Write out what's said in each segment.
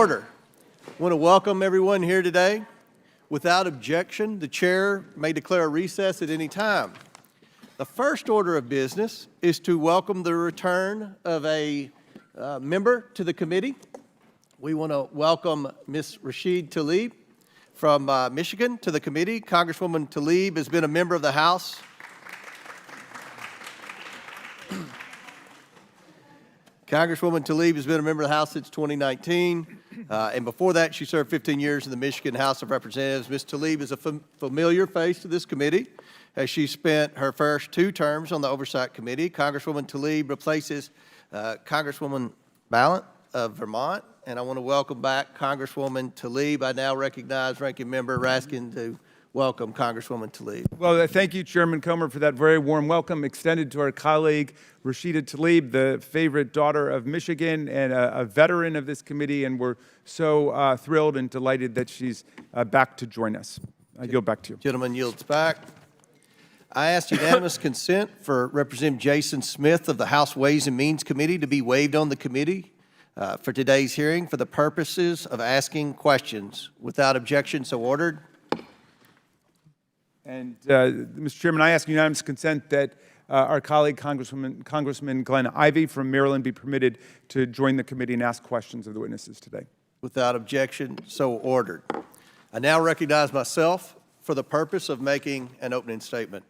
Order. I want to welcome everyone here today. Without objection, the chair may declare a recess at any time. The first order of business is to welcome the return of a member to the committee. We want to welcome Ms. Rashid Tlaib from Michigan to the committee. Congresswoman Tlaib has been a member of the House. Congresswoman Tlaib has been a member of the House since 2019, and before that, she served 15 years in the Michigan House of Representatives. Ms. Tlaib is a familiar face to this committee, as she spent her first 2 terms on the Oversight Committee. Congresswoman Tlaib replaces Congresswoman Ballant of Vermont, and I want to welcome back Congresswoman Tlaib. I now recognize Ranking Member Raskin to welcome Congresswoman Tlaib. Well, thank you, Chairman Comer, for that very warm welcome extended to our colleague, Rashida Tlaib, the favorite daughter of Michigan and a veteran of this committee, and we're so thrilled and delighted that she's back to join us. I yield back to you. Gentleman yields back. I ask unanimous consent for Representative Jason Smith of the House Ways and Means Committee to be waived on the committee for today's hearing for the purposes of asking questions. Without objection, so ordered. And, Mr. Chairman, I ask unanimous consent that our colleague, Congressman Glenn Ivey from Maryland, be permitted to join the committee and ask questions of the witnesses today. Without objection, so ordered. I now recognize myself for the purpose of making an opening statement.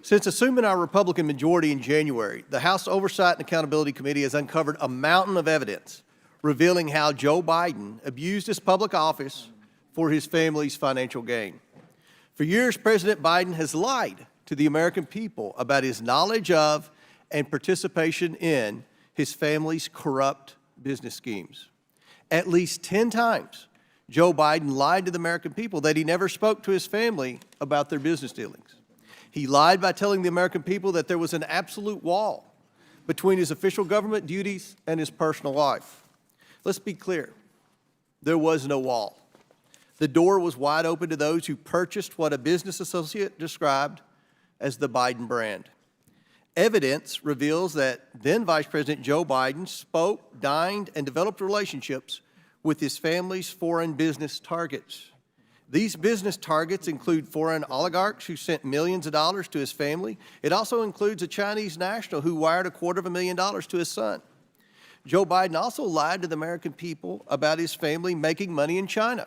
Since assuming our Republican majority in January, the House Oversight and Accountability Committee has uncovered a mountain of evidence revealing how Joe Biden abused his public office for his family's financial gain. For years, President Biden has lied to the American people about his knowledge of and participation in his family's corrupt business schemes. At least 10 times, Joe Biden lied to the American people that he never spoke to his family about their business dealings. He lied by telling the American people that there was an absolute wall between his official government duties and his personal life. Let's be clear, there was no wall. The door was wide open to those who purchased what a business associate described as the Biden brand. Evidence reveals that then Vice President Joe Biden spoke, dined, and developed relationships with his family's foreign business targets. These business targets include foreign oligarchs who sent millions of dollars to his family. It also includes a Chinese national who wired $250,000 to his son. Joe Biden also lied to the American people about his family making money in China.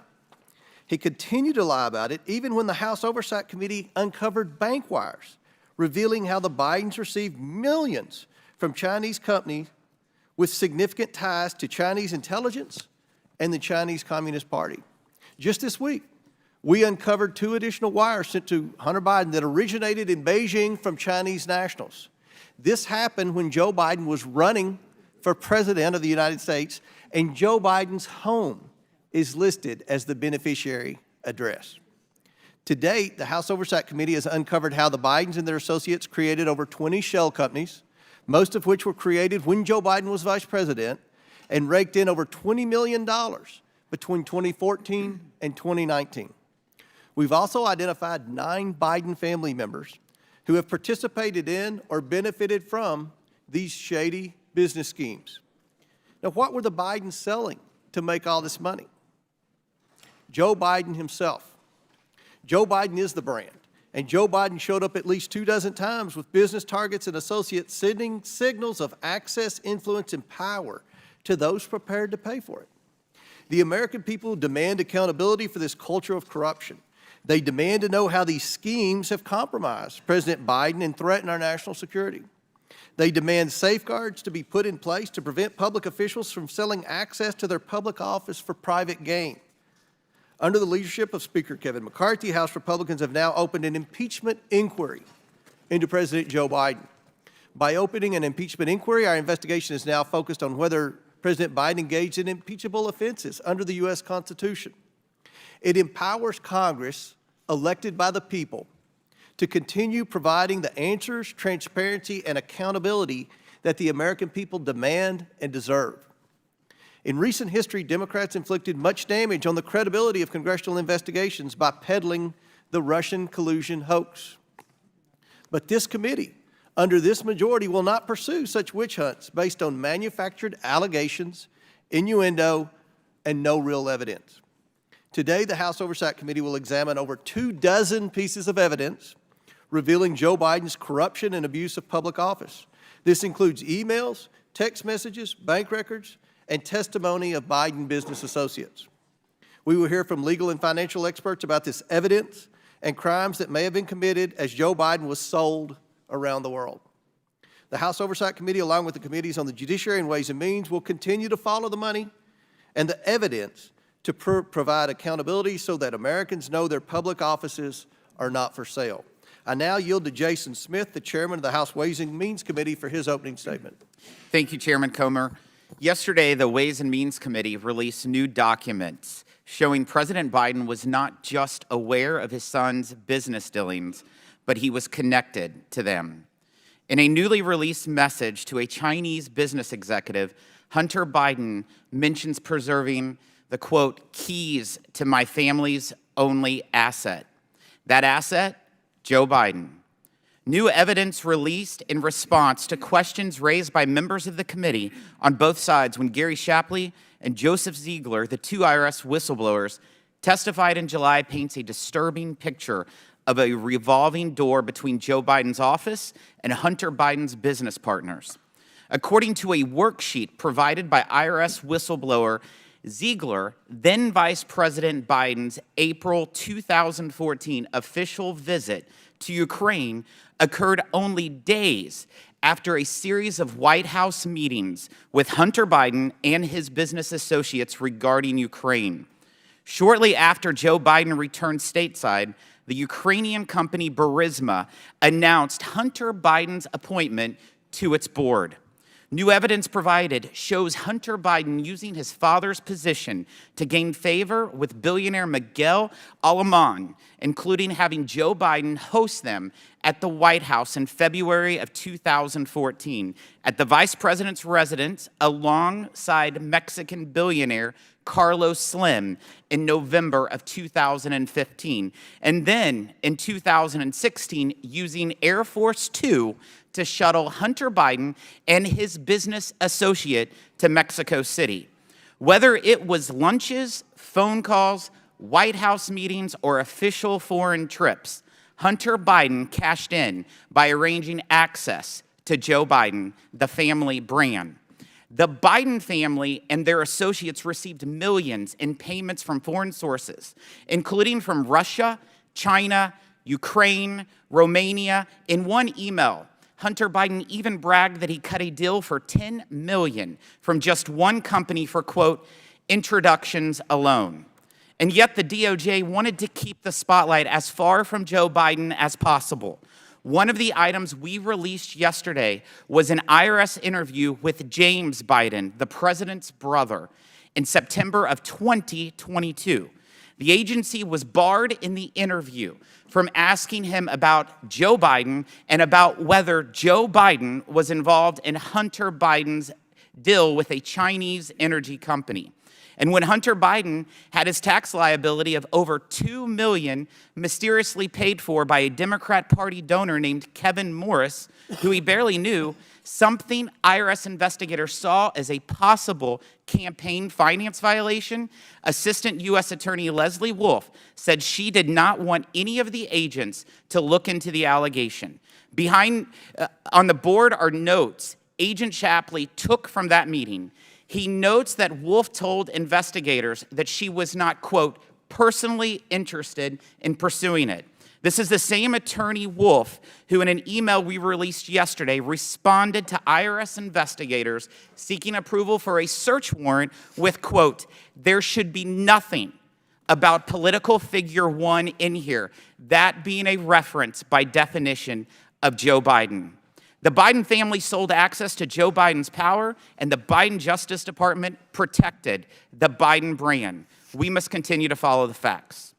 He continued to lie about it even when the House Oversight Committee uncovered bank wires, revealing how the Bidens received millions from Chinese companies with significant ties to Chinese intelligence and the Chinese Communist Party. Just this week, we uncovered 2 additional wires sent to Hunter Biden that originated in Beijing from Chinese nationals. This happened when Joe Biden was running for President of the United States, and Joe Biden's home is listed as the beneficiary address. To date, the House Oversight Committee has uncovered how the Bidens and their associates created over 20 shell companies, most of which were created when Joe Biden was vice president, and raked in over $20 million between 2014 and 2019. We've also identified 9 Biden family members who have participated in or benefited from these shady business schemes. Now, what were the Bidens selling to make all this money? Joe Biden himself. Joe Biden is the brand, and Joe Biden showed up at least 24 times with business targets and associates sending signals of access, influence, and power to those prepared to pay for it. The American people demand accountability for this culture of corruption. They demand to know how these schemes have compromised President Biden and threatened our national security. They demand safeguards to be put in place to prevent public officials from selling access to their public office for private gain. Under the leadership of Speaker Kevin McCarthy, House Republicans have now opened an impeachment inquiry into President Joe Biden. By opening an impeachment inquiry, our investigation is now focused on whether President Biden engaged in impeachable offenses under the U.S. Constitution. It empowers Congress, elected by the people, to continue providing the answers, transparency, and accountability that the American people demand and deserve. In recent history, Democrats inflicted much damage on the credibility of congressional investigations by peddling the Russian collusion hoax. But this committee, under this majority, will not pursue such witch hunts based on manufactured allegations, innuendo, and no real evidence. Today, the House Oversight Committee will examine over 24 pieces of evidence revealing Joe Biden's corruption and abuse of public office. This includes emails, text messages, bank records, and testimony of Biden business associates. We will hear from legal and financial experts about this evidence and crimes that may have been committed as Joe Biden was sold around the world. The House Oversight Committee, along with the committees on the Judiciary and Ways and Means, will continue to follow the money and the evidence to provide accountability so that Americans know their public offices are not for sale. I now yield to Jason Smith, the chairman of the House Ways and Means Committee, for his opening statement. Thank you, Chairman Comer. Yesterday, the Ways and Means Committee released new documents showing President Biden was not just aware of his son's business dealings, but he was connected to them. In a newly released message to a Chinese business executive, Hunter Biden mentions preserving the, quote, keys to my family's only asset. That asset, Joe Biden. New evidence released in response to questions raised by members of the committee on both sides when Gary Shapley and Joseph Ziegler, the two IRS whistleblowers, testified in July, paints a disturbing picture of a revolving door between Joe Biden's office and Hunter Biden's business partners. According to a worksheet provided by IRS whistleblower Ziegler, then Vice President Biden's April 2014 official visit to Ukraine occurred only days after a series of White House meetings with Hunter Biden and his business associates regarding Ukraine. Shortly after Joe Biden returned stateside, the Ukrainian company Burisma announced Hunter Biden's appointment to its board. New evidence provided shows Hunter Biden using his father's position to gain favor with billionaire Miguel Alemán, including having Joe Biden host them at the White House in February of 2014 at the vice president's residence alongside Mexican billionaire Carlos Slim in November of 2015, and then in 2016 using Air Force Two to shuttle Hunter Biden and his business associate to Mexico City. Whether it was lunches, phone calls, White House meetings, or official foreign trips, Hunter Biden cashed in by arranging access to Joe Biden, the family brand. The Biden family and their associates received millions in payments from foreign sources, including from Russia, China, Ukraine, Romania. In one email, Hunter Biden even bragged that he cut a deal for $10 million from just one company for, quote, introductions alone. And yet the DOJ wanted to keep the spotlight as far from Joe Biden as possible. One of the items we released yesterday was an IRS interview with James Biden, the president's brother, in September of 2022. The agency was barred in the interview from asking him about Joe Biden and about whether Joe Biden was involved in Hunter Biden's deal with a Chinese energy company. And when Hunter Biden had his tax liability of over $2 million mysteriously paid for by a Democrat Party donor named Kevin Morris, who he barely knew, something IRS investigators saw as a possible campaign finance violation, Assistant U.S. Attorney Leslie Wolf said she did not want any of the agents to look into the allegation. On the board are notes Agent Shapley took from that meeting. He notes that Wolf told investigators that she was not, quote, personally interested in pursuing it. This is the same attorney, Wolf, who in an email we released yesterday responded to IRS investigators seeking approval for a search warrant with, quote, there should be nothing about political figure one in here, that being a reference by definition of Joe Biden. The Biden family sold access to Joe Biden's power, and the Biden Justice Department protected the Biden brand. We must continue to follow the facts.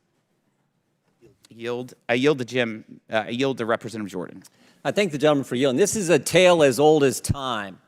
I yield to Jim. I yield to Representative Jordan. I thank the gentleman for yielding. This is a tale as old as time.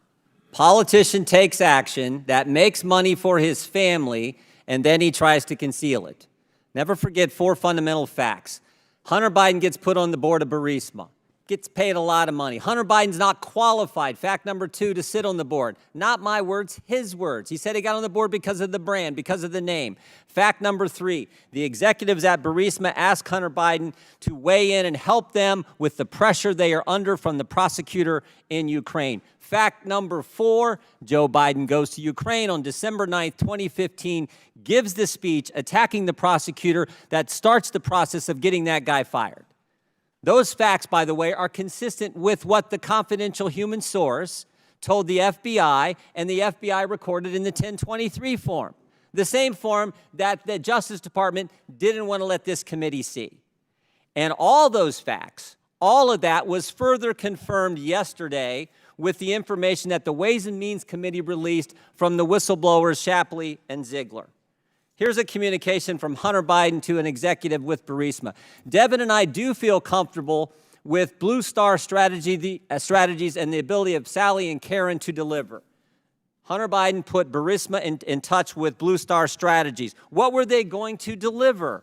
Politician takes action that makes money for his family, and then he tries to conceal it. Never forget 4 fundamental facts. Hunter Biden gets put on the board of Burisma. gets paid a lot of money. Hunter Biden's not qualified, fact number 2, to sit on the board. Not my words, his words. He said he got on the board because of the brand, because of the name. Fact number 3, the executives at Burisma asked Hunter Biden to weigh in and help them with the pressure they are under from the prosecutor in Ukraine. Fact number 4, Joe Biden goes to Ukraine on December 9th, 2015, gives the speech attacking the prosecutor that starts the process of getting that guy fired. Those facts, by the way, are consistent with what the confidential human source told the FBI, and the FBI recorded in the 1023 form, the same form that the Justice Department didn't want to let this committee see. And all those facts, all of that was further confirmed yesterday with the information that the Ways and Means Committee released from the whistleblowers Shapley and Ziegler. Here's a communication from Hunter Biden to an executive with Burisma. Devin and I do feel comfortable with Blue Star strategies and the ability of Sally and Karen to deliver. Hunter Biden put Burisma in touch with Blue Star Strategies. What were they going to deliver?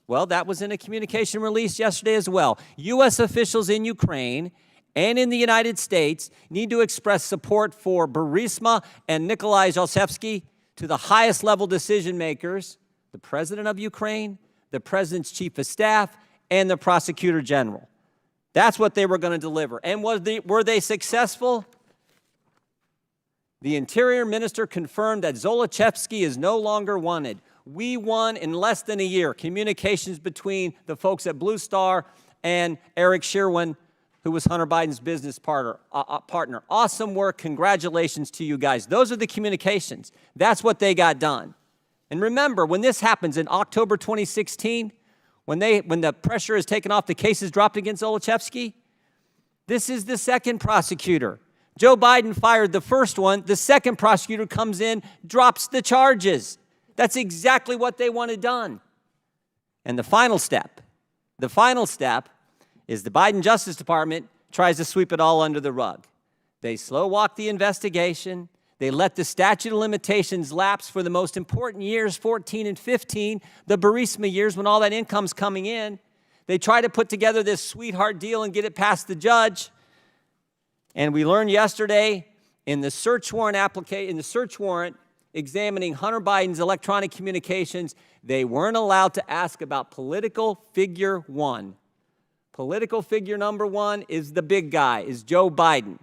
Well, that was in a communication released yesterday as well. U.S. officials in Ukraine and in the United States need to express support for Burisma and Nikolai Zlochevsky to the highest level decision makers, the president of Ukraine, the president's chief of staff, and the prosecutor general. That's what they were going to deliver. And were they successful? The interior minister confirmed that Zlochevsky is no longer wanted. We won in less than a year communications between the folks at Blue Star and Eric Sherwin, who was Hunter Biden's business partner. Awesome work. Congratulations to you guys. Those are the communications. That's what they got done. And remember, when this happens in October 2016, when the pressure is taken off, the case is dropped against Zlochevsky, this is the second prosecutor. Joe Biden fired the first one. The second prosecutor comes in, drops the charges. That's exactly what they wanted done. And the final step is the Biden Justice Department tries to sweep it all under the rug. They slow walk the investigation. They let the statute of limitations lapse for the most important years, 14 and 15, the Burisma years when all that income's coming in. They try to put together this sweetheart deal and get it past the judge. And we learned yesterday in the search warrant examining Hunter Biden's electronic communications, they weren't allowed to ask about political figure 1. Political figure number 1 is the big guy, is Joe Biden.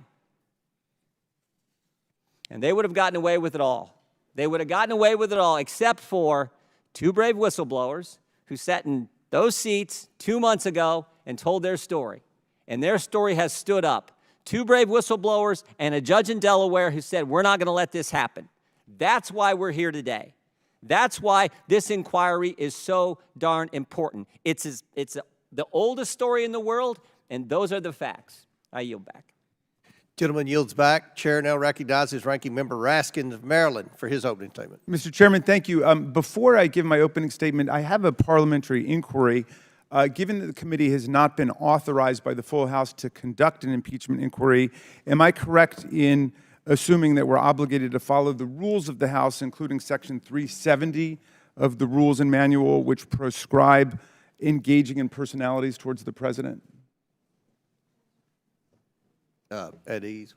And they would have gotten away with it all. They would have gotten away with it all except for 2 brave whistleblowers who sat in those seats 2 months ago and told their story. And their story has stood up. 2 brave whistleblowers and a judge in Delaware who said, we're not going to let this happen. That's why we're here today. That's why this inquiry is so darn important. It's the oldest story in the world, and those are the facts. I yield back. Gentleman yields back. Chair now recognizes Ranking Member Raskin of Maryland for his opening statement. Mr. Chairman, thank you. Before I give my opening statement, I have a parliamentary inquiry. Given that the committee has not been authorized by the full House to conduct an impeachment inquiry, am I correct in assuming that we're obligated to follow the rules of the House, including Section 370 of the Rules and Manual, which prescribe engaging in personalities towards the president? At ease.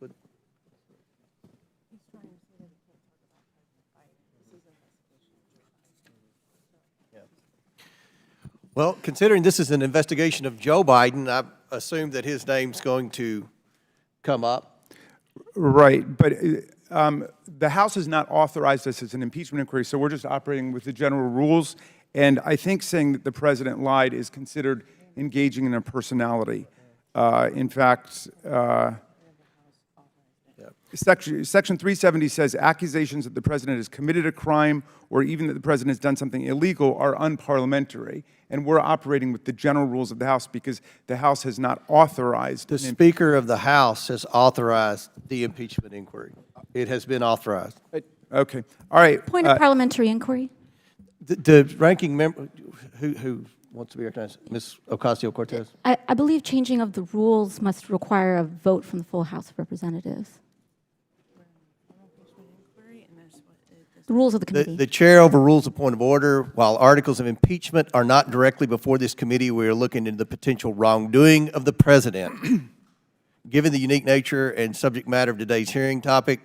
Well, considering this is an investigation of Joe Biden, I assume that his name's going to come up. Right, but the House has not authorized this as an impeachment inquiry, so we're just operating with the general rules. And I think saying that the president lied is considered engaging in a personality. In fact, Section 370 says accusations that the president has committed a crime or even that the president has done something illegal are unparliamentary. And we're operating with the general rules of the House because the House has not authorized. The Speaker of the House has authorized the impeachment inquiry. It has been authorized. Okay. All right. Point of parliamentary inquiry. The ranking member, who wants to be recognized? Ms. Ocasio-Cortez. I believe changing of the rules must require a vote from the full House of Representatives. The rules of the committee. The chair overrules a point of order. While articles of impeachment are not directly before this committee, we are looking into the potential wrongdoing of the president. Given the unique nature and subject matter of today's hearing topic,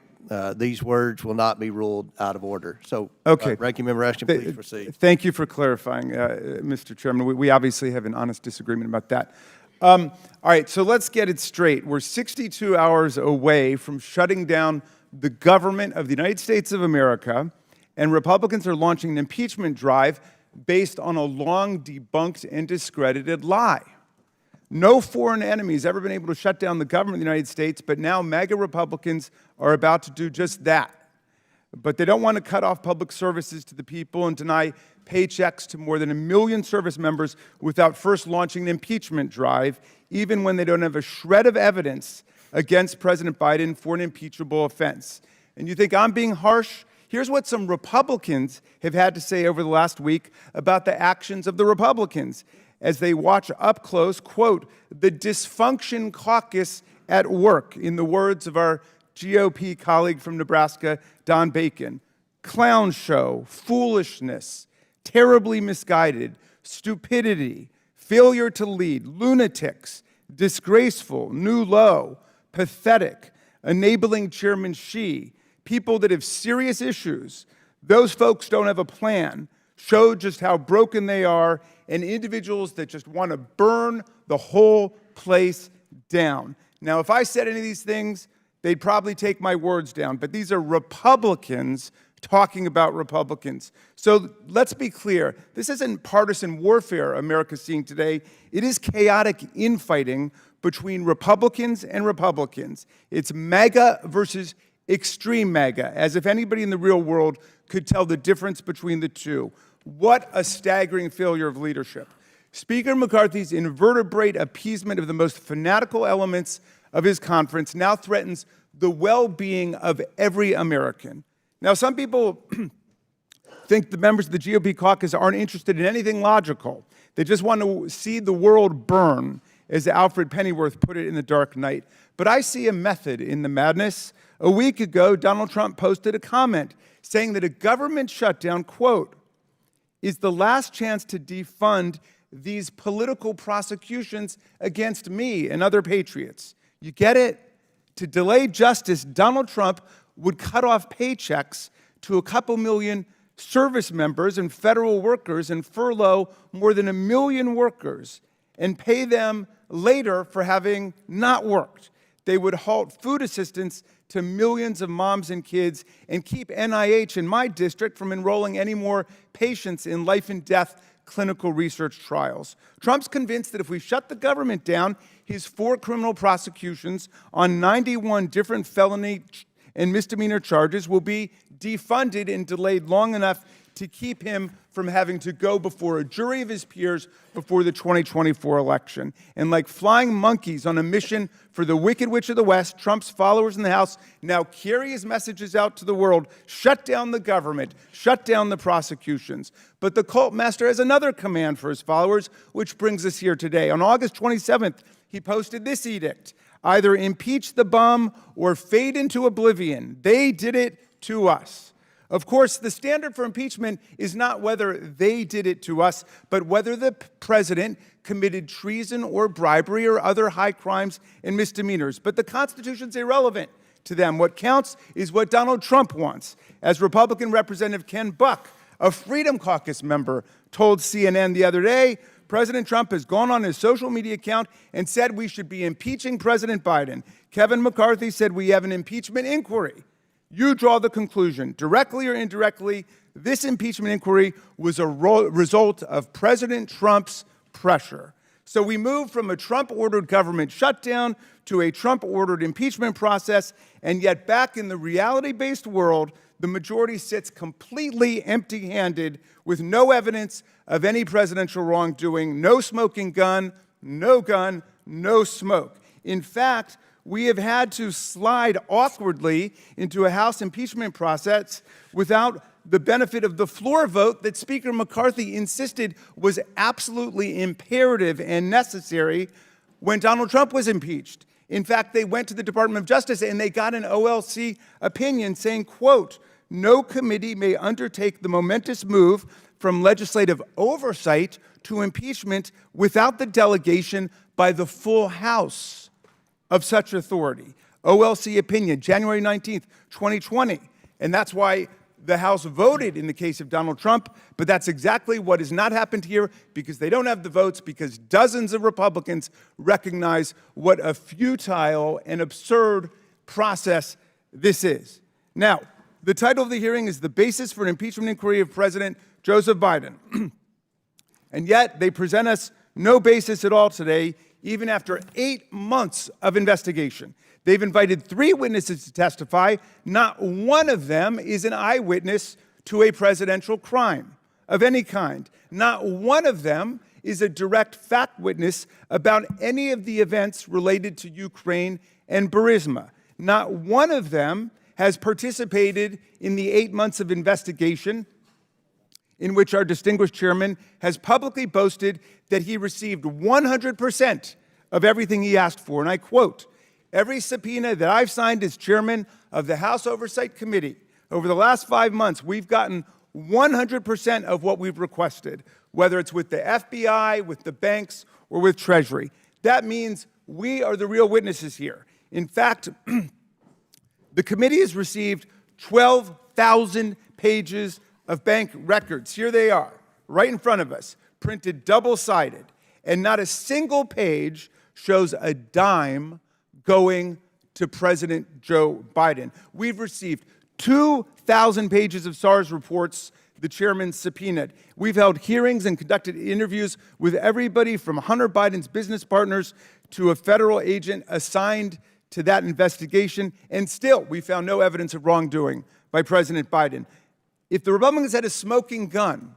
these words will not be ruled out of order. So, Okay. Ranking Member Ashton, please proceed. Thank you for clarifying, Mr. Chairman. We obviously have an honest disagreement about that. All right, so let's get it straight. We're 62 hours away from shutting down the government of the United States of America, and Republicans are launching an impeachment drive based on a long debunked and discredited lie. No foreign enemy has ever been able to shut down the government of the United States, but now MAGA Republicans are about to do just that. But they don't want to cut off public services to the people and deny paychecks to more than 1 million service members without first launching an impeachment drive, even when they don't have a shred of evidence against President Biden for an impeachable offense. And you think I'm being harsh? Here's what some Republicans have had to say over the last week about the actions of the Republicans as they watch up close, quote, the dysfunction caucus at work, in the words of our GOP colleague from Nebraska, Don Bacon. Clown show, foolishness, terribly misguided, stupidity, failure to lead, lunatics, disgraceful, new low, pathetic, enabling Chairman Xi, people that have serious issues. Those folks don't have a plan, show just how broken they are, and individuals that just want to burn the whole place down. Now, if I said any of these things, they'd probably take my words down, but these are Republicans talking about Republicans. So let's be clear. This isn't partisan warfare America's seeing today. It is chaotic infighting between Republicans and Republicans. It's MAGA versus extreme MAGA, as if anybody in the real world could tell the difference between the two. What a staggering failure of leadership. Speaker McCarthy's invertebrate appeasement of the most fanatical elements of his conference now threatens the well-being of every American. Now, some people think the members of the GOP caucus aren't interested in anything logical. They just want to see the world burn, as Alfred Pennyworth put it in The Dark Knight. But I see a method in the madness. A week ago, Donald Trump posted a comment saying that a government shutdown, quote, is the last chance to defund these political prosecutions against me and other patriots. You get it? To delay justice, Donald Trump would cut off paychecks to a couple million service members and federal workers and furlough more than 1 million workers and pay them later for having not worked. They would halt food assistance to millions of moms and kids and keep NIH in my district from enrolling any more patients in life and death clinical research trials. Trump's convinced that if we shut the government down, his 4 criminal prosecutions on 91 different felony and misdemeanor charges will be defunded and delayed long enough to keep him from having to go before a jury of his peers before the 2024 election. And like flying monkeys on a mission for the Wicked Witch of the West, Trump's followers in the House now carry his messages out to the world, shut down the government, shut down the prosecutions. But the cult master has another command for his followers, which brings us here today. On August 27th, he posted this edict: either impeach the bum or fade into oblivion. They did it to us. Of course, the standard for impeachment is not whether they did it to us, but whether the president committed treason or bribery or other high crimes and misdemeanors. But the Constitution's irrelevant to them. What counts is what Donald Trump wants. As Republican Representative Ken Buck, a Freedom Caucus member, told CNN the other day, President Trump has gone on his social media account and said we should be impeaching President Biden. Kevin McCarthy said we have an impeachment inquiry. You draw the conclusion, directly or indirectly, this impeachment inquiry was a result of President Trump's pressure. So we move from a Trump-ordered government shutdown to a Trump-ordered impeachment process, and yet back in the reality-based world, the majority sits completely empty-handed with no evidence of any presidential wrongdoing, no smoking gun, no smoke. In fact, we have had to slide awkwardly into a House impeachment process without the benefit of the floor vote that Speaker McCarthy insisted was absolutely imperative and necessary when Donald Trump was impeached. In fact, they went to the Department of Justice and they got an OLC opinion saying, quote, no committee may undertake the momentous move from legislative oversight to impeachment without the delegation by the full House of such authority. OLC opinion, January 19th, 2020. And that's why the House voted in the case of Donald Trump, but that's exactly what has not happened here because they don't have the votes, because dozens of Republicans recognize what a futile and absurd process this is. Now, the title of the hearing is The Basis for an Impeachment Inquiry of President Joseph Biden. And yet, they present us no basis at all today, even after 8 months of investigation. They've invited 3 witnesses to testify. Not one of them is an eyewitness to a presidential crime of any kind. Not one of them is a direct fact witness about any of the events related to Ukraine and Burisma. Not one of them has participated in the 8 months of investigation in which our distinguished chairman has publicly boasted that he received 100% of everything he asked for. And I quote, "Every subpoena that I've signed as chairman of the House Oversight Committee over the last 5 months, we've gotten 100% of what we've requested, whether it's with the FBI, with the banks, or with Treasury." That means we are the real witnesses here. In fact, the committee has received 12,000 pages of bank records. Here they are, right in front of us, printed double-sided. And not a single page shows a dime going to President Joe Biden. We've received 2,000 pages of SARS reports the chairman subpoenaed. We've held hearings and conducted interviews with everybody from Hunter Biden's business partners to a federal agent assigned to that investigation, and still we found no evidence of wrongdoing by President Biden. If the Republicans had a smoking gun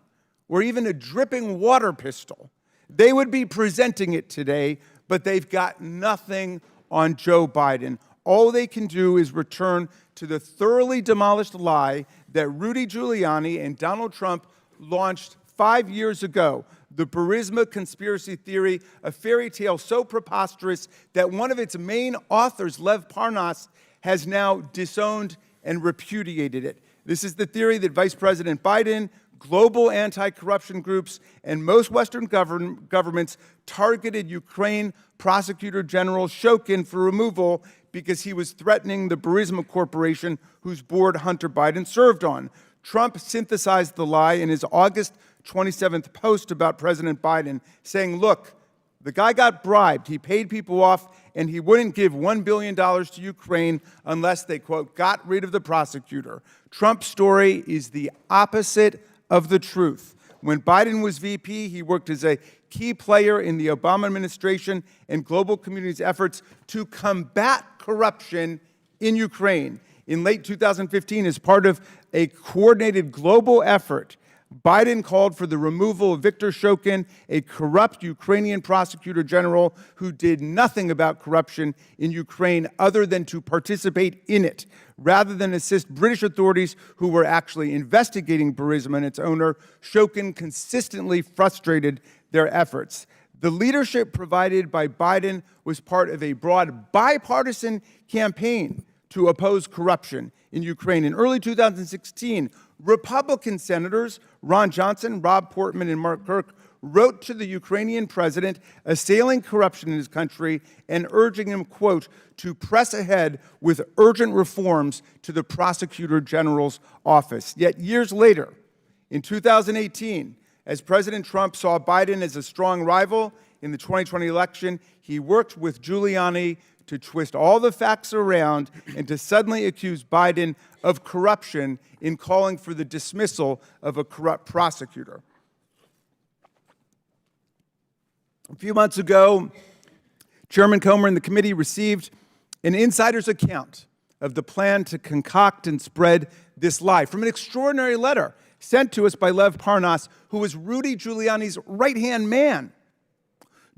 or even a dripping water pistol, they would be presenting it today, but they've got nothing on Joe Biden. All they can do is return to the thoroughly demolished lie that Rudy Giuliani and Donald Trump launched 5 years ago, the Burisma conspiracy theory, a fairy tale so preposterous that one of its main authors, Lev Parnas, has now disowned and repudiated it. This is the theory that Vice President Biden, global anti-corruption groups, and most Western governments targeted Ukraine Prosecutor General Shokin for removal because he was threatening the Burisma Corporation, whose board Hunter Biden served on. Trump synthesized the lie in his August 27th post about President Biden, saying, look, the guy got bribed. He paid people off, and he wouldn't give $1 billion to Ukraine unless they, quote, got rid of the prosecutor. Trump's story is the opposite of the truth. When Biden was VP, he worked as a key player in the Obama administration and global community's efforts to combat corruption in Ukraine. In late 2015, as part of a coordinated global effort, Biden called for the removal of Viktor Shokin, a corrupt Ukrainian prosecutor general who did nothing about corruption in Ukraine other than to participate in it. Rather than assist British authorities who were actually investigating Burisma and its owner, Shokin consistently frustrated their efforts. The leadership provided by Biden was part of a broad bipartisan campaign to oppose corruption in Ukraine. In early 2016, Republican senators Ron Johnson, Rob Portman, and Mark Kirk wrote to the Ukrainian president assailing corruption in his country and urging him, quote, to press ahead with urgent reforms to the prosecutor general's office. Yet years later, in 2018, as President Trump saw Biden as a strong rival in the 2020 election, he worked with Giuliani to twist all the facts around and to suddenly accuse Biden of corruption in calling for the dismissal of a corrupt prosecutor. A few months ago, Chairman Comer and the committee received an insider's account of the plan to concoct and spread this lie from an extraordinary letter sent to us by Lev Parnas, who was Rudy Giuliani's right-hand man.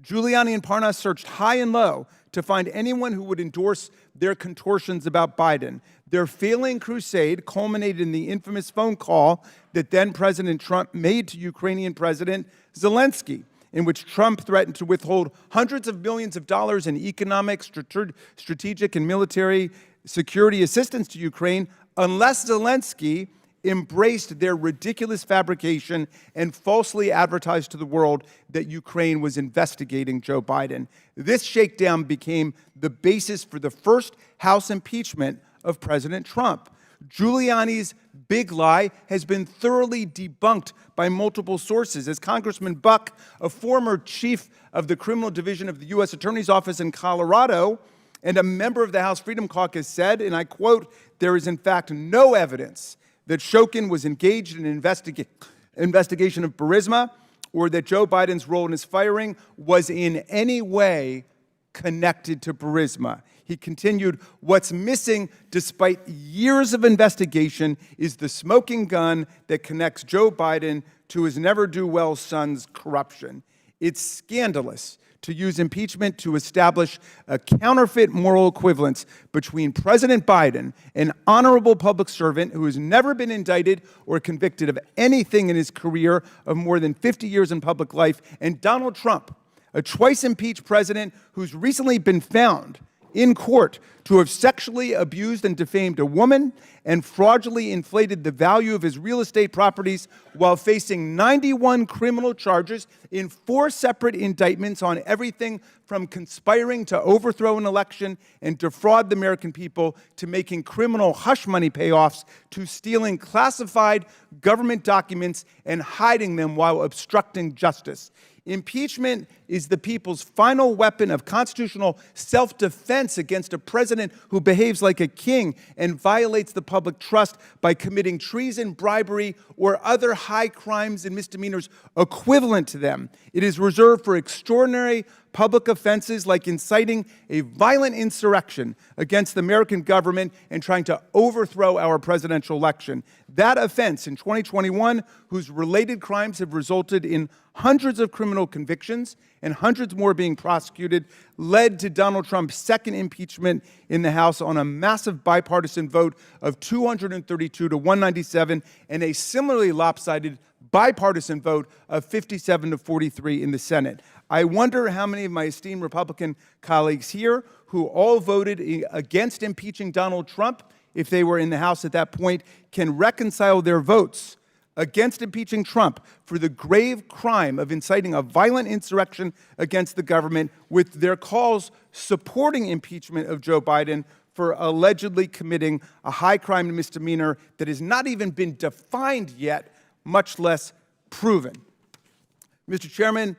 Giuliani and Parnas searched high and low to find anyone who would endorse their contortions about Biden. Their failing crusade culminated in the infamous phone call that then President Trump made to Ukrainian President Zelensky, in which Trump threatened to withhold hundreds of millions of dollars in economic, strategic, and military security assistance to Ukraine unless Zelensky embraced their ridiculous fabrication and falsely advertised to the world that Ukraine was investigating Joe Biden. This shakedown became the basis for the first House impeachment of President Trump. Giuliani's big lie has been thoroughly debunked by multiple sources. As Congressman Buck, a former chief of the criminal division of the U.S. Attorney's Office in Colorado and a member of the House Freedom Caucus said, and I quote, "There is in fact no evidence that Shokin was engaged in an investigation of Burisma or that Joe Biden's role in his firing was in any way connected to Burisma." He continued, "What's missing, despite years of investigation, is the smoking gun that connects Joe Biden to his never-do-well son's corruption. It's scandalous to use impeachment to establish a counterfeit moral equivalence between President Biden, an honorable public servant who has never been indicted or convicted of anything in his career of more than 50 years in public life, and Donald Trump, a twice-impeached president who's recently been found in court to have sexually abused and defamed a woman and fraudulently inflated the value of his real estate properties while facing 91 criminal charges in 4 separate indictments on everything from conspiring to overthrow an election and defraud the American people to making criminal hush money payoffs to stealing classified government documents and hiding them while obstructing justice. Impeachment is the people's final weapon of constitutional self-defense against a president who behaves like a king and violates the public trust by committing treason, bribery, or other high crimes and misdemeanors equivalent to them. It is reserved for extraordinary public offenses like inciting a violent insurrection against the American government and trying to overthrow our presidential election. That offense in 2021, whose related crimes have resulted in hundreds of criminal convictions and hundreds more being prosecuted, led to Donald Trump's second impeachment in the House on a massive bipartisan vote of 232 to 197 and a similarly lopsided bipartisan vote of 57 to 43 in the Senate. I wonder how many of my esteemed Republican colleagues here who all voted against impeaching Donald Trump, if they were in the House at that point, can reconcile their votes against impeaching Trump for the grave crime of inciting a violent insurrection against the government with their calls supporting impeachment of Joe Biden for allegedly committing a high crime and misdemeanor that has not even been defined yet, much less proven. Mr. Chairman,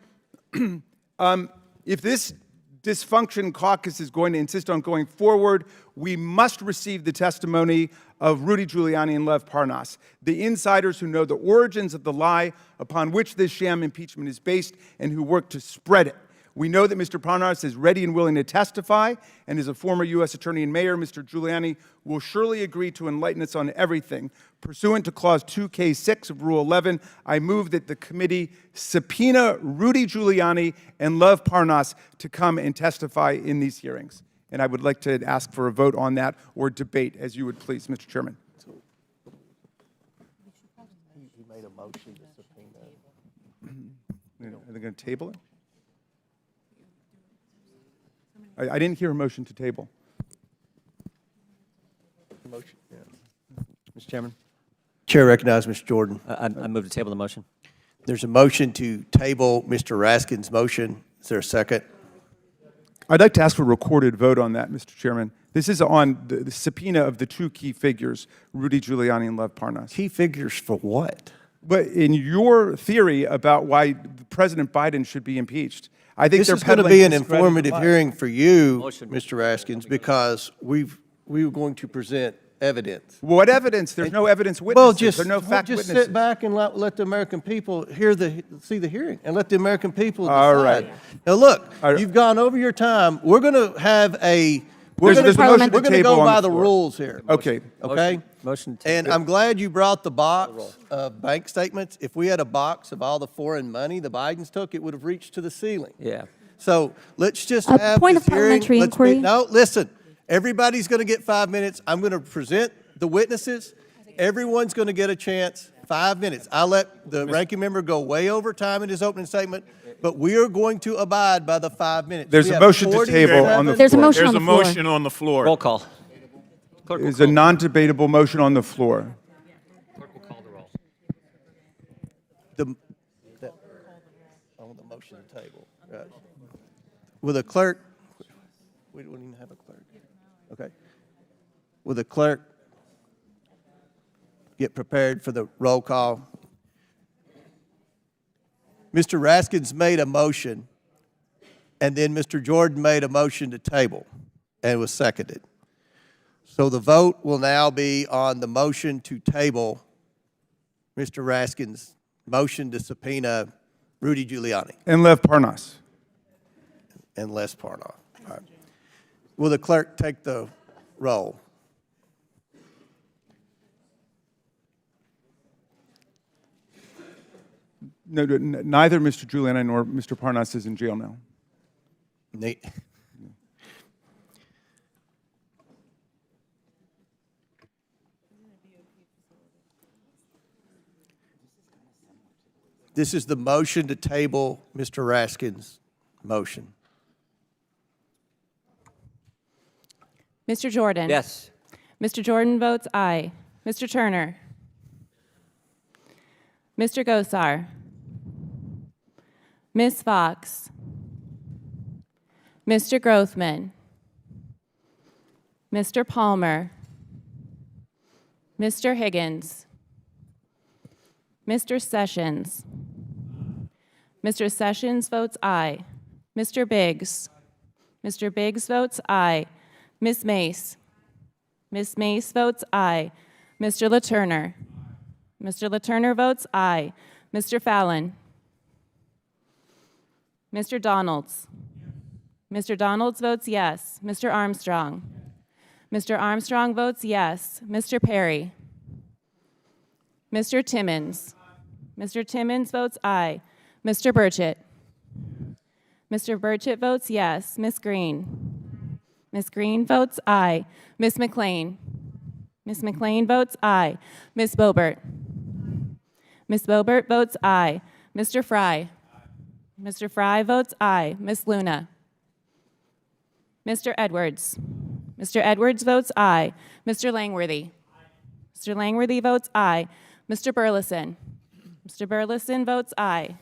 if this dysfunction caucus is going to insist on going forward, we must receive the testimony of Rudy Giuliani and Lev Parnas, the insiders who know the origins of the lie upon which this sham impeachment is based and who work to spread it. We know that Mr. Parnas is ready and willing to testify, and as a former U.S. Attorney and Mayor, Mr. Giuliani will surely agree to enlighten us on everything. Pursuant to Clause 2K6 of Rule 11, I move that the committee subpoena Rudy Giuliani and Lev Parnas to come and testify in these hearings. And I would like to ask for a vote on that or debate, as you would please, Mr. Chairman. He made a motion to subpoena. Are they going to table it? I didn't hear a motion to table. Motion, yeah. Mr. Chairman. Chair recognizes Mr. Jordan. I move to table the motion. There's a motion to table Mr. Raskin's motion. Is there a second? I'd like to ask for a recorded vote on that, Mr. Chairman. This is on the subpoena of the 2 key figures, Rudy Giuliani and Lev Parnas. Key figures for what? But in your theory about why President Biden should be impeached, I think This they're is going to peddling be an this credit informative lie. hearing for you, Motion. Mr. Raskins, because we were going to present evidence. What evidence? There's no evidence Well, witnesses. There are no fact just witnesses. sit back and let the American people see the hearing and let the American people decide. All right. Now, look, All right. you've gone over your time. We're going to have There's a motion to we're going to table go on by the the floor. rules here. Okay. Okay? Motion to And I'm glad you brought the box of bank statements. If we had a box of all the foreign money the Bidens took, it would have reached to the ceiling. Yeah. So let's just A have point this of hearing. parliamentary Let's inquiry. No, listen. Everybody's going to get 5 minutes. I'm going to present the witnesses. Everyone's going to get a chance. 5 minutes. I let the ranking member go way over time in his opening statement, but we are going to abide by the 5 minutes. There's We a have motion to table on the 47 There's a floor. motion There's on a the floor. motion on the floor. Roll call. Clerk will is a call- non-debatable motion on the floor. Clerk will call the roll. On the motion to table. Right. Will the clerk, we don't even have a clerk. Okay. Will the clerk get prepared for the roll call? Mr. Raskins made a motion, and then Mr. Jordan made a motion to table, and it was seconded. So the vote will now be on the motion to table Mr. Raskins' motion to subpoena Rudy Giuliani And Lev Parnas. and Les Parnas. All right. Will the clerk take the roll? No, neither Mr. Giuliani nor Mr. Parnas is in jail now. Nate? This is the motion to table Mr. Raskin's motion. Mr. Jordan? Yes. Mr. Jordan votes aye. Mr. Turner? Mr. Gosar? Ms. Fox? Mr. Grothman? Mr. Palmer? Mr. Higgins? Mr. Sessions? Mr. Sessions votes aye. Mr. Biggs? Mr. Biggs votes aye. Ms. Mace? Ms. Mace votes aye. Mr. LaTurner? Mr. LaTurner votes aye. Mr. Fallon? Mr. Donalds? Mr. Donalds votes yes. Mr. Armstrong? Mr. Armstrong votes yes. Mr. Perry? Mr. Timmons? Mr. Timmons votes aye. Mr. Burchett? Mr. Burchett votes yes. Ms. Green? Ms. Green votes aye. Ms. McLean? Ms. McLean votes aye. Ms. Boebert? Ms. Boebert votes aye. Mr. Fry? Mr. Fry votes aye. Ms. Luna? Mr. Edwards? Mr. Edwards votes aye. Mr. Langworthy? Mr. Langworthy votes aye. Mr. Burleson? Mr. Burleson votes aye.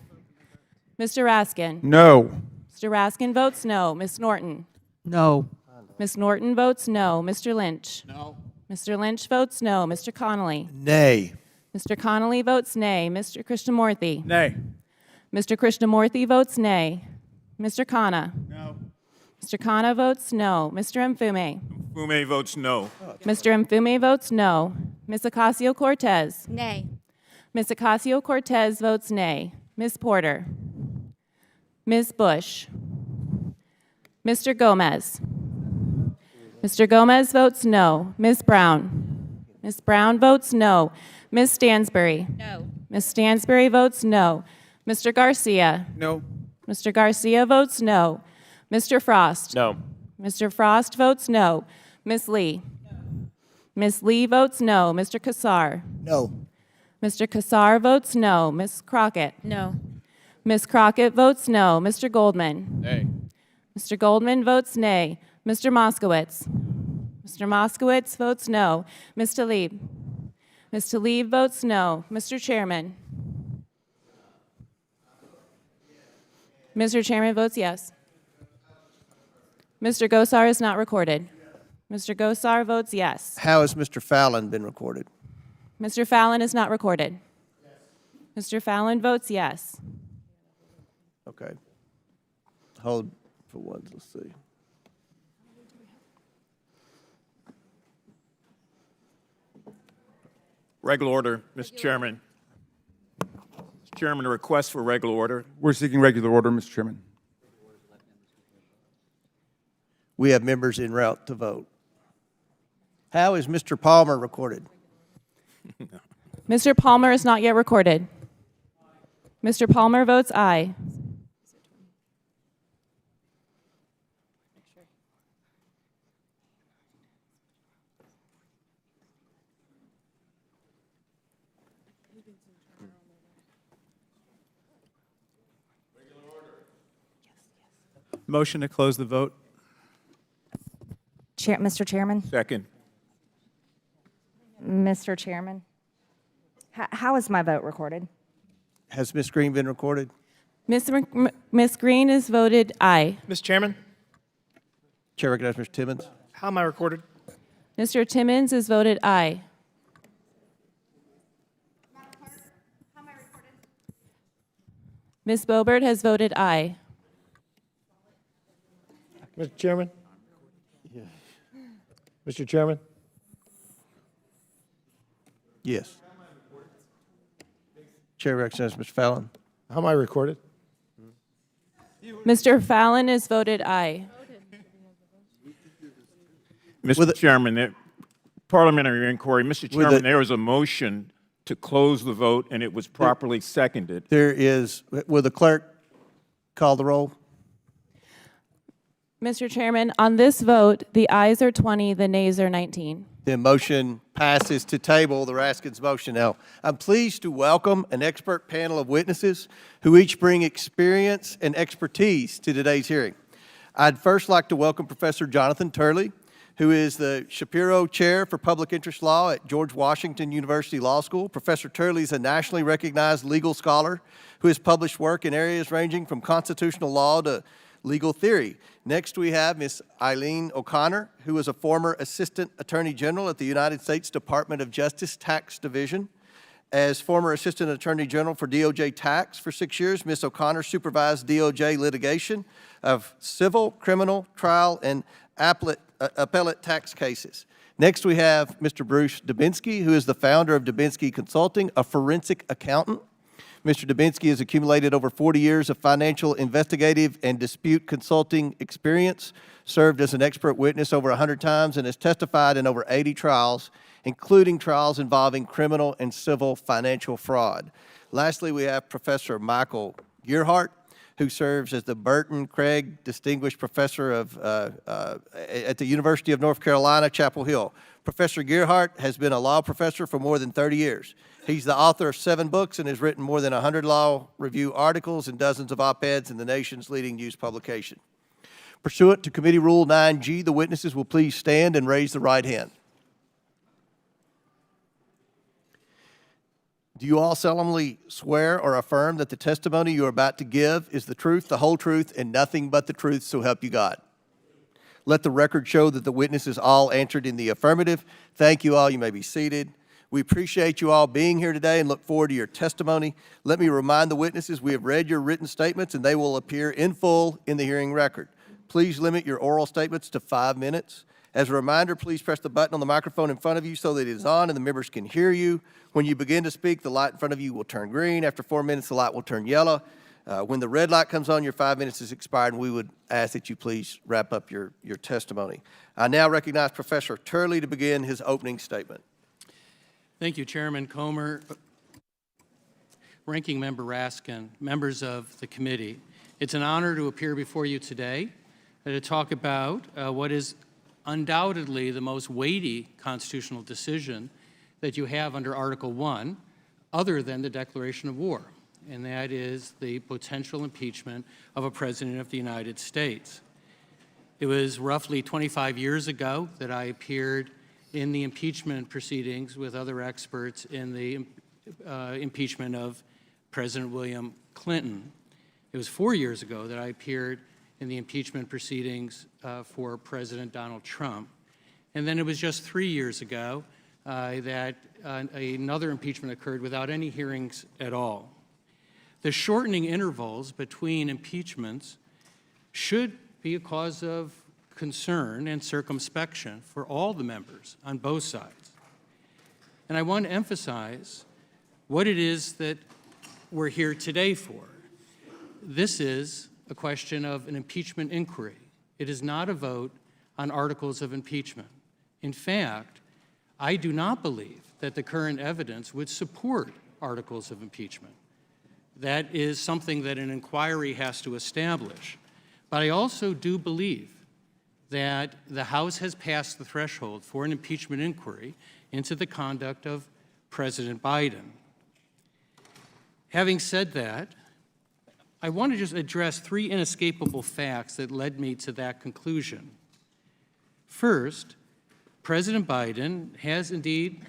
Mr. Raskin? No. Mr. Raskin votes no. Ms. Norton? No. Ms. Norton votes no. Mr. Lynch? No. Mr. Lynch votes no. Mr. Connolly? Nay. Mr. Connolly votes nay. Mr. Krishnamurthy? Nay. Mr. Krishnamurthy votes nay. Mr. Khanna? No. Mr. Khanna votes no. Mr. Mfume? Fume votes no. Mr. Mfume votes no. Ms. Ocasio-Cortez? Nay. Ms. Ocasio-Cortez votes nay. Ms. Porter? Ms. Bush? Mr. Gomez? Mr. Gomez votes no. Ms. Brown? Ms. Brown votes no. Ms. Stansbury? No. Ms. Stansbury votes no. Mr. Garcia? No. Mr. Garcia votes no. Mr. Frost? No. Mr. Frost votes no. Ms. Lee? Ms. Lee votes no. Mr. Kassar? No. Mr. Kassar votes no. Ms. Crockett? No. Ms. Crockett votes no. Mr. Goldman? Nay. Mr. Goldman votes nay. Mr. Moskowitz? Mr. Moskowitz votes no. Ms. Tlaib? Ms. Tlaib votes no. Mr. Chairman? Mr. Chairman votes yes. Mr. Gosar is not recorded. Mr. Gosar votes yes. How has Mr. Fallon been recorded? Mr. Fallon is not recorded. Mr. Fallon votes yes. Okay. Hold for one, let's see. Regular order, Mr. Chairman. Mr. Chairman, a request for regular order. We're seeking regular order, Mr. Chairman. We have members en route to vote. How is Mr. Palmer recorded? Mr. Palmer is not yet recorded. Mr. Palmer votes aye. Motion to close the vote. Mr. Chairman, Second. Mr. Chairman. How is my vote recorded? Has Ms. Green been recorded? Ms. Green is voted aye. Mr. Chairman, Chair recognizes Mr. Timmons. how am I recorded? Mr. Timmons is voted aye. Ms. Boebert has voted aye. Mr. Chairman? Mr. Chairman? Yes. Chair recognizes Mr. Fallon. How am I recorded? Mr. Fallon is voted aye. Mr. Chairman, parliamentary inquiry. Mr. Chairman, there was a motion to close the vote, and it was properly seconded. There is, will the clerk call the roll? Mr. Chairman, on this vote, the ayes are 20, the nays are 19. The motion passes to table the Raskins motion. Now, I'm pleased to welcome an expert panel of witnesses who each bring experience and expertise to today's hearing. I'd first like to welcome Professor Jonathan Turley, who is the Shapiro Chair for Public Interest Law at George Washington University Law School. Professor Turley is a nationally recognized legal scholar who has published work in areas ranging from constitutional law to legal theory. Next, we have Ms. Eileen O'Connor, who is a former Assistant Attorney General at the United States Department of Justice Tax Division. As former Assistant Attorney General for DOJ Tax for 6 years, Ms. O'Connor supervised DOJ litigation of civil, criminal, trial, and appellate tax cases. Next, we have Mr. Bruce Dubinsky, who is the founder of Dubinsky Consulting, a forensic accountant. Mr. Dubinsky has accumulated over 40 years of financial, investigative, and dispute consulting experience, served as an expert witness over 100 times, and has testified in over 80 trials, including trials involving criminal and civil financial fraud. Lastly, we have Professor Michael Gearhart, who serves as the Burton Craig Distinguished Professor at the University of North Carolina, Chapel Hill. Professor Gearhart has been a law professor for more than 30 years. He's the author of 7 books and has written more than 100 law review articles and dozens of op-eds in the nation's leading news publication. Pursuant to Committee Rule 9G, the witnesses will please stand and raise the right hand. Do you all solemnly swear or affirm that the testimony you are about to give is the truth, the whole truth, and nothing but the truth, so help you God? Let the record show that the witnesses all answered in the affirmative. Thank you all. You may be seated. We appreciate you all being here today and look forward to your testimony. Let me remind the witnesses we have read your written statements and they will appear in full in the hearing record. Please limit your oral statements to 5 minutes. As a reminder, please press the button on the microphone in front of you so that it is on and the members can hear you. When you begin to speak, the light in front of you will turn green. After 4 minutes, the light will turn yellow. When the red light comes on, your 5 minutes is expired, and we would ask that you please wrap up your testimony. I now recognize Professor Turley to begin his opening statement. Thank you, Chairman Comer, Ranking Member Raskin, members of the committee. It's an honor to appear before you today to talk about what is undoubtedly the most weighty constitutional decision that you have under Article 1, other than the declaration of war, and that is the potential impeachment of a President of the United States. It was roughly 25 years ago that I appeared in the impeachment proceedings with other experts in the impeachment of President William Clinton. It was 4 years ago that I appeared in the impeachment proceedings for President Donald Trump. And then it was just 3 years ago that another impeachment occurred without any hearings at all. The shortening intervals between impeachments should be a cause of concern and circumspection for all the members on both sides. And I want to emphasize what it is that we're here today for. This is a question of an impeachment inquiry. It is not a vote on articles of impeachment. In fact, I do not believe that the current evidence would support articles of impeachment. That is something that an inquiry has to establish. But I also do believe that the House has passed the threshold for an impeachment inquiry into the conduct of President Biden. Having said that, I want to just address 3 inescapable facts that led me to that conclusion. First, President Biden has indeed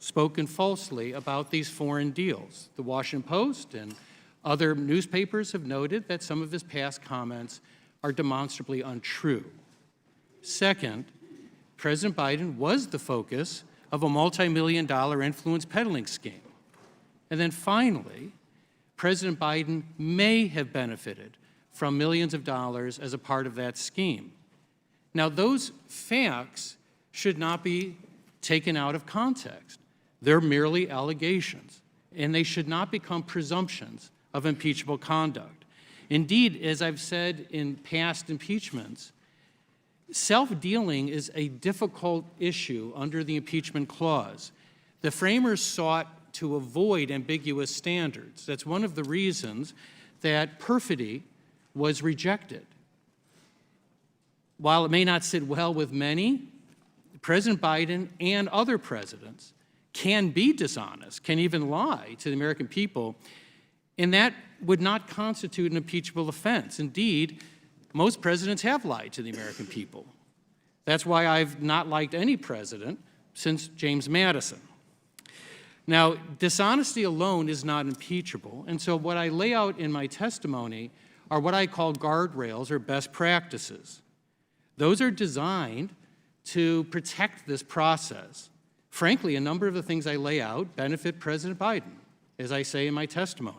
spoken falsely about these foreign deals. The Washington Post and other newspapers have noted that some of his past comments are demonstrably untrue. Second, President Biden was the focus of a multi-million-dollar influence peddling scheme. And then finally, President Biden may have benefited from millions of dollars as a part of that scheme. Now, those facts should not be taken out of context. They're merely allegations, and they should not become presumptions of impeachable conduct. Indeed, as I've said in past impeachments, self-dealing is a difficult issue under the impeachment clause. The framers sought to avoid ambiguous standards. That's one of the reasons that perfidy was rejected. While it may not sit well with many, President Biden and other presidents can be dishonest, can even lie to the American people, and that would not constitute an impeachable offense. Indeed, most presidents have lied to the American people. That's why I've not liked any president since James Madison. Now, dishonesty alone is not impeachable, and so what I lay out in my testimony are what I call guardrails or best practices. Those are designed to protect this process. Frankly, a number of the things I lay out benefit President Biden, as I say in my testimony.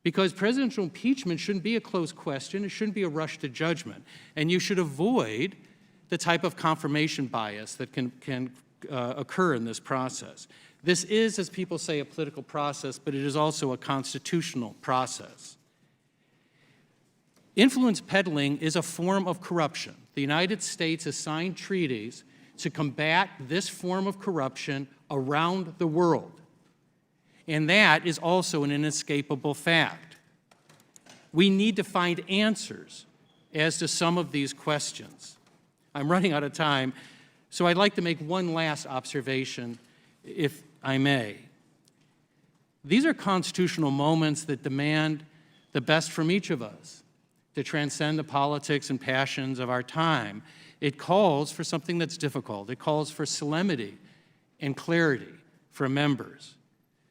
Because presidential impeachment shouldn't be a closed question, it shouldn't be a rush to judgment, and you should avoid the type of confirmation bias that can occur in this process. This is, as people say, a political process, but it is also a constitutional process. Influence peddling is a form of corruption. The United States has signed treaties to combat this form of corruption around the world. And that is also an inescapable fact. We need to find answers as to some of these questions. I'm running out of time, so I'd like to make one last observation, if I may. These are constitutional moments that demand the best from each of us to transcend the politics and passions of our time. It calls for something that's difficult. It calls for solemnity and clarity for members.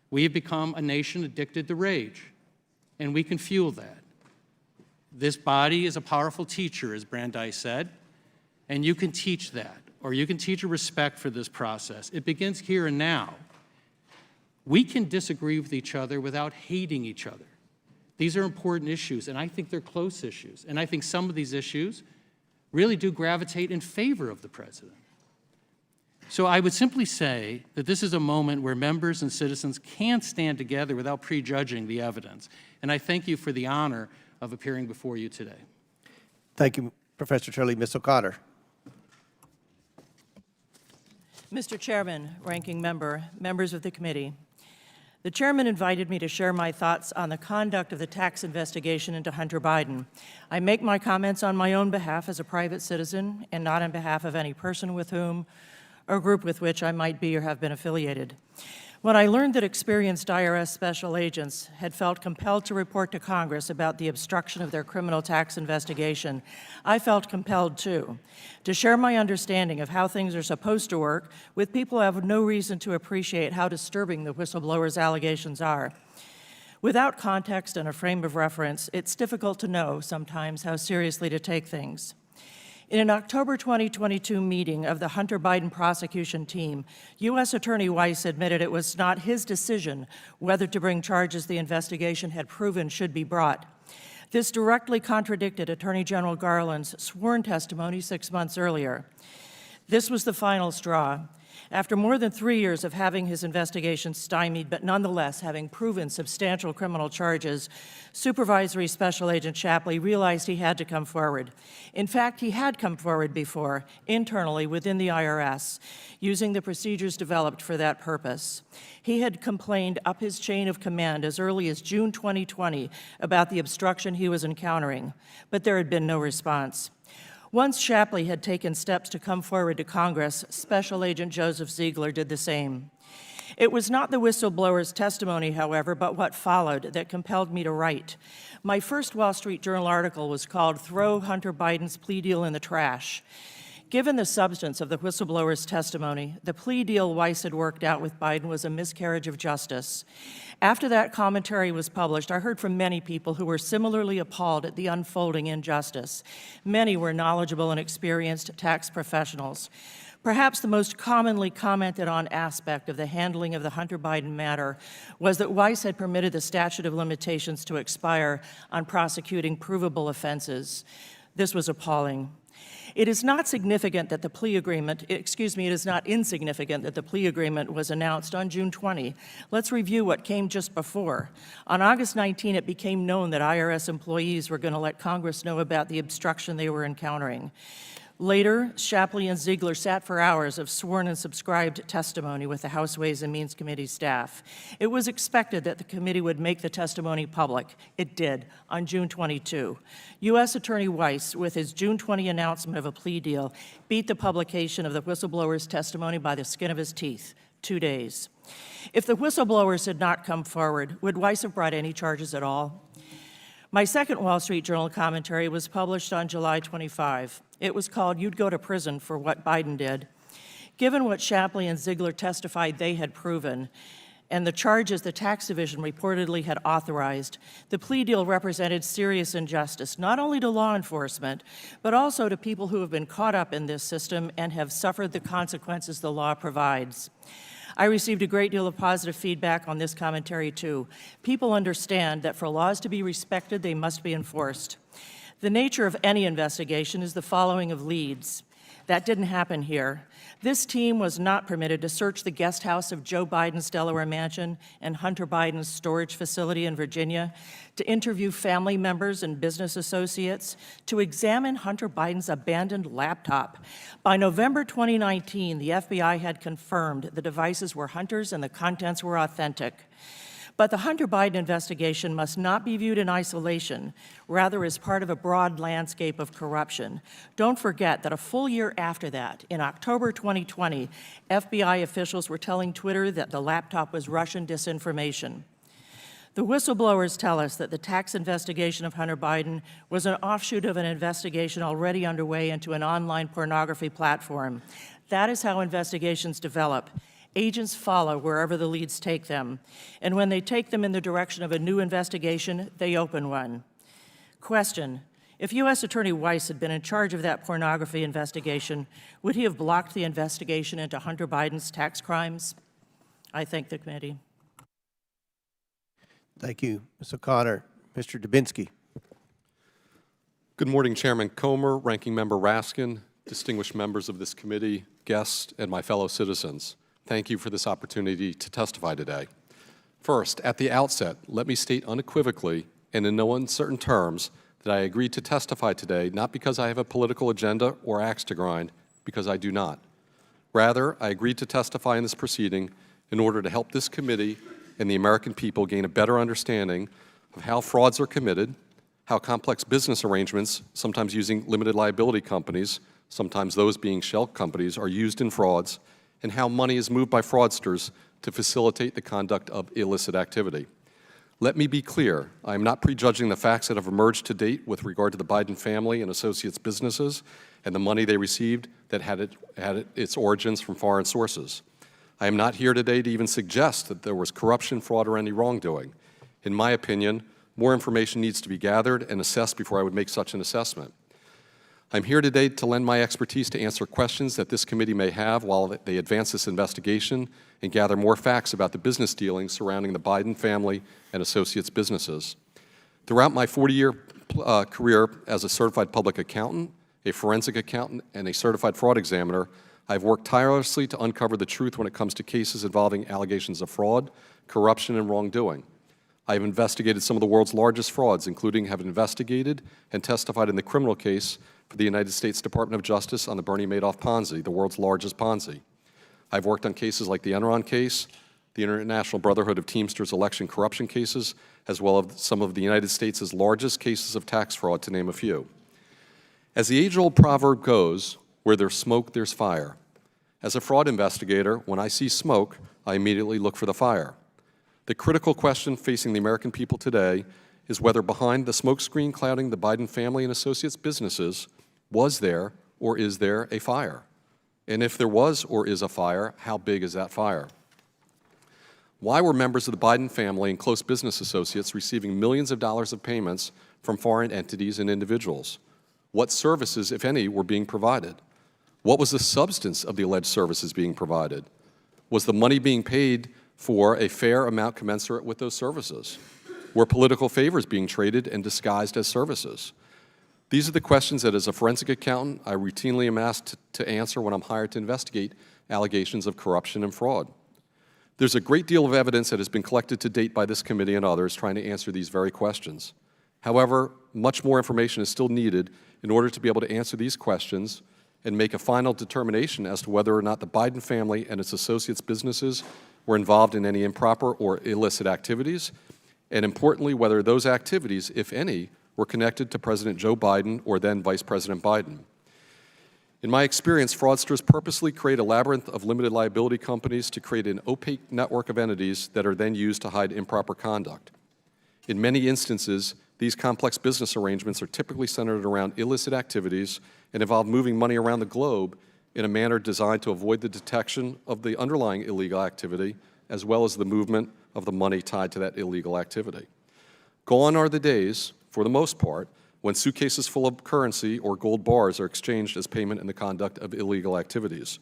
We have become a nation addicted to rage, and we can fuel that. This body is a powerful teacher, as Brandeis said, and you can teach that, or you can teach a respect for this process. It begins here and now. We can disagree with each other without hating each other. These are important issues, and I think they're close issues. And I think some of these issues really do gravitate in favor of the president. So I would simply say that this is a moment where members and citizens can stand together without prejudging the evidence. And I thank you for the honor of appearing before you today. Thank you, Professor Turley. Ms. O'Connor. Mr. Chairman, Ranking Member, members of the committee, the chairman invited me to share my thoughts on the conduct of the tax investigation into Hunter Biden. I make my comments on my own behalf as a private citizen and not on behalf of any person with whom or group with which I might be or have been affiliated. When I learned that experienced IRS special agents had felt compelled to report to Congress about the obstruction of their criminal tax investigation, I felt compelled, too, to share my understanding of how things are supposed to work with people who have no reason to appreciate how disturbing the whistleblower's allegations are. Without context and a frame of reference, it's difficult to know sometimes how seriously to take things. In an October 2022 meeting of the Hunter Biden prosecution team, U.S. Attorney Weiss admitted it was not his decision whether to bring charges the investigation had proven should be brought. This directly contradicted Attorney General Garland's sworn testimony 6 months earlier. This was the final straw. After more than 3 years of having his investigation stymied, but nonetheless having proven substantial criminal charges, Supervisory Special Agent Shapley realized he had to come forward. In fact, he had come forward before, internally within the IRS, using the procedures developed for that purpose. He had complained up his chain of command as early as June 2020 about the obstruction he was encountering, but there had been no response. Once Shapley had taken steps to come forward to Congress, Special Agent Joseph Ziegler did the same. It was not the whistleblower's testimony, however, but what followed that compelled me to write. My first Wall Street Journal article was called "Throw Hunter Biden's Plea Deal in the Trash." Given the substance of the whistleblower's testimony, the plea deal Weiss had worked out with Biden was a miscarriage of justice. After that commentary was published, I heard from many people who were similarly appalled at the unfolding injustice. Many were knowledgeable and experienced tax professionals. Perhaps the most commonly commented on aspect of the handling of the Hunter Biden matter was that Weiss had permitted the statute of limitations to expire on prosecuting provable offenses. This was appalling. It is not significant that the plea agreement, it is not insignificant that the plea agreement was announced on June 20. Let's review what came just before. On August 19, it became known that IRS employees were going to let Congress know about the obstruction they were encountering. Later, Shapley and Ziegler sat for hours of sworn and subscribed testimony with the House Ways and Means Committee staff. It was expected that the committee would make the testimony public. It did, on June 22. U.S. Attorney Weiss, with his June 20 announcement of a plea deal, beat the publication of the whistleblower's testimony by the skin of his teeth, 2 days. If the whistleblowers had not come forward, would Weiss have brought any charges at all? My second Wall Street Journal commentary was published on July 25. It was called "You'd Go to Prison for What Biden Did." Given what Shapley and Ziegler testified they had proven, and the charges the tax division reportedly had authorized, the plea deal represented serious injustice, not only to law enforcement, but also to people who have been caught up in this system and have suffered the consequences the law provides. I received a great deal of positive feedback on this commentary, too. People understand that for laws to be respected, they must be enforced. The nature of any investigation is the following of leads. That didn't happen here. This team was not permitted to search the guest house of Joe Biden's Delaware mansion and Hunter Biden's storage facility in Virginia, to interview family members and business associates, to examine Hunter Biden's abandoned laptop. By November 2019, the FBI had confirmed the devices were Hunter's and the contents were authentic. But the Hunter Biden investigation must not be viewed in isolation, rather as part of a broad landscape of corruption. Don't forget that a full year after that, in October 2020, FBI officials were telling Twitter that the laptop was Russian disinformation. The whistleblowers tell us that the tax investigation of Hunter Biden was an offshoot of an investigation already underway into an online pornography platform. That is how investigations develop. Agents follow wherever the leads take them, and when they take them in the direction of a new investigation, they open one. Question: if U.S. Attorney Weiss had been in charge of that pornography investigation, would he have blocked the investigation into Hunter Biden's tax crimes? I thank the committee. Thank you, Ms. O'Connor. Mr. Dubinsky. Good morning, Chairman Comer, Ranking Member Raskin, distinguished members of this committee, guests, and my fellow citizens. Thank you for this opportunity to testify today. First, at the outset, let me state unequivocally and in no uncertain terms that I agreed to testify today not because I have a political agenda or axe to grind, because I do not. Rather, I agreed to testify in this proceeding in order to help this committee and the American people gain a better understanding of how frauds are committed, how complex business arrangements, sometimes using limited liability companies, sometimes those being shell companies, are used in frauds, and how money is moved by fraudsters to facilitate the conduct of illicit activity. Let me be clear, I am not prejudging the facts that have emerged to date with regard to the Biden family and associates businesses and the money they received that had its origins from foreign sources. I am not here today to even suggest that there was corruption, fraud, or any wrongdoing. In my opinion, more information needs to be gathered and assessed before I would make such an assessment. I'm here today to lend my expertise to answer questions that this committee may have while they advance this investigation and gather more facts about the business dealings surrounding the Biden family and associates businesses. Throughout my 40-year career as a certified public accountant, a forensic accountant, and a certified fraud examiner, I've worked tirelessly to uncover the truth when it comes to cases involving allegations of fraud, corruption, and wrongdoing. I have investigated some of the world's largest frauds, including have investigated and testified in the criminal case for the United States Department of Justice on the Bernie Madoff Ponzi, the world's largest Ponzi. I've worked on cases like the Enron case, the International Brotherhood of Teamsters election corruption cases, as well as some of the United States' largest cases of tax fraud, to name a few. As the age-old proverb goes, where there's smoke, there's fire. As a fraud investigator, when I see smoke, I immediately look for the fire. The critical question facing the American people today is whether behind the smokescreen clouding the Biden family and associates businesses was there or is there a fire? And if there was or is a fire, how big is that fire? Why were members of the Biden family and close business associates receiving millions of dollars of payments from foreign entities and individuals? What services, if any, were being provided? What was the substance of the alleged services being provided? Was the money being paid for a fair amount commensurate with those services? Were political favors being traded and disguised as services? These are the questions that, as a forensic accountant, I routinely am asked to answer when I'm hired to investigate allegations of corruption and fraud. There's a great deal of evidence that has been collected to date by this committee and others trying to answer these very questions. However, much more information is still needed in order to be able to answer these questions and make a final determination as to whether or not the Biden family and its associates' businesses were involved in any improper or illicit activities, and importantly, whether those activities, if any, were connected to President Joe Biden or then Vice President Biden. In my experience, fraudsters purposely create a labyrinth of limited liability companies to create an opaque network of entities that are then used to hide improper conduct. In many instances, these complex business arrangements are typically centered around illicit activities and involve moving money around the globe in a manner designed to avoid the detection of the underlying illegal activity, as well as the movement of the money tied to that illegal activity. Gone are the days, for the most part, when suitcases full of currency or gold bars are exchanged as payment in the conduct of illegal activities.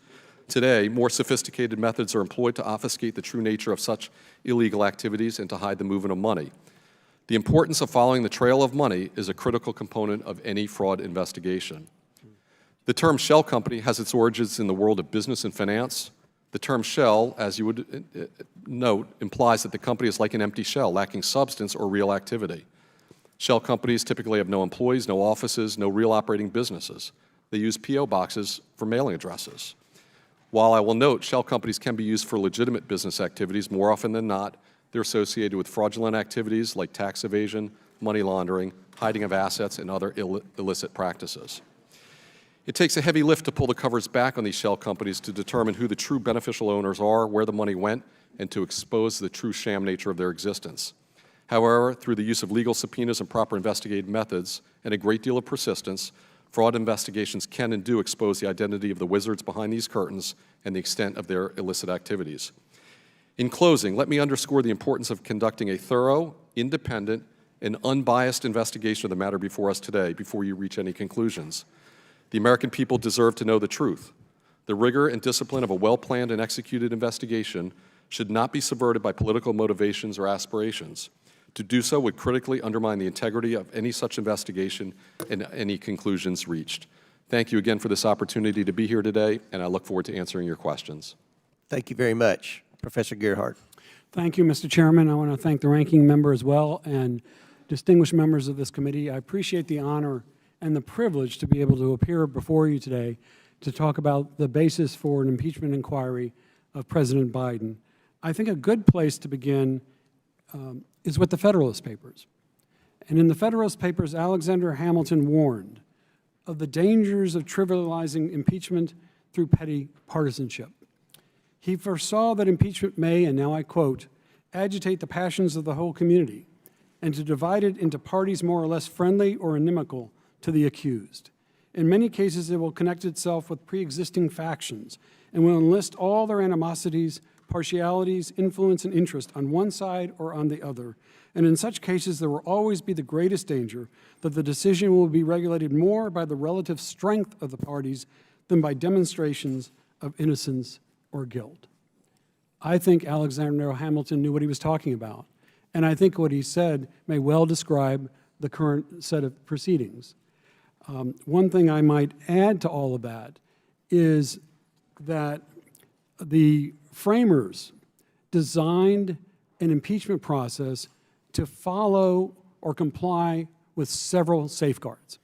Today, more sophisticated methods are employed to obfuscate the true nature of such illegal activities and to hide the movement of money. The importance of following the trail of money is a critical component of any fraud investigation. The term shell company has its origins in the world of business and finance. The term shell, as you would note, implies that the company is like an empty shell, lacking substance or real activity. Shell companies typically have no employees, no offices, no real operating businesses. They use P.O. boxes for mailing addresses. While I will note shell companies can be used for legitimate business activities, more often than not, they're associated with fraudulent activities like tax evasion, money laundering, hiding of assets, and other illicit practices. It takes a heavy lift to pull the covers back on these shell companies to determine who the true beneficial owners are, where the money went, and to expose the true sham nature of their existence. However, through the use of legal subpoenas and proper investigative methods and a great deal of persistence, fraud investigations can and do expose the identity of the wizards behind these curtains and the extent of their illicit activities. In closing, let me underscore the importance of conducting a thorough, independent, and unbiased investigation of the matter before us today before you reach any conclusions. The American people deserve to know the truth. The rigor and discipline of a well-planned and executed investigation should not be subverted by political motivations or aspirations. To do so would critically undermine the integrity of any such investigation and any conclusions reached. Thank you again for this opportunity to be here today, and I look forward to answering your questions. Thank you very much, Professor Gerhardt. Thank you, Mr. Chairman. I want to thank the ranking member as well and distinguished members of this committee. I appreciate the honor and the privilege to be able to appear before you today to talk about the basis for an impeachment inquiry of President Biden. I think a good place to begin is with the Federalist Papers. And in the Federalist Papers, Alexander Hamilton warned of the dangers of trivializing impeachment through petty partisanship. He foresaw that impeachment may, and now I quote, agitate the passions of the whole community and to divide it into parties more or less friendly or inimical to the accused. In many cases, it will connect itself with pre-existing factions and will enlist all their animosities, partialities, influence, and interest on one side or on the other. And in such cases, there will always be the greatest danger that the decision will be regulated more by the relative strength of the parties than by demonstrations of innocence or guilt. I think Alexander Hamilton knew what he was talking about, and I think what he said may well describe the current set of proceedings. One thing I might add to all of that is that the framers designed an impeachment process to follow or comply with several safeguards.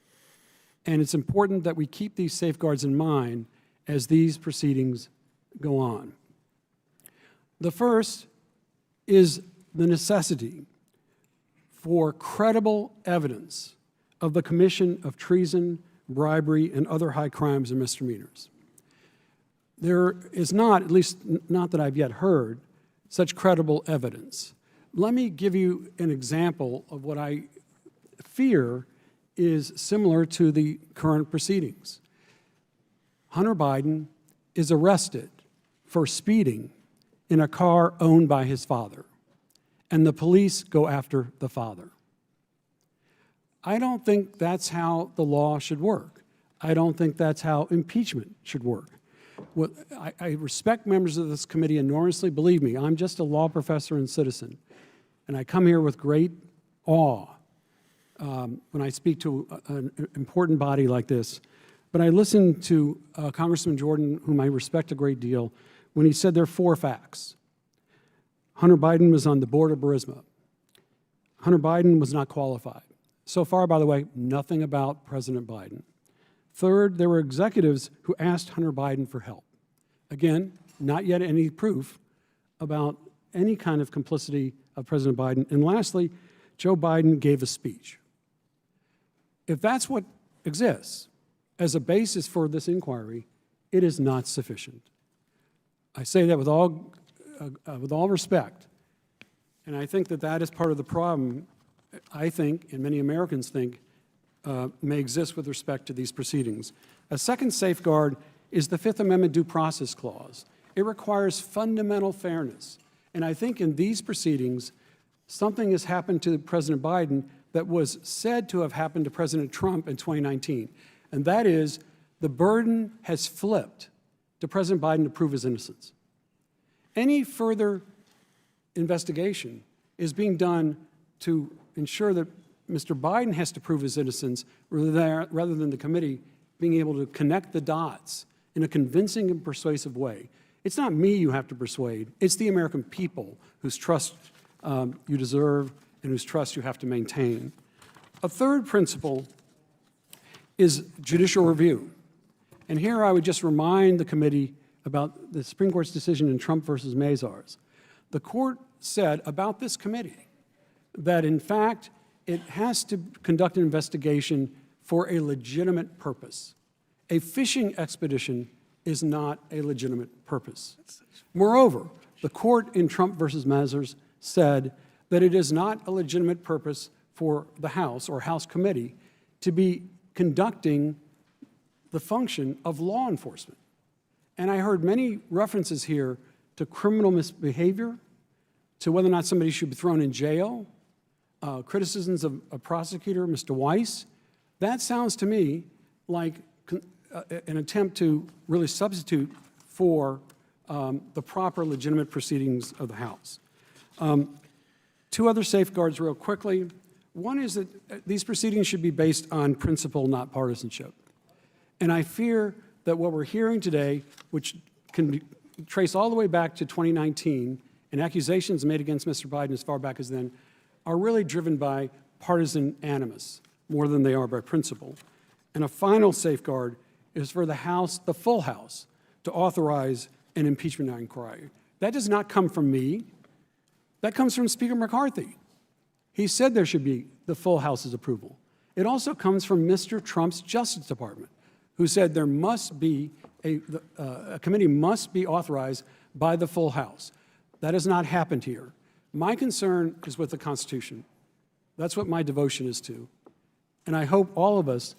And it's important that we keep these safeguards in mind as these proceedings go on. The first is the necessity for credible evidence of the commission of treason, bribery, and other high crimes and misdemeanors. There is not, at least not that I've yet heard, such credible evidence. Let me give you an example of what I fear is similar to the current proceedings. Hunter Biden is arrested for speeding in a car owned by his father, and the police go after the father. I don't think that's how the law should work. I don't think that's how impeachment should work. I respect members of this committee enormously. Believe me, I'm just a law professor and citizen, and I come here with great awe when I speak to an important body like this. But I listened to Congressman Jordan, whom I respect a great deal, when he said there are 4 facts. Hunter Biden was on the board of Burisma. Hunter Biden was not qualified. So far, by the way, nothing about President Biden. Third, there were executives who asked Hunter Biden for help. Again, not yet any proof about any kind of complicity of President Biden. And lastly, Joe Biden gave a speech. If that's what exists as a basis for this inquiry, it is not sufficient. I say that with all respect, and I think that that is part of the problem, I think, and many Americans think, may exist with respect to these proceedings. A second safeguard is the Fifth Amendment Due Process Clause. It requires fundamental fairness. And I think in these proceedings, something has happened to President Biden that was said to have happened to President Trump in 2019. And that is, the burden has flipped to President Biden to prove his innocence. Any further investigation is being done to ensure that Mr. Biden has to prove his innocence rather than the committee being able to connect the dots in a convincing and persuasive way. It's not me you have to persuade. It's the American people whose trust you deserve and whose trust you have to maintain. A third principle is judicial review. And here I would just remind the committee about the Supreme Court's decision in Trump versus Mazars. The court said about this committee that, in fact, it has to conduct an investigation for a legitimate purpose. A fishing expedition is not a legitimate purpose. Moreover, the court in Trump versus Mazars said that it is not a legitimate purpose for the House or House committee to be conducting the function of law enforcement. And I heard many references here to criminal misbehavior, to whether or not somebody should be thrown in jail, criticisms of a prosecutor, Mr. Weiss. That sounds to me like an attempt to really substitute for the proper legitimate proceedings of the House. 2 other safeguards real quickly. One is that these proceedings should be based on principle, not partisanship. And I fear that what we're hearing today, which can be traced all the way back to 2019, and accusations made against Mr. Biden as far back as then, are really driven by partisan animus more than they are by principle. And a final safeguard is for the House, the full House, to authorize an impeachment inquiry. That does not come from me. That comes from Speaker McCarthy. He said there should be the full House's approval. It also comes from Mr. Trump's Justice Department, who said there must be a committee must be authorized by the full House. That has not happened here. My concern is with the Constitution. That's what my devotion is to. And I hope all of us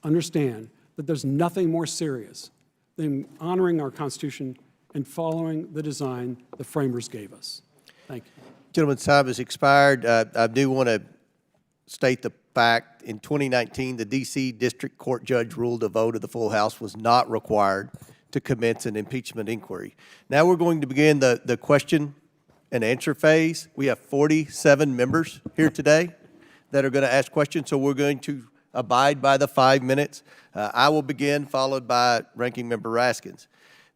understand that there's nothing more serious than honoring our Constitution and following the design the framers gave us. Thank you. Gentleman's time has expired. I do want to state the fact, in 2019, the D.C. District Court judge ruled a vote of the full House was not required to commence an impeachment inquiry. Now we're going to begin the question and answer phase. We have 47 members here today that are going to ask questions, so we're going to abide by the 5 minutes. I will begin, followed by Ranking Member Raskins.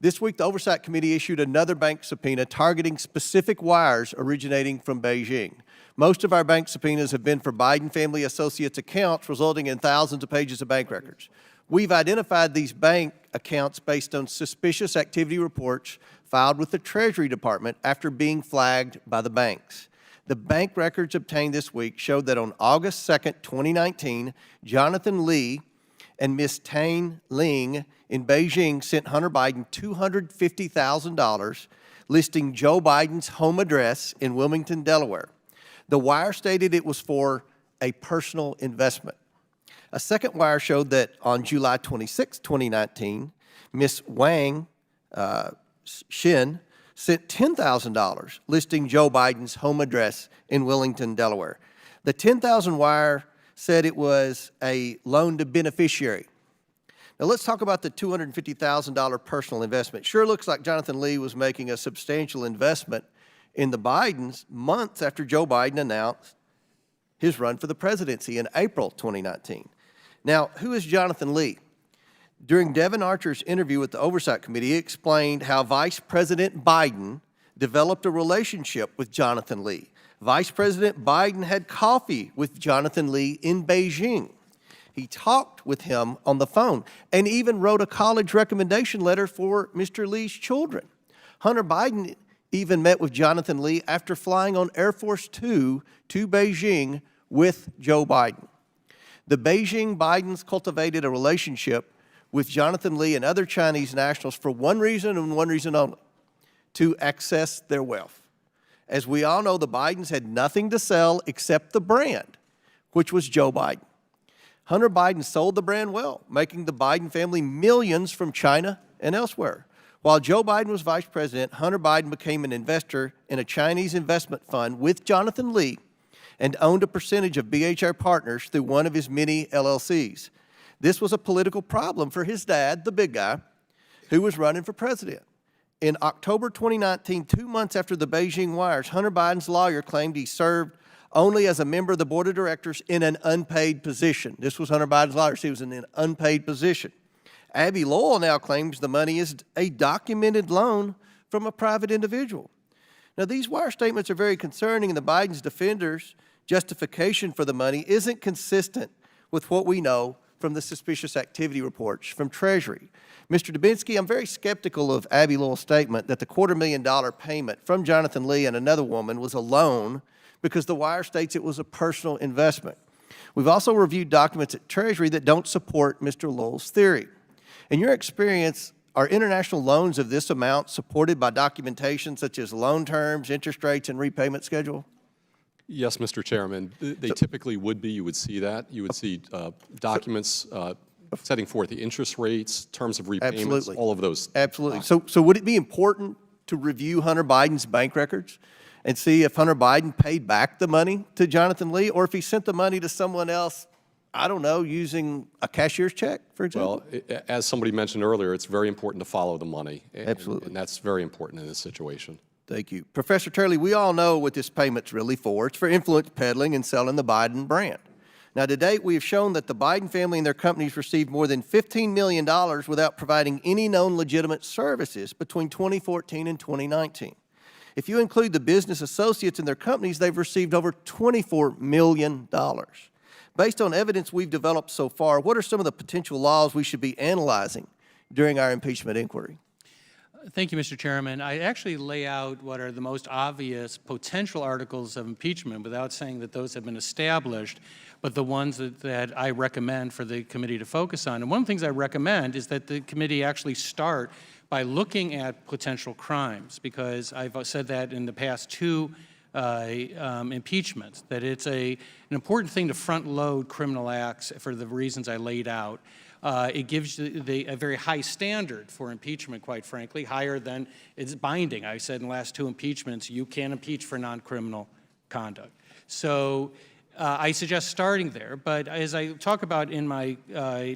This week, the Oversight Committee issued another bank subpoena targeting specific wires originating from Beijing. Most of our bank subpoenas have been for Biden family associates' accounts, resulting in thousands of pages of bank records. We've identified these bank accounts based on suspicious activity reports filed with the Treasury Department after being flagged by the banks. The bank records obtained this week showed that on August 2nd, 2019, Jonathan Lee and Ms. Tang Ling in Beijing sent Hunter Biden $250,000, listing Joe Biden's home address in Wilmington, Delaware. The wire stated it was for a personal investment. A second wire showed that on July 26, 2019, Miss Wang Shin sent $10,000 listing Joe Biden's home address in Wellington, Delaware. The $10,000 wire said it was a loan to beneficiary. Now let's talk about the $250,000 personal investment. Sure looks like Jonathan Lee was making a substantial investment in the Bidens months after Joe Biden announced his run for the presidency in April 2019. Now, who is Jonathan Lee? During Devin Archer's interview with the Oversight Committee, he explained how Vice President Biden developed a relationship with Jonathan Lee. Vice President Biden had coffee with Jonathan Lee in Beijing. He talked with him on the phone and even wrote a college recommendation letter for Mr. Lee's children. Hunter Biden even met with Jonathan Lee after flying on Air Force Two to Beijing with Joe Biden. The Beijing Bidens cultivated a relationship with Jonathan Lee and other Chinese nationals for one reason and one reason only: to access their wealth. As we all know, the Bidens had nothing to sell except the brand, which was Joe Biden. Hunter Biden sold the brand well, making the Biden family millions from China and elsewhere. While Joe Biden was vice president, Hunter Biden became an investor in a Chinese investment fund with Jonathan Lee and owned a percentage of BHR Partners through one of his many LLCs. This was a political problem for his dad, the big guy, who was running for president. In October 2019, 2 months after the Beijing wires, Hunter Biden's lawyer claimed he served only as a member of the board of directors in an unpaid position. This was Hunter Biden's lawyer. He was in an unpaid position. Abby Lowell now claims the money is a documented loan from a private individual. Now, these wire statements are very concerning, and the Biden's defenders' justification for the money isn't consistent with what we know from the suspicious activity reports from Treasury. Mr. Dubinsky, I'm very skeptical of Abby Lowell's statement that the $250,000 payment from Jonathan Lee and another woman was a loan, because the wire states it was a personal investment. We've also reviewed documents at Treasury that don't support Mr. Lowell's theory. In your experience, are international loans of this amount supported by documentation such as loan terms, interest rates, and repayment schedule? Yes, Mr. Chairman. They typically would be. You would see that. You would see documents setting forth the interest rates, terms of repayments, Absolutely. all of those. Absolutely. So would it be important to review Hunter Biden's bank records and see if Hunter Biden paid back the money to Jonathan Lee, or if he sent the money to someone else, I don't know, using a cashier's check, for example? Well, as somebody mentioned earlier, it's very important to follow the money. Absolutely. And that's very important in this situation. Thank you. Professor Turley, we all know what this payment's really for. It's for influence peddling and selling the Biden brand. Now, to date, we have shown that the Biden family and their companies received more than $15 million without providing any known legitimate services between 2014 and 2019. If you include the business associates in their companies, they've received over $24 million. Based on evidence we've developed so far, what are some of the potential laws we should be analyzing during our impeachment inquiry? Thank you, Mr. Chairman. I actually lay out what are the most obvious potential articles of impeachment without saying that those have been established, but the ones that I recommend for the committee to focus on. And one of the things I recommend is that the committee actually start by looking at potential crimes, because I've said that in the past two impeachments, that it's an important thing to front-load criminal acts for the reasons I laid out. It gives a very high standard for impeachment, quite frankly, higher than it's binding. I said in the last two impeachments, you can't impeach for non-criminal conduct. So I suggest starting there. But as I talk about in my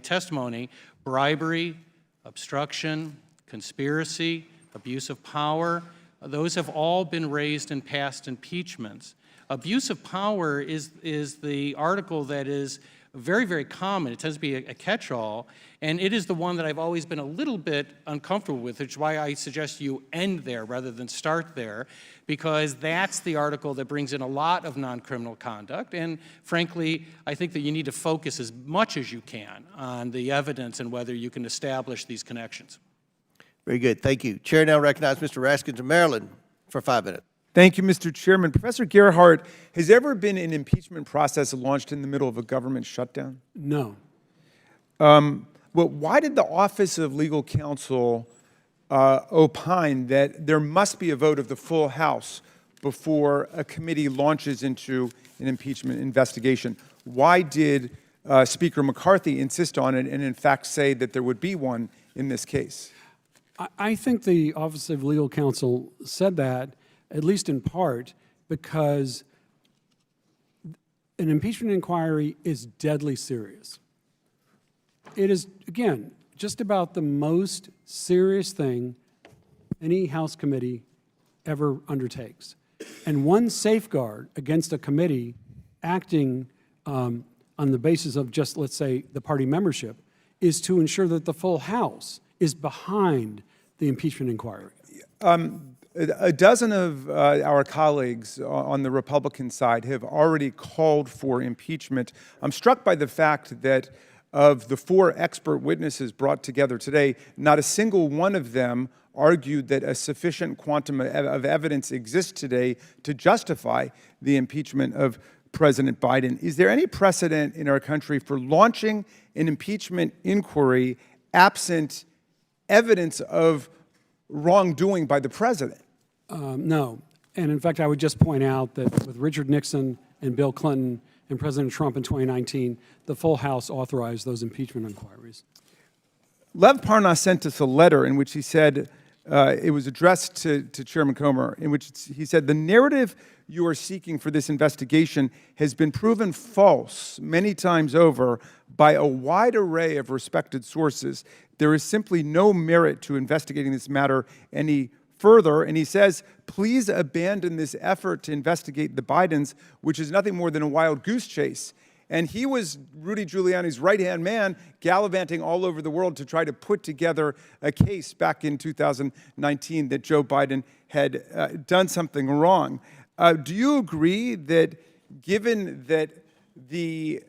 testimony, bribery, obstruction, conspiracy, abuse of power, those have all been raised in past impeachments. Abuse of power is the article that is very, very common. It tends to be a catch-all, and it is the one that I've always been a little bit uncomfortable with, which is why I suggest you end there rather than start there, because that's the article that brings in a lot of non-criminal conduct. And frankly, I think that you need to focus as much as you can on the evidence and whether you can establish these connections. Very good. Thank you. Chair now recognizes Mr. Raskins of Maryland for 5 minutes. Thank you, Mr. Chairman. Professor Gerhardt, has ever been an impeachment process launched in the middle of a government shutdown? No. Well, why did the Office of Legal Counsel opine that there must be a vote of the full House before a committee launches into an impeachment investigation? Why did Speaker McCarthy insist on it and, in fact, say that there would be one in this case? I think the Office of Legal Counsel said that, at least in part, because an impeachment inquiry is deadly serious. It is, again, just about the most serious thing any House committee ever undertakes. And one safeguard against a committee acting on the basis of just, let's say, the party membership is to ensure that the full House is behind the impeachment inquiry. A dozen of our colleagues on the Republican side have already called for impeachment. I'm struck by the fact that of the 4 expert witnesses brought together today, not a single one of them argued that a sufficient quantum of evidence exists today to justify the impeachment of President Biden. Is there any precedent in our country for launching an impeachment inquiry absent evidence of wrongdoing by the president? No. And in fact, I would just point out that with Richard Nixon and Bill Clinton and President Trump in 2019, the full House authorized those impeachment inquiries. Lev Parnas sent us a letter in which he said, it was addressed to Chairman Comer, in which he said, the narrative you are seeking for this investigation has been proven false many times over by a wide array of respected sources. There is simply no merit to investigating this matter any further. And he says, please abandon this effort to investigate the Bidens, which is nothing more than a wild goose chase. And he was Rudy Giuliani's right-hand man, gallivanting all over the world to try to put together a case back in 2019 that Joe Biden had done something wrong. Do you agree that, given that the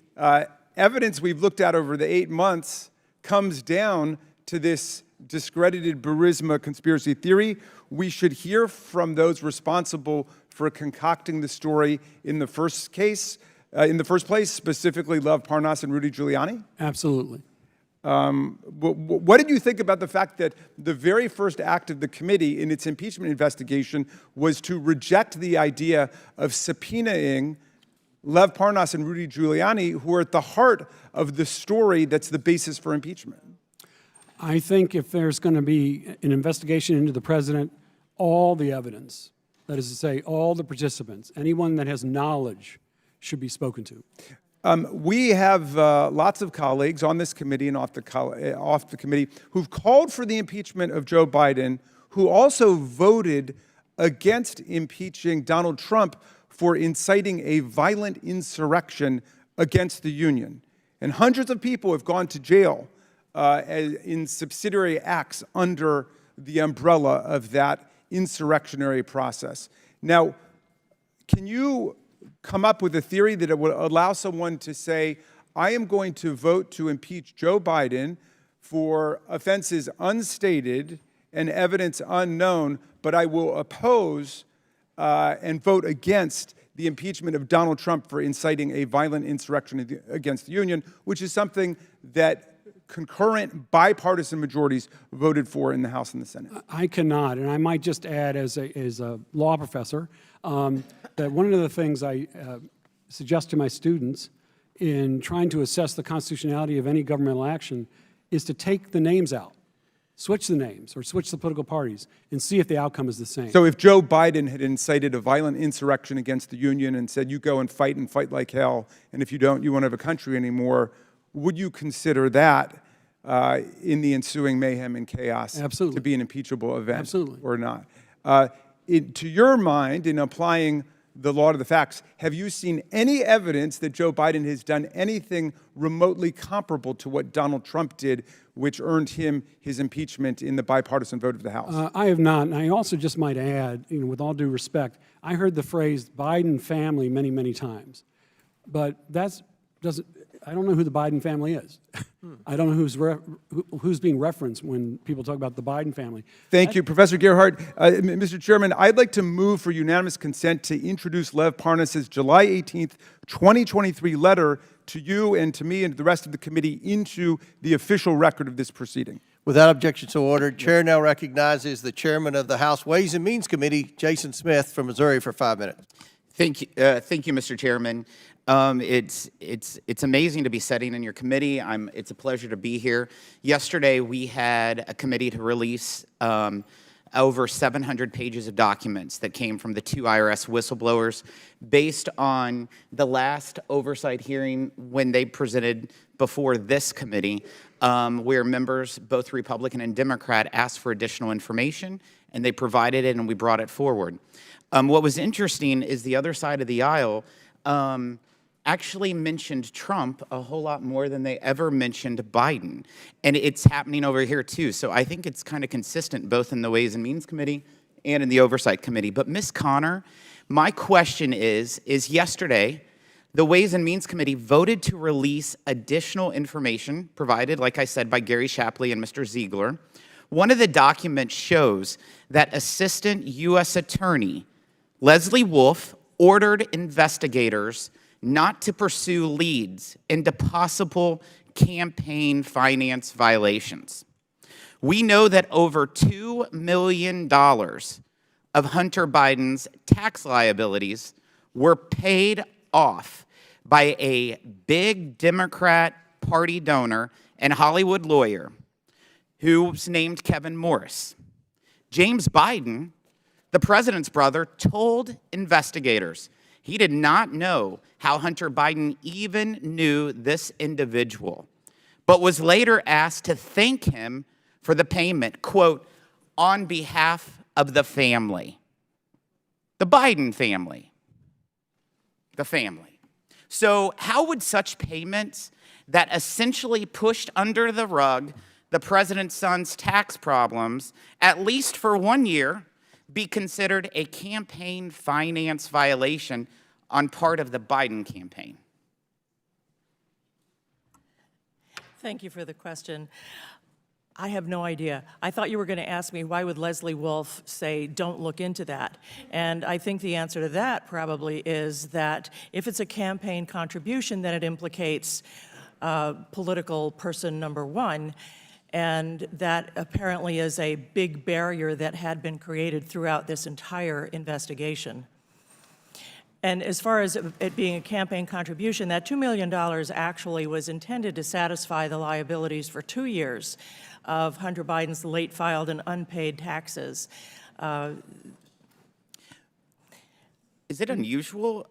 evidence we've looked at over the 8 months comes down to this discredited Burisma conspiracy theory, we should hear from those responsible for concocting the story in the first case, in the first place, specifically Lev Parnas and Rudy Giuliani? Absolutely. What did you think about the fact that the very first act of the committee in its impeachment investigation was to reject the idea of subpoenaing Lev Parnas and Rudy Giuliani, who are at the heart of the story that's the basis for impeachment? I think if there's going to be an investigation into the president, all the evidence, that is to say, all the participants, anyone that has knowledge, should be spoken to. We have lots of colleagues on this committee and off the committee who've called for the impeachment of Joe Biden, who also voted against impeaching Donald Trump for inciting a violent insurrection against the Union. And hundreds of people have gone to jail in subsidiary acts under the umbrella of that insurrectionary process. Now, can you come up with a theory that it would allow someone to say, I am going to vote to impeach Joe Biden for offenses unstated and evidence unknown, but I will oppose and vote against the impeachment of Donald Trump for inciting a violent insurrection against the Union, which is something that concurrent bipartisan majorities voted for in the House and the Senate? I cannot, and I might just add as a law professor that one of the things I suggest to my students in trying to assess the constitutionality of any governmental action is to take the names out, switch the names or switch the political parties and see if the outcome is the same. So if Joe Biden had incited a violent insurrection against the Union and said, you go and fight like hell, and if you don't, you won't have a country anymore, would you consider that in the ensuing mayhem and chaos Absolutely. To be an impeachable event? Absolutely. Or not? To your mind, in applying the law to the facts, have you seen any evidence that Joe Biden has done anything remotely comparable to what Donald Trump did, which earned him his impeachment in the bipartisan vote of the House? I have not, and I also just might add, with all due respect, I heard the phrase Biden family many, many times, but I don't know who the Biden family is. I don't know who's being referenced when people talk about the Biden family. Thank you, Professor Gerhardt. Mr. Chairman, I'd like to move for unanimous consent to introduce Lev Parnas' July 18th, 2023 letter to you and to me and to the rest of the committee into the official record of this proceeding. Without objection, so ordered. Chair now recognizes the chairman of the House Ways and Means Committee, Jason Smith from Missouri, for 5 minutes. Thank you, Mr. Chairman. It's amazing to be sitting in your committee. It's a pleasure to be here. Yesterday, we had a committee to release over 700 pages of documents that came from the 2 IRS whistleblowers based on the last oversight hearing when they presented before this committee, where members, both Republican and Democrat, asked for additional information, and they provided it, and we brought it forward. What was interesting is the other side of the aisle actually mentioned Trump a whole lot more than they ever mentioned Biden. And it's happening over here, too. So I think it's kind of consistent both in the Ways and Means Committee and in the Oversight Committee. But Ms. Connor, my question is yesterday, the Ways and Means Committee voted to release additional information provided, like I said, by Gary Shapley and Mr. Ziegler. One of the documents shows that Assistant U.S. Attorney Leslie Wolf ordered investigators not to pursue leads into possible campaign finance violations. We know that over $2 million of Hunter Biden's tax liabilities were paid off by a big Democrat Party donor and Hollywood lawyer who's named Kevin Morris. James Biden, the president's brother, told investigators he did not know how Hunter Biden even knew this individual, but was later asked to thank him for the payment, quote, on behalf of the family. The Biden family. The family. So how would such payments that essentially pushed under the rug the president's son's tax problems, at least for 1 year, be considered a campaign finance violation on part of the Biden campaign? Thank you for the question. I have no idea. I thought you were going to ask me why would Leslie Wolf say don't look into that. And I think the answer to that probably is that if it's a campaign contribution, then it implicates political person number one. And that apparently is a big barrier that had been created throughout this entire investigation. And as far as it being a campaign contribution, that $2 million actually was intended to satisfy the liabilities for 2 years of Hunter Biden's late filed and unpaid taxes. Is it unusual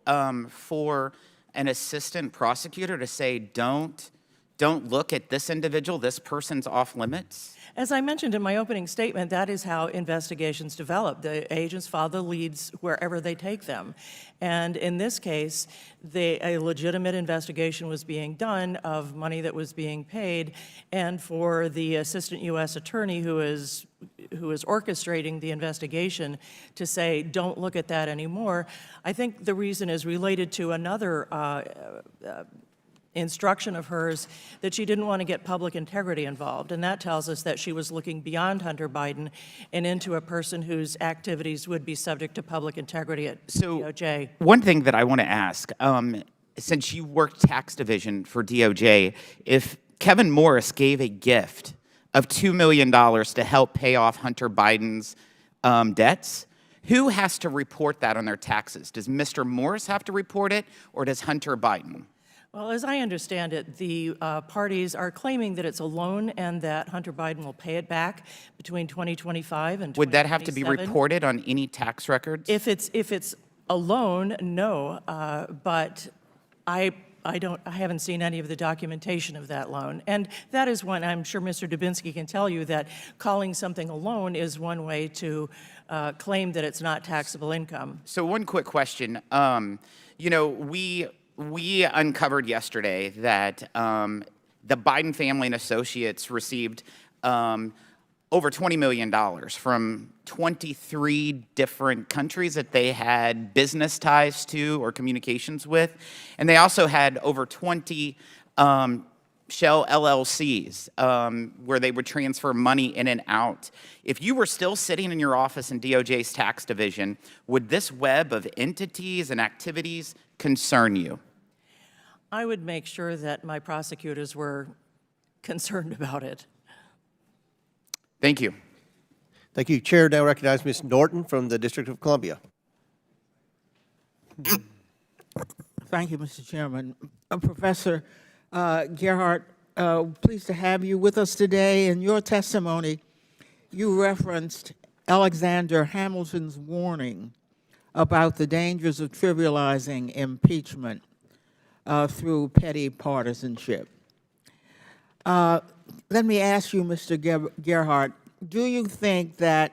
for an assistant prosecutor to say, don't look at this individual, this person's off limits? As I mentioned in my opening statement, that is how investigations develop. The agents follow the leads wherever they take them. And in this case, a legitimate investigation was being done of money that was being paid, and for the assistant U.S. attorney who is orchestrating the investigation to say, don't look at that anymore, I think the reason is related to another instruction of hers that she didn't want to get public integrity involved. And that tells us that she was looking beyond Hunter Biden and into a person whose activities would be subject to public integrity at DOJ. One thing that I want to ask, since you worked tax division for DOJ, if Kevin Morris gave a gift of $2 million to help pay off Hunter Biden's debts, who has to report that on their taxes? Does Mr. Morris have to report it, or does Hunter Biden? Well, as I understand it, the parties are claiming that it's a loan and that Hunter Biden will pay it back between 2025 and 2027. Would that have to be reported on any tax records? If it's a loan, no, but I haven't seen any of the documentation of that loan. And that is one, I'm sure Mr. Dubinsky can tell you that calling something a loan is one way to claim that it's not taxable income. So one quick question. You know, we uncovered yesterday that the Biden family and associates received over $20 million from 23 different countries that they had business ties to or communications with. And they also had over 20 shell LLCs where they would transfer money in and out. If you were still sitting in your office in DOJ's tax division, would this web of entities and activities concern you? I would make sure that my prosecutors were concerned about it. Thank you. Thank you. Chair now recognizes Ms. Norton from the District of Columbia. Thank you, Mr. Chairman. Professor Gerhardt, pleased to have you with us today. In your testimony, you referenced Alexander Hamilton's warning about the dangers of trivializing impeachment through petty partisanship. Let me ask you, Mr. Gerhardt, do you think that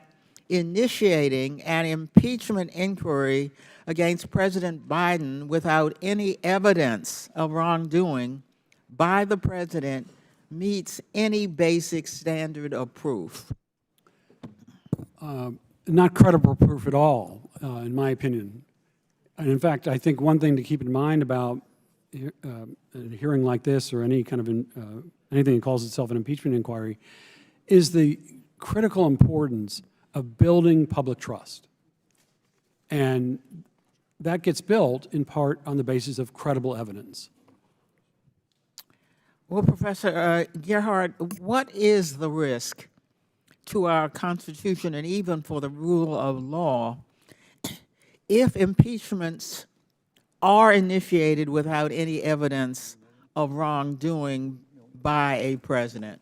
initiating an impeachment inquiry against President Biden without any evidence of wrongdoing by the president meets any basic standard of proof? Not credible proof at all, in my opinion. And in fact, I think one thing to keep in mind about a hearing like this or any kind of anything that calls itself an impeachment inquiry is the critical importance of building public trust. And that gets built in part on the basis of credible evidence. Well, Professor Gerhardt, what is the risk to our Constitution and even for the rule of law if impeachments are initiated without any evidence of wrongdoing by a president?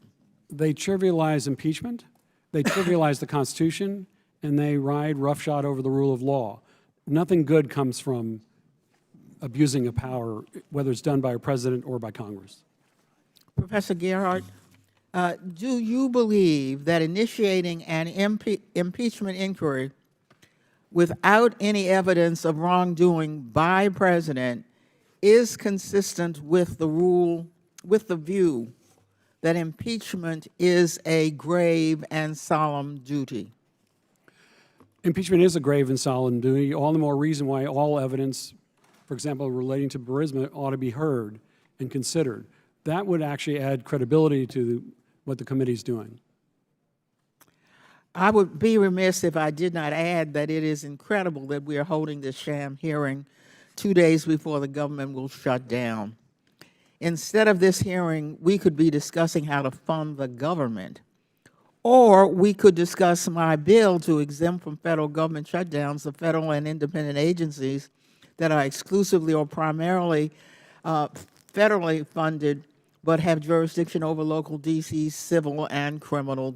They trivialize impeachment, they trivialize the Constitution, and they ride roughshod over the rule of law. Nothing good comes from abusing a power, whether it's done by a president or by Congress. Professor Gerhardt, do you believe that initiating an impeachment inquiry without any evidence of wrongdoing by president is consistent with the view that impeachment is a grave and solemn duty? Impeachment is a grave and solemn duty, all the more reason why all evidence, for example, relating to Burisma, ought to be heard and considered. That would actually add credibility to what the committee is doing. I would be remiss if I did not add that it is incredible that we are holding this sham hearing 2 days before the government will shut down. Instead of this hearing, we could be discussing how to fund the government. Or we could discuss my bill to exempt from federal government shutdowns the federal and independent agencies that are exclusively or primarily federally funded but have jurisdiction over local D.C. civil and criminal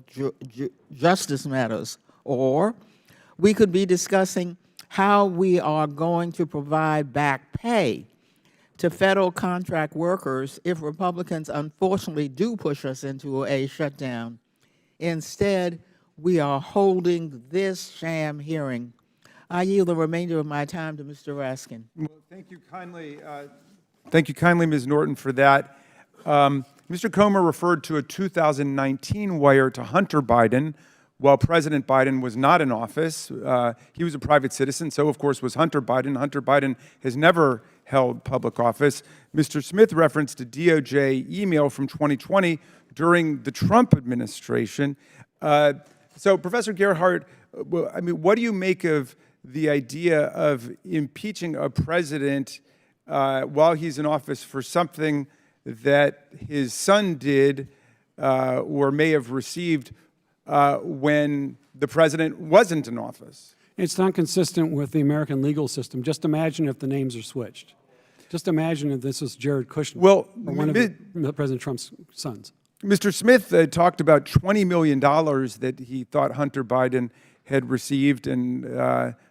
justice matters. Or we could be discussing how we are going to provide back pay to federal contract workers if Republicans unfortunately do push us into a shutdown. Instead, we are holding this sham hearing. I yield the remainder of my time to Mr. Raskin. Well, thank you kindly, Ms. Norton, for that. Mr. Comer referred to a 2019 wire to Hunter Biden while President Biden was not in office. He was a private citizen, so of course was Hunter Biden. Hunter Biden has never held public office. Mr. Smith referenced a DOJ email from 2020 during the Trump administration. So, Professor Gerhardt, I mean, what do you make of the idea of impeaching a president while he's in office for something that his son did or may have received when the president wasn't in office? It's not consistent with the American legal system. Just imagine if the names are switched. Just imagine if this was Jared Kushner, or one of President Trump's sons. Mr. Smith talked about $20 million that he thought Hunter Biden had received and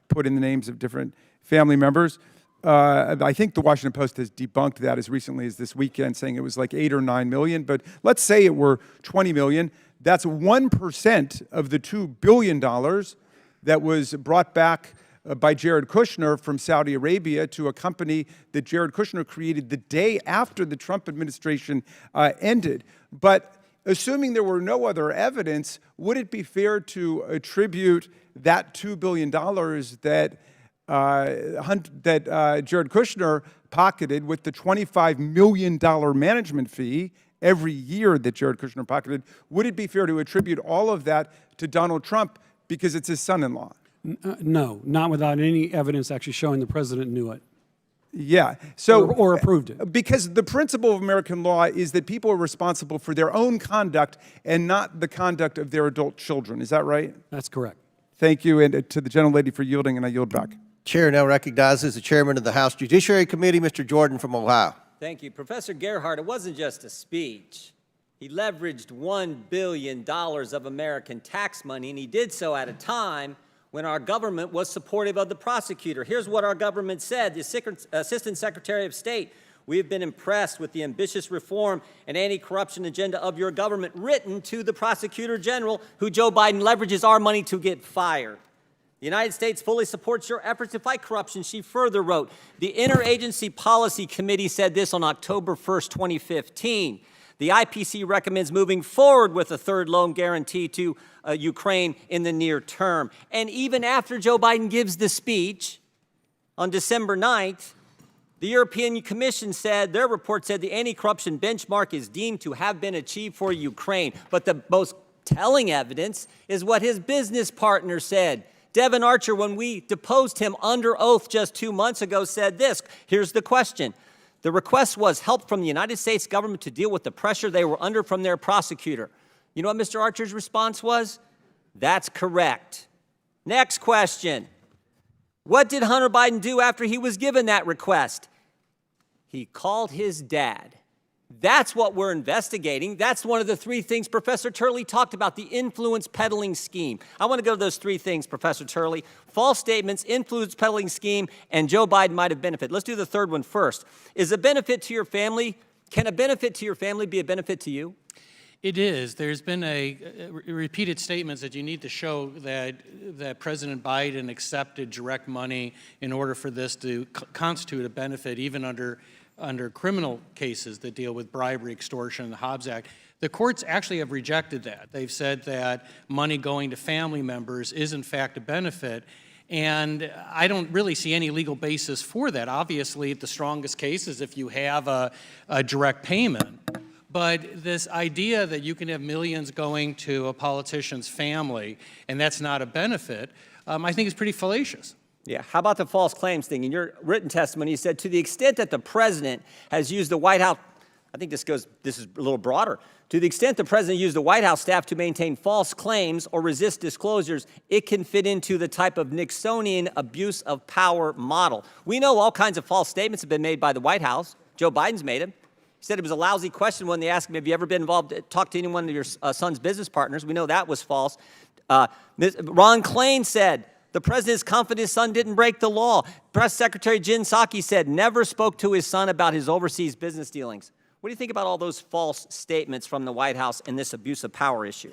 put in the names of different family members. I think the Washington Post has debunked that as recently as this weekend, saying it was like 8 or 9 million. But let's say it were 20 million. That's 1% of the $2 billion that was brought back by Jared Kushner from Saudi Arabia to a company that Jared Kushner created the day after the Trump administration ended. But assuming there were no other evidence, would it be fair to attribute that $2 billion that Jared Kushner pocketed with the $25 million management fee every year that Jared Kushner pocketed, would it be fair to attribute all of that to Donald Trump because it's his son-in-law? No, not without any evidence actually showing the president knew it. Yeah. So, or approved it. Because the principle of American law is that people are responsible for their own conduct and not the conduct of their adult children. Is that right? That's correct. Thank you, and to the gentlelady for yielding, and I yield back. Chair now recognizes the chairman of the House Judiciary Committee, Mr. Jordan from Ohio. Thank you. Professor Gerhardt, it wasn't just a speech. He leveraged $1 billion of American tax money, and he did so at a time when our government was supportive of the prosecutor. Here's what our government said. The Assistant Secretary of State, we have been impressed with the ambitious reform and anti-corruption agenda of your government, written to the Prosecutor General, who Joe Biden leverages our money to get fired. The United States fully supports your efforts to fight corruption, she further wrote. The Interagency Policy Committee said this on October 1st, 2015. The IPC recommends moving forward with a third loan guarantee to Ukraine in the near term. And even after Joe Biden gives the speech on December 9th, the European Commission said, their report said the anti-corruption benchmark is deemed to have been achieved for Ukraine. But the most telling evidence is what his business partner said. Devin Archer, when we deposed him under oath just 2 months ago, said this. Here's the question. The request was help from the United States government to deal with the pressure they were under from their prosecutor. You know what Mr. Archer's response was? That's correct. Next question. What did Hunter Biden do after he was given that request? He called his dad. That's what we're investigating. That's one of the three things Professor Turley talked about, the influence peddling scheme. I want to go to those three things, Professor Turley. False statements, influence peddling scheme, and Joe Biden might have benefited. Let's do the third one first. Is a benefit to your family, can a benefit to your family be a benefit to you? It is. There's been repeated statements that you need to show that President Biden accepted direct money in order for this to constitute a benefit, even under criminal cases that deal with bribery, extortion, and the Hobbs Act. The courts actually have rejected that. They've said that money going to family members is in fact a benefit, and I don't really see any legal basis for that. Obviously, the strongest case is if you have a direct payment. But this idea that you can have millions going to a politician's family and that's not a benefit, I think is pretty fallacious. Yeah, how about the false claims thing? In your written testimony, you said, to the extent that the president has used the White House, I think this is a little broader. To the extent the president used the White House staff to maintain false claims or resist disclosures, it can fit into the type of Nixonian abuse of power model. We know all kinds of false statements have been made by the White House. Joe Biden's made them. He said it was a lousy question when they asked him, have you ever been involved, talked to anyone of your son's business partners? We know that was false. Ron Klain said, the president's confident his son didn't break the law. Press Secretary Jen Psaki said, never spoke to his son about his overseas business dealings. What do you think about all those false statements from the White House in this abuse of power issue?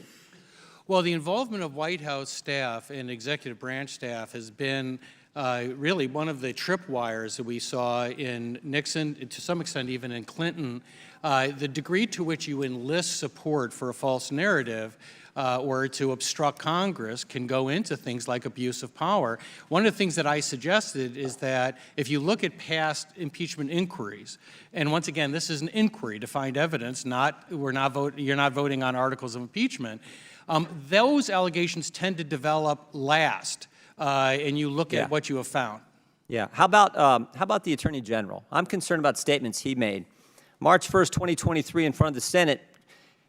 Well, the involvement of White House staff and executive branch staff has been really one of the tripwires that we saw in Nixon, to some extent even in Clinton. The degree to which you enlist support for a false narrative or to obstruct Congress can go into things like abuse of power. One of the things that I suggested is that if you look at past impeachment inquiries, and once again, this is an inquiry to find evidence, you're not voting on articles of impeachment, those allegations tend to develop last, and you look at what you have found. Yeah. How about the Attorney General? I'm concerned about statements he made. March 1st, 2023, in front of the Senate,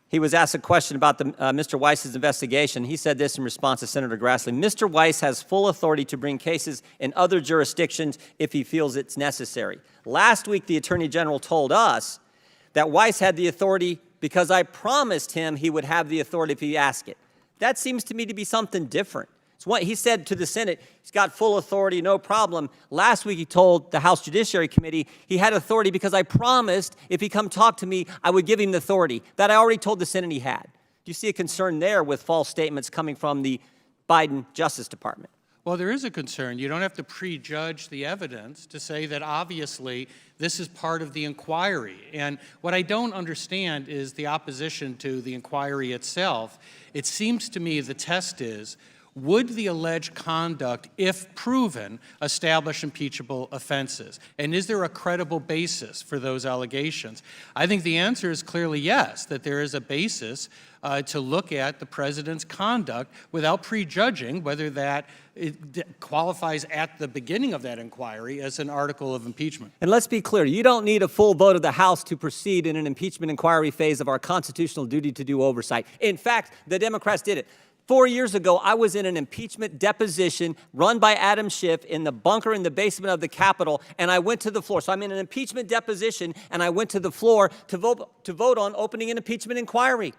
he was asked a question about Mr. Weiss's investigation. He said this in response to Senator Grassley. Mr. Weiss has full authority to bring cases in other jurisdictions if he feels it's necessary. Last week, the Attorney General told us that Weiss had the authority because I promised him he would have the authority if he asked it. That seems to me to be something different. It's what he said to the Senate, he's got full authority, no problem. Last week he told the House Judiciary Committee he had authority because I promised if he come talk to me, I would give him the authority that I already told the Senate he had. Do you see a concern there with false statements coming from the Biden Justice Department? Well, there is a concern. You don't have to prejudge the evidence to say that obviously this is part of the inquiry. And what I don't understand is the opposition to the inquiry itself. It seems to me the test is, would the alleged conduct, if proven, establish impeachable offenses? And is there a credible basis for those allegations? I think the answer is clearly yes, that there is a basis to look at the president's conduct without prejudging whether that qualifies at the beginning of that inquiry as an article of impeachment. And let's be clear, you don't need a full vote of the House to proceed in an impeachment inquiry phase of our constitutional duty to do oversight. In fact, the Democrats did it. 4 years ago, I was in an impeachment deposition run by Adam Schiff in the bunker in the basement of the Capitol, and I went to the floor. So I'm in an impeachment deposition, and I went to the floor to vote on opening an impeachment inquiry.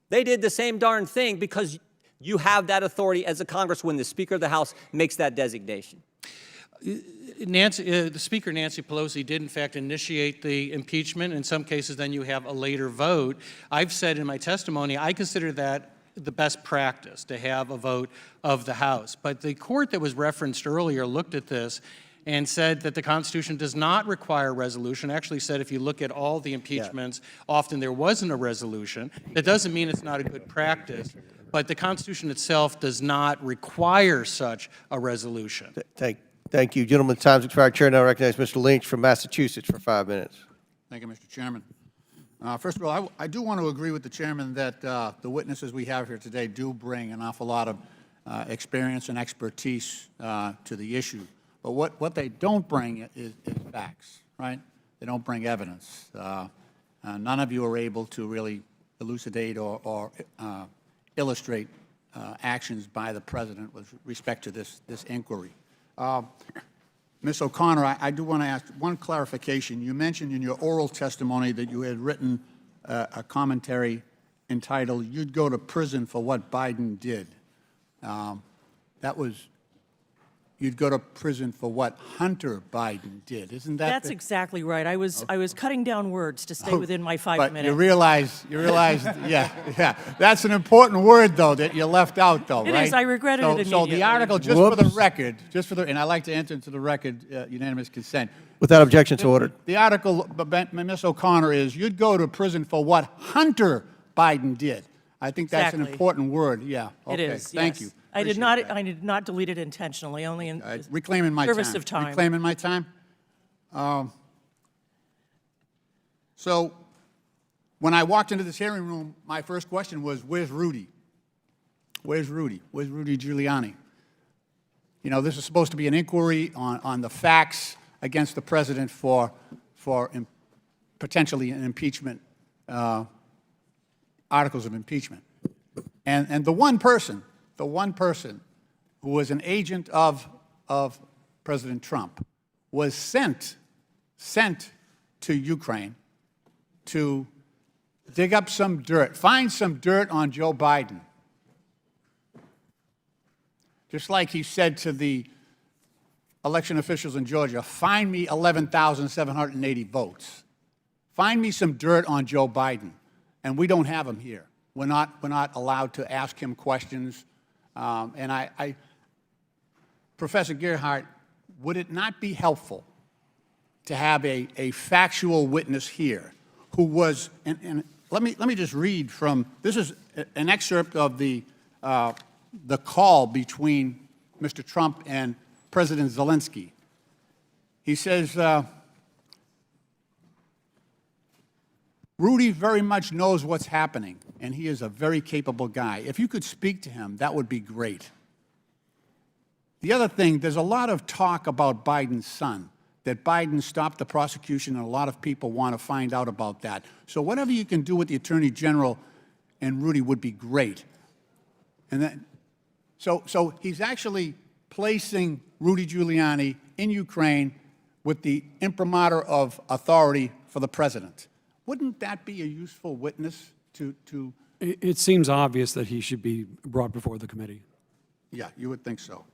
They did the same darn thing because you have that authority as a Congress when the Speaker of the House makes that designation. The Speaker, Nancy Pelosi, did in fact initiate the impeachment. In some cases, then you have a later vote. I've said in my testimony, I consider that the best practice, to have a vote of the House. But the court that was referenced earlier looked at this and said that the Constitution does not require resolution. Actually said if you look at all the impeachments, often there wasn't a resolution. That doesn't mean it's not a good practice, but the Constitution itself does not require such a resolution. Thank you. Gentlemen, time's expired. Chair now recognizes Mr. Lynch from Massachusetts for 5 minutes. Thank you, Mr. Chairman. First of all, I do want to agree with the chairman that the witnesses we have here today do bring an awful lot of experience and expertise to the issue. But what they don't bring is facts, right? They don't bring evidence. None of you are able to really elucidate or illustrate actions by the president with respect to this inquiry. Ms. O'Connor, I do want to ask one clarification. You mentioned in your oral testimony that you had written a commentary entitled, "You'd Go to Prison for What Biden Did." That was, you'd go to prison for what Hunter Biden did. Isn't that? That's exactly right. I was cutting down words to stay within my 5 but minutes. you realize, yeah. That's an important word, though, that you left out, though, It right? is. I regretted it So the immediately. article, just for the record, and I'd like to enter into the record unanimous consent. Without objection, so ordered. The article, Ms. O'Connor, is you'd go to prison for what Hunter Biden did. I think that's an Exactly. important word. Yeah. Okay. It is. Thank yes. you. I did Appreciate that. not delete it intentionally. Only in Reclaiming my service time. of time. Reclaiming my time. So when I walked into this hearing room, my first question was, where's Rudy? Where's Rudy? Where's Rudy Giuliani? You know, this is supposed to be an inquiry on the facts against the president for potentially an impeachment, articles of impeachment. And the one person who was an agent of President Trump was sent to Ukraine to dig up some dirt, find some dirt on Joe Biden. Just like he said to the election officials in Georgia, find me 11,780 votes. Find me some dirt on Joe Biden. And we don't have him here. We're not allowed to ask him questions. And Professor Gerhardt, would it not be helpful to have a factual witness here who was, and let me just read from, this is an excerpt of the call between Mr. Trump and President Zelensky. He says, Rudy very much knows what's happening, and he is a very capable guy. If you could speak to him, that would be great. The other thing, there's a lot of talk about Biden's son, that Biden stopped the prosecution, and a lot of people want to find out about that. So whatever you can do with the Attorney General and Rudy would be great. And then, so he's actually placing Rudy Giuliani in Ukraine with the imprimatur of authority for the president. Wouldn't that be a useful witness to? It seems obvious that he should be brought before the committee. Yeah, you would think so.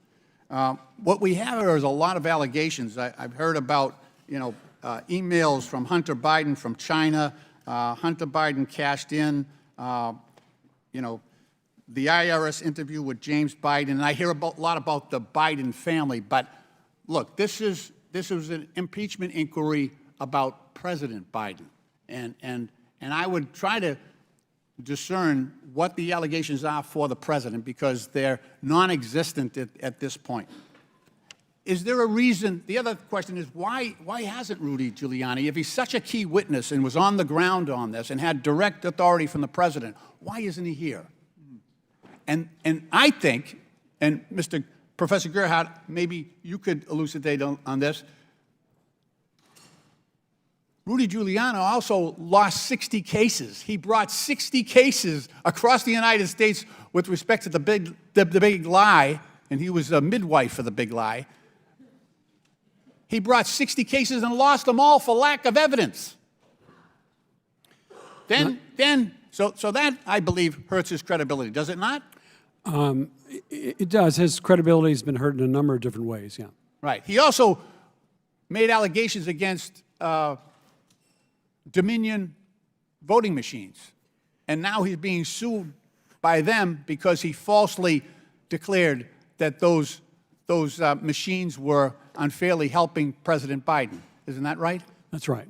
What we have here is a lot of allegations. I've heard about, emails from Hunter Biden from China. Hunter Biden cashed in, the IRS interview with James Biden. And I hear a lot about the Biden family. But look, this was an impeachment inquiry about President Biden. And I would try to discern what the allegations are for the president because they're non-existent at this point. Is there a reason? The other question is, why hasn't Rudy Giuliani, if he's such a key witness and was on the ground on this and had direct authority from the president, why isn't he here? And I think, and Professor Gerhardt, maybe you could elucidate on this, Rudy Giuliani also lost 60 cases. He brought 60 cases across the United States with respect to the big lie, and he was a midwife for the big lie. He brought 60 cases and lost them all for lack of evidence. So that, I believe, hurts his credibility, does it not? It does. His credibility has been hurt in a number of different ways, yeah. Right. He also made allegations against Dominion voting machines. And now he's being sued by them because he falsely declared that those machines were unfairly helping President Biden. Isn't that right? That's right.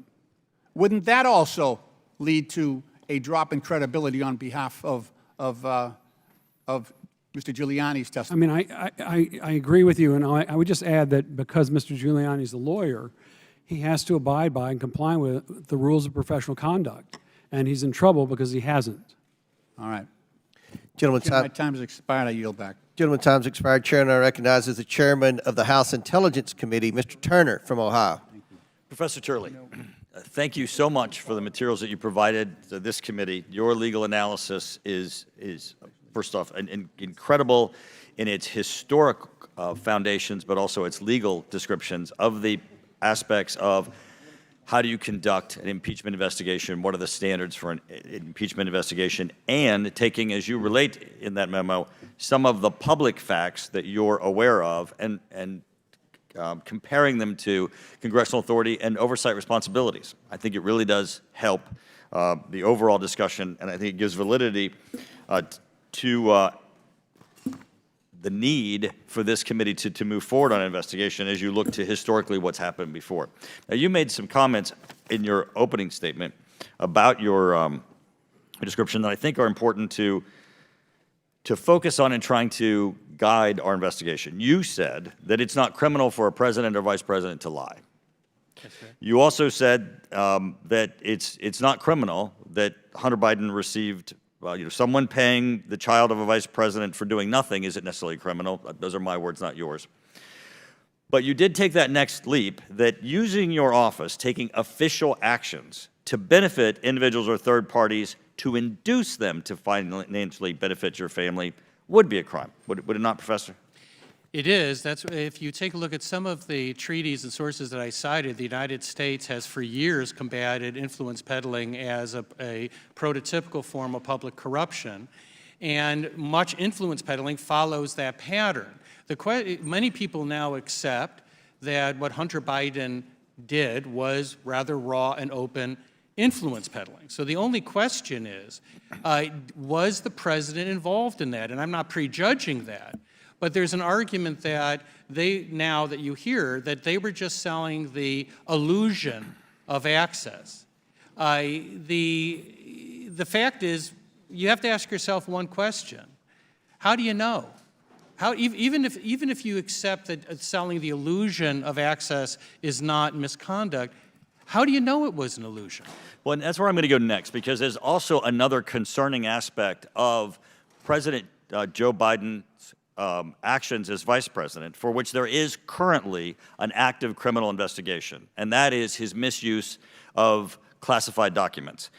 Wouldn't that also lead to a drop in credibility on behalf of Mr. Giuliani's testimony? I mean, I agree with you, and I would just add that because Mr. Giuliani's a lawyer, he has to abide by and comply with the rules of professional conduct, and he's in trouble because he hasn't. All right. Gentlemen, My time has expired. I yield back. Gentlemen, time's expired. Chairman, I recognize as the chairman of the House Intelligence Committee, Mr. Turner from Ohio. Professor Turley, thank you so much for the materials that you provided to this committee. Your legal analysis is first off, incredible in its historic foundations, but also its legal descriptions of the aspects of how do you conduct an impeachment investigation, what are the standards for an impeachment investigation, and taking, as you relate in that memo, some of the public facts that you're aware of and comparing them to congressional authority and oversight responsibilities. I think it really does help the overall discussion, and I think it gives validity to the need for this committee to move forward on an investigation as you look to historically what's happened before. Now, you made some comments in your opening statement about your description that I think are important to focus on in trying to guide our investigation. You said that it's not criminal for a president or vice president to lie. That's right. You also said that it's not criminal that Hunter Biden received someone paying the child of a vice president for doing nothing isn't necessarily criminal. Those are my words, not yours. But you did take that next leap that using your office, taking official actions to benefit individuals or third parties to induce them to financially benefit your family would be a crime. Would it not, Professor? It is. That's if you take a look at some of the treaties and sources that I cited, the United States has for years combated influence peddling as a prototypical form of public corruption, and much influence peddling follows that pattern. Many people now accept that what Hunter Biden did was rather raw and open influence peddling. So the only question is, was the president involved in that? And I'm not prejudging that. But there's an argument that now that you hear, that they were just selling the illusion of access. The fact is, you have to ask yourself one question. How do you know? Even if you accept that selling the illusion of access is not misconduct, how do you know it was an illusion? Well, and that's where I'm going to go next, because there's also another concerning aspect of President Joe Biden's actions as vice president, for which there is currently an active criminal investigation, and that is his misuse of classified documents.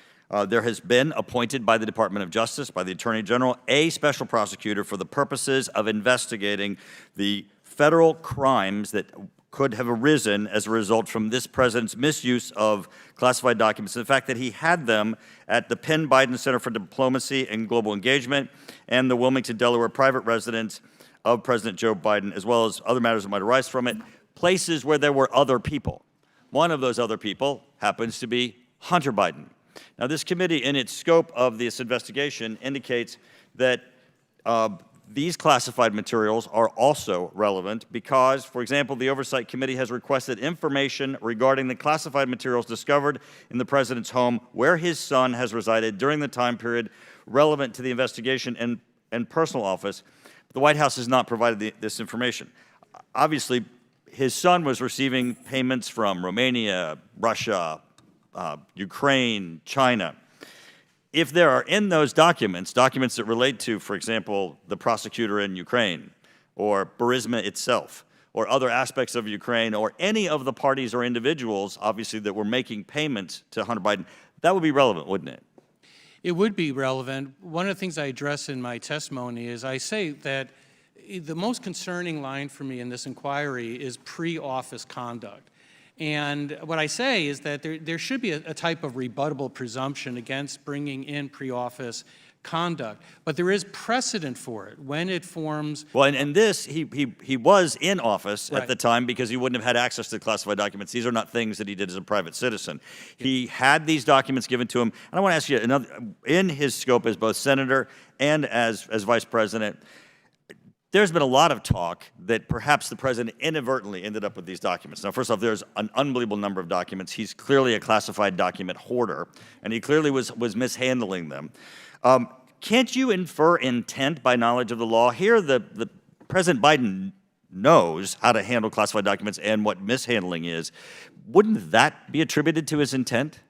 There has been appointed by the Department of Justice, by the Attorney General, a special prosecutor for the purposes of investigating the federal crimes that could have arisen as a result from this president's misuse of classified documents. The fact that he had them at the Penn Biden Center for Diplomacy and Global Engagement and the Wilmington, Delaware private residence of President Joe Biden, as well as other matters that might arise from it, places where there were other people. One of those other people happens to be Hunter Biden. Now, this committee, in its scope of this investigation, indicates that these classified materials are also relevant because, for example, the Oversight Committee has requested information regarding the classified materials discovered in the president's home where his son has resided during the time period relevant to the investigation and personal office. The White House has not provided this information. Obviously, his son was receiving payments from Romania, Russia, Ukraine, China. If there are in those documents that relate to, for example, the prosecutor in Ukraine or Burisma itself, or other aspects of Ukraine or any of the parties or individuals, obviously, that were making payments to Hunter Biden, that would be relevant, wouldn't it? It would be relevant. One of the things I address in my testimony is I say that the most concerning line for me in this inquiry is pre-office conduct. And what I say is that there should be a type of rebuttable presumption against bringing in pre-office conduct, but there is precedent for it when it forms. Well, and this, he was in office Right. at the time because he wouldn't have had access to classified documents. These are not things that he did as a private citizen. He had these documents given to him. And I want to ask you, in his scope as both senator and as vice president, there's been a lot of talk that perhaps the president inadvertently ended up with these documents. Now, first off, there's an unbelievable number of documents. He's clearly a classified document hoarder, and he clearly was mishandling them. Can't you infer intent by knowledge of the law? Here, the President Biden knows how to handle classified documents and what mishandling is. Wouldn't that be attributed to his intent?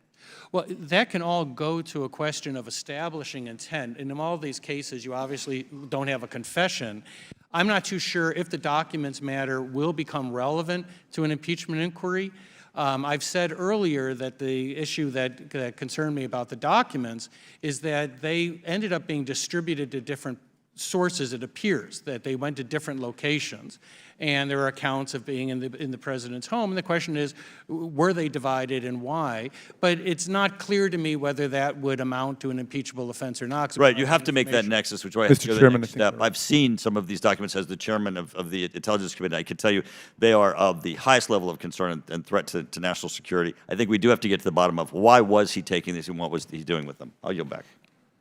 Well, that can all go to a question of establishing intent. And in all these cases, you obviously don't have a confession. I'm not too sure if the documents matter will become relevant to an impeachment inquiry. I've said earlier that the issue that concerned me about the documents is that they ended up being distributed to different sources, it appears, that they went to different locations. And there are accounts of being in the president's home. And the question is, were they divided and why? But it's not clear to me whether that would amount to an impeachable offense or not. Right, you have to make that nexus, which I Mr. Chairman, next step. I've seen some of these documents as the chairman of the Intelligence Committee. I can tell you they are of the highest level of concern and threat to national security. I think we do have to get to the bottom of why was he taking these and what was he doing with them. I'll yield back.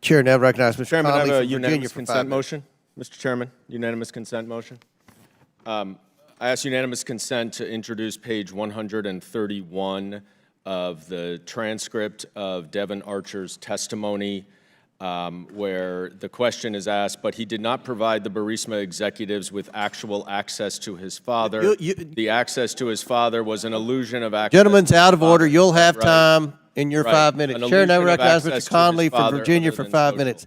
Chair now recognizes Mr. Chairman, I Connolly have a from Virginia unanimous for 5 consent minutes. motion. Mr. Chairman, unanimous consent motion. I ask unanimous consent to introduce page 131 of the transcript of Devin Archer's testimony, where the question is asked, but he did not provide the Burisma executives with actual access to his father. The access to his father was an illusion of access. Gentlemen's to his out of order. father. You'll have Right. time in your Right. 5 minutes. An Chair now illusion of recognizes access Mr. to his Connolly from father Virginia other for than 5 social. minutes.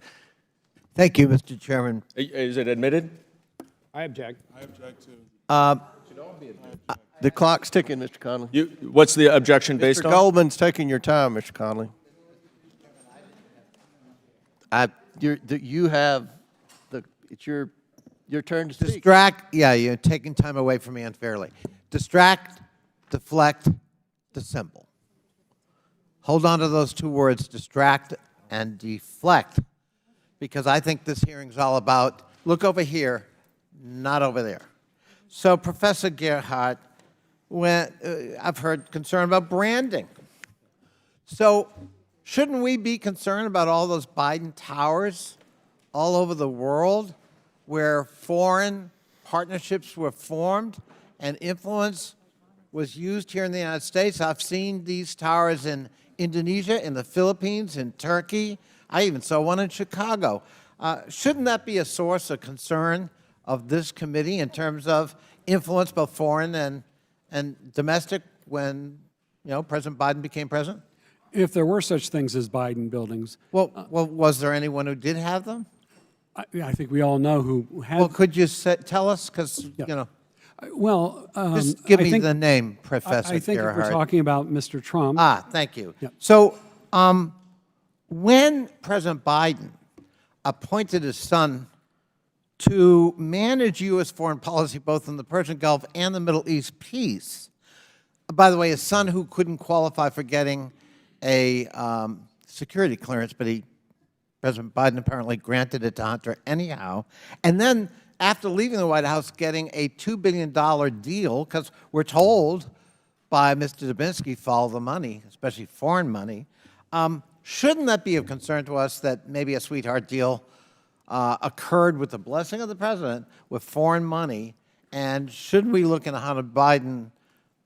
Thank you, Mr. Chairman. Is it admitted? I object. The clock's ticking, Mr. Connolly. What's the objection based Mr. on? Goldman's taking your time, Mr. Connolly. You have it's your turn to speak. Distract, yeah, you're taking time away from me unfairly. Distract, deflect, dissemble. Hold on to those two words, distract and deflect, because I think this hearing's all about, look over here, not over there. So, Professor Gerhardt, I've heard concern about branding. So, shouldn't we be concerned about all those Biden towers all over the world where foreign partnerships were formed and influence was used here in the United States? I've seen these towers in Indonesia, in the Philippines, in Turkey. I even saw one in Chicago. Shouldn't that be a source of concern of this committee in terms of influence, both foreign and domestic, when President Biden became president? If there were such things as Biden buildings. Well, was there anyone who did have them? I think we all know who had. Well, could you tell us? Because, Well, just give I me think, the name, Professor I think if we're Gerhardt. talking about Mr. Trump. Thank you. Yeah. So, when President Biden appointed his son to manage U.S. foreign policy, both in the Persian Gulf and the Middle East peace, by the way, his son who couldn't qualify for getting a security clearance, but President Biden apparently granted it to Hunter anyhow, and then after leaving the White House, getting a $2 billion deal, because we're told by Mr. Dubinsky, follow the money, especially foreign money. Shouldn't that be of concern to us that maybe a sweetheart deal occurred with the blessing of the president with foreign money, and shouldn't we look into Hunter Biden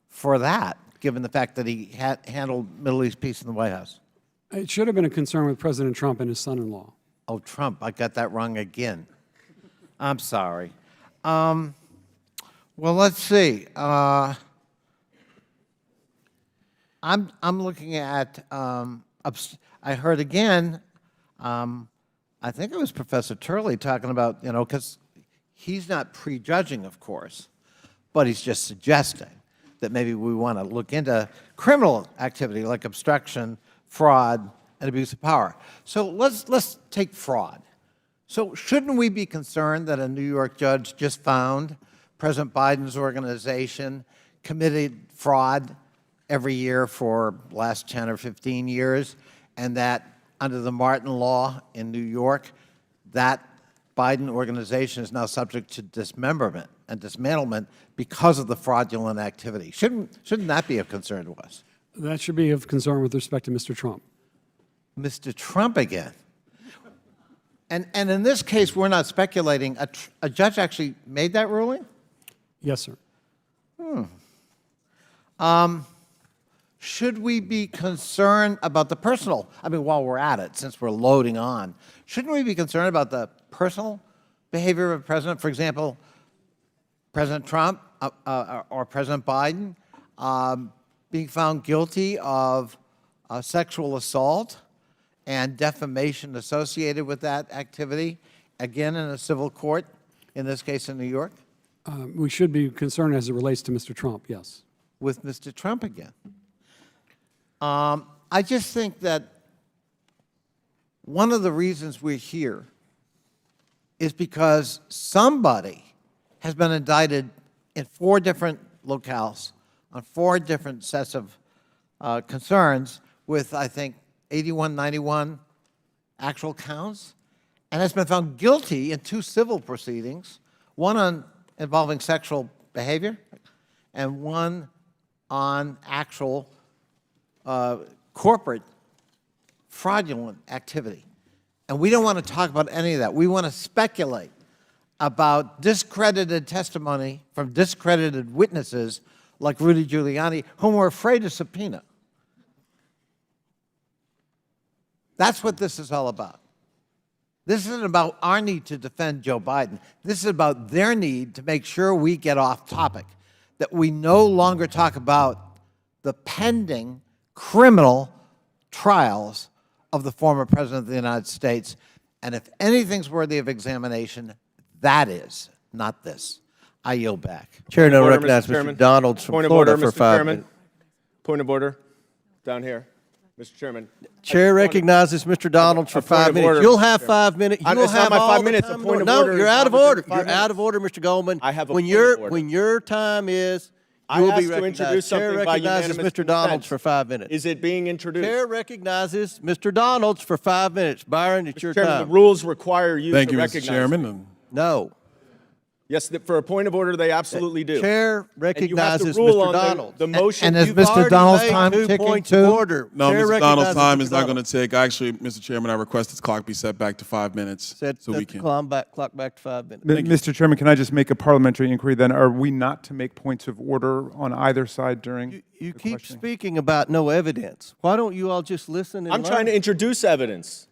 for that, given the fact that he handled Middle East peace in the White House? It should have been a concern with President Trump and his son-in-law. Oh, Trump, I got that wrong again. I'm sorry. Well, let's see. I'm looking at, I heard again, I think it was Professor Turley talking about, because he's not prejudging, of course, but he's just suggesting that maybe we want to look into criminal activity like obstruction, fraud, and abuse of power. So let's take fraud. So shouldn't we be concerned that a New York judge just found President Biden's organization committed fraud every year for the last 10 or 15 years, and that under the Martin law in New York, that Biden organization is now subject to dismemberment and dismantlement because of the fraudulent activity? Shouldn't that be of concern to us? That should be of concern with respect to Mr. Trump. Mr. Trump again. And in this case, we're not speculating. A judge actually made that ruling? Yes, sir. Should we be concerned about the personal? I mean, while we're at it, since we're loading on, shouldn't we be concerned about the personal behavior of the president? For example, President Trump or President Biden being found guilty of sexual assault and defamation associated with that activity, again in a civil court, in this case in New York? We should be concerned as it relates to Mr. Trump, yes. With Mr. Trump again. I just think that one of the reasons we're here is because somebody has been indicted in 4 different locales on 4 different sets of concerns with, I think, 81, 91 actual counts, and has been found guilty in 2 civil proceedings, one involving sexual behavior and one on actual corporate fraudulent activity. And we don't want to talk about any of that. We want to speculate about discredited testimony from discredited witnesses like Rudy Giuliani, whom we're afraid to subpoena. That's what this is all about. This isn't about our need to defend Joe Biden. This is about their need to make sure we get off topic, that we no longer talk about the pending criminal trials of the former President of the United States. And if anything's worthy of examination, that is, not this. I yield back. Chair now Order, recognizes Mr. Chairman. Mr. Donalds from Point of Florida order, for Mr. 5 Chairman. minutes. Point of order. Down here. Mr. Chairman. Chair recognizes Mr. Donalds for 5 of minutes. order, You'll Mr. have Chairman. 5 minutes. It's You'll not have my all 5 the minutes. time A point of no, order you're is out of not within order. 5 You're out of minutes. order, Mr. Goldman. I have a when point of order. When your time is, you I will asked be to recognized. introduce Chair something by recognizes unanimous Mr. Donalds consent. for 5 minutes. Is it being introduced? Chair recognizes Mr. Donalds for 5 minutes. Byron, it's your Chairman, time. the rules require you Thank to you, recognize Mr. Chairman. me. No. Yes, for a point of order, they absolutely do. Chair recognizes and you have to rule Mr. on Donalds. the motion. And is You've Mr. already Donald's made time 2 ticking points too? of order. No, Chair Mr. Donald's recognizes time Mr. is not going to Donalds. take. Actually, Mr. Chairman, I request this clock be set back to 5 minutes Set so we the can. clock back to 5 minutes. Mr. Chairman, can I just make a parliamentary inquiry then? Are we not to make points of order on either side during You the keep questioning? speaking about no evidence. Why don't you all just listen and I'm trying to introduce evidence.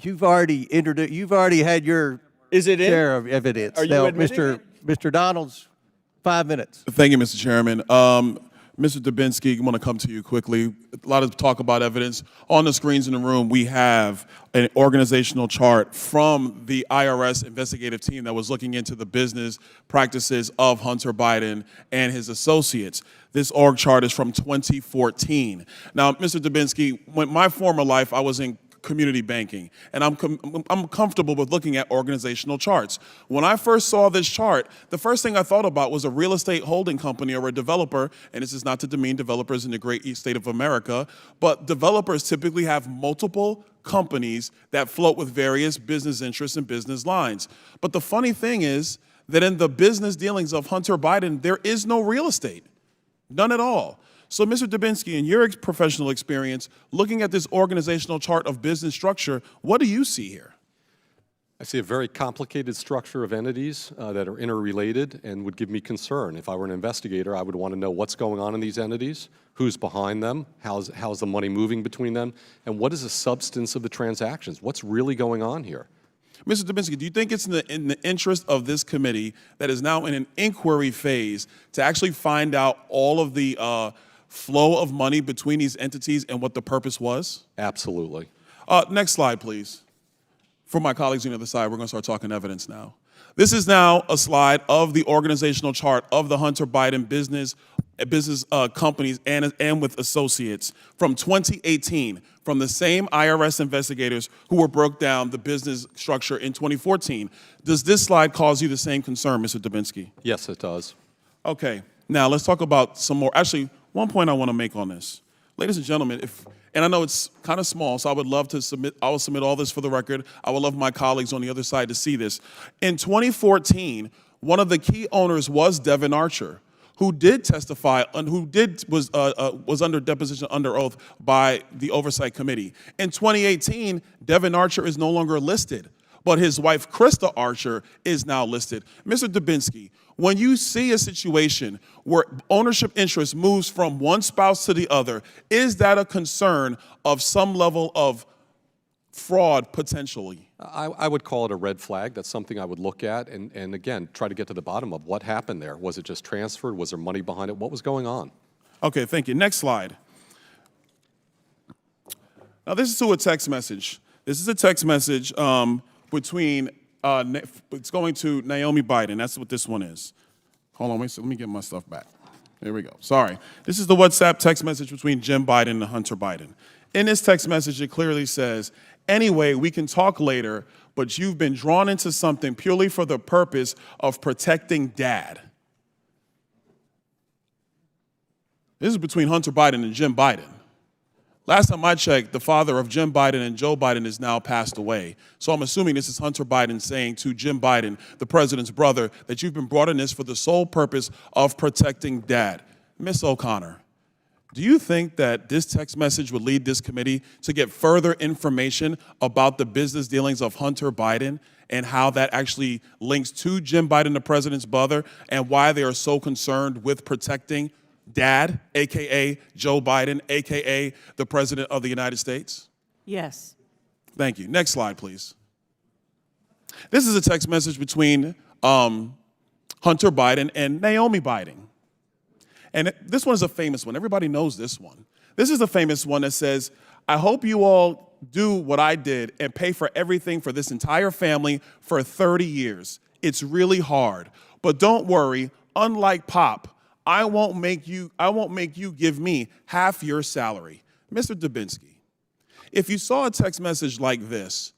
You've already introduced. You've already had your Is it in? share of evidence. Are you Now, admitting Mr. Donalds, 5 minutes. Thank you, Mr. Chairman. Mr. Dubinsky, I want to come to you quickly. A lot of talk about evidence. On the screens in the room, we have an organizational chart from the IRS investigative team that was looking into the business practices of Hunter Biden and his associates. This org chart is from 2014. Now, Mr. Dubinsky, when my former life, I was in community banking, and I'm comfortable with looking at organizational charts. When I first saw this chart, the first thing I thought about was a real estate holding company or a developer, and this is not to demean developers in the great east state of America, but developers typically have multiple companies that float with various business interests and business lines. But the funny thing is that in the business dealings of Hunter Biden, there is no real estate, none at all. So, Mr. Dubinsky, in your professional experience, looking at this organizational chart of business structure, what do you see here? I see a very complicated structure of entities that are interrelated and would give me concern. If I were an investigator, I would want to know what's going on in these entities, who's behind them, how's the money moving between them, and what is the substance of the transactions? What's really going on here? Mr. Dubinsky, do you think it's in the interest of this committee that is now in an inquiry phase to actually find out all of the flow of money between these entities and what the purpose was? Absolutely. Next slide, please. For my colleagues on the other side, we're going to start talking evidence now. This is now a slide of the organizational chart of the Hunter Biden business companies and with associates from 2018, from the same IRS investigators who were broke down the business structure in 2014. Does this slide cause you the same concern, Mr. Dubinsky? Yes, it does. Okay, now let's talk about some more. Actually, one point I want to make on this. Ladies and gentlemen, and I know it's kind of small, so I would love to submit all this for the record. I would love my colleagues on the other side to see this. In 2014, one of the key owners was Devin Archer, who did testify and was under deposition under oath by the Oversight Committee. In 2018, Devin Archer is no longer listed, but his wife, Krista Archer, is now listed. Mr. Dubinsky, when you see a situation where ownership interest moves from one spouse to the other, is that a concern of some level of fraud potentially? I would call it a red flag. That's something I would look at and again, try to get to the bottom of what happened there. Was it just transferred? Was there money behind it? What was going on? Okay, thank you. Next slide. Now this is to a text message. This is a text message between, it's going to Naomi Biden. That's what this one is. Hold on, wait, let me get my stuff back. There we go. Sorry. This is the WhatsApp text message between Jim Biden and Hunter Biden. In this text message, it clearly says, anyway, we can talk later, but you've been drawn into something purely for the purpose of protecting Dad. This is between Hunter Biden and Jim Biden. Last time I checked, the father of Jim Biden and Joe Biden is now passed away. So I'm assuming this is Hunter Biden saying to Jim Biden, the president's brother, that you've been brought in this for the sole purpose of protecting Dad. Ms. O'Connor, do you think that this text message would lead this committee to get further information about the business dealings of Hunter Biden and how that actually links to Jim Biden, the president's brother, and why they are so concerned with protecting Dad, AKA Joe Biden, AKA the President of the United States? Yes. Thank you. Next slide, please. This is a text message between Hunter Biden and Naomi Biden. And this one is a famous one. Everybody knows this one. This is a famous one that says, I hope you all do what I did and pay for everything for this entire family for 30 years. It's really hard. But don't worry, unlike Pop, I won't make you give me half your salary. Mr. Dubinsky, if you saw a text message like this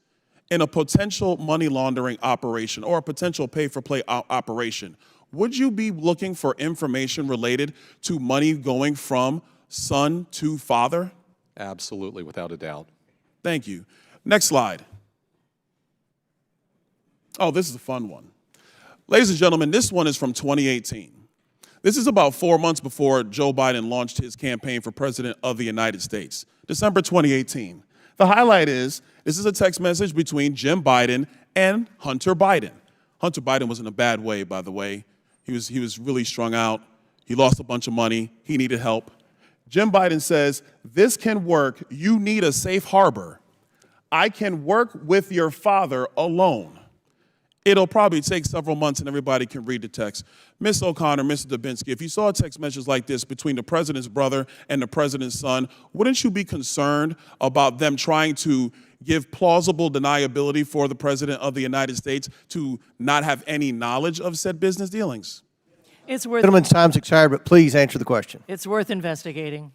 in a potential money laundering operation or a potential pay-for-play operation, would you be looking for information related to money going from son to father? Absolutely, without a doubt. Thank you. Next slide. Oh, this is a fun one. Ladies and gentlemen, this one is from 2018. This is about 4 months before Joe Biden launched his campaign for president of the United States, December 2018. The highlight is, this is a text message between Jim Biden and Hunter Biden. Hunter Biden was in a bad way, by the way. He was really strung out. He lost a bunch of money. He needed help. Jim Biden says, this can work. You need a safe harbor. I can work with your father alone. It'll probably take several months and everybody can read the text. Ms. O'Connor, Mr. Dubinsky, if you saw a text message like this between the president's brother and the president's son, wouldn't you be concerned about them trying to give plausible deniability for the president of the United States to not have any knowledge of said business dealings? It's worth. Gentleman's time's expired, but please answer the question. It's worth investigating.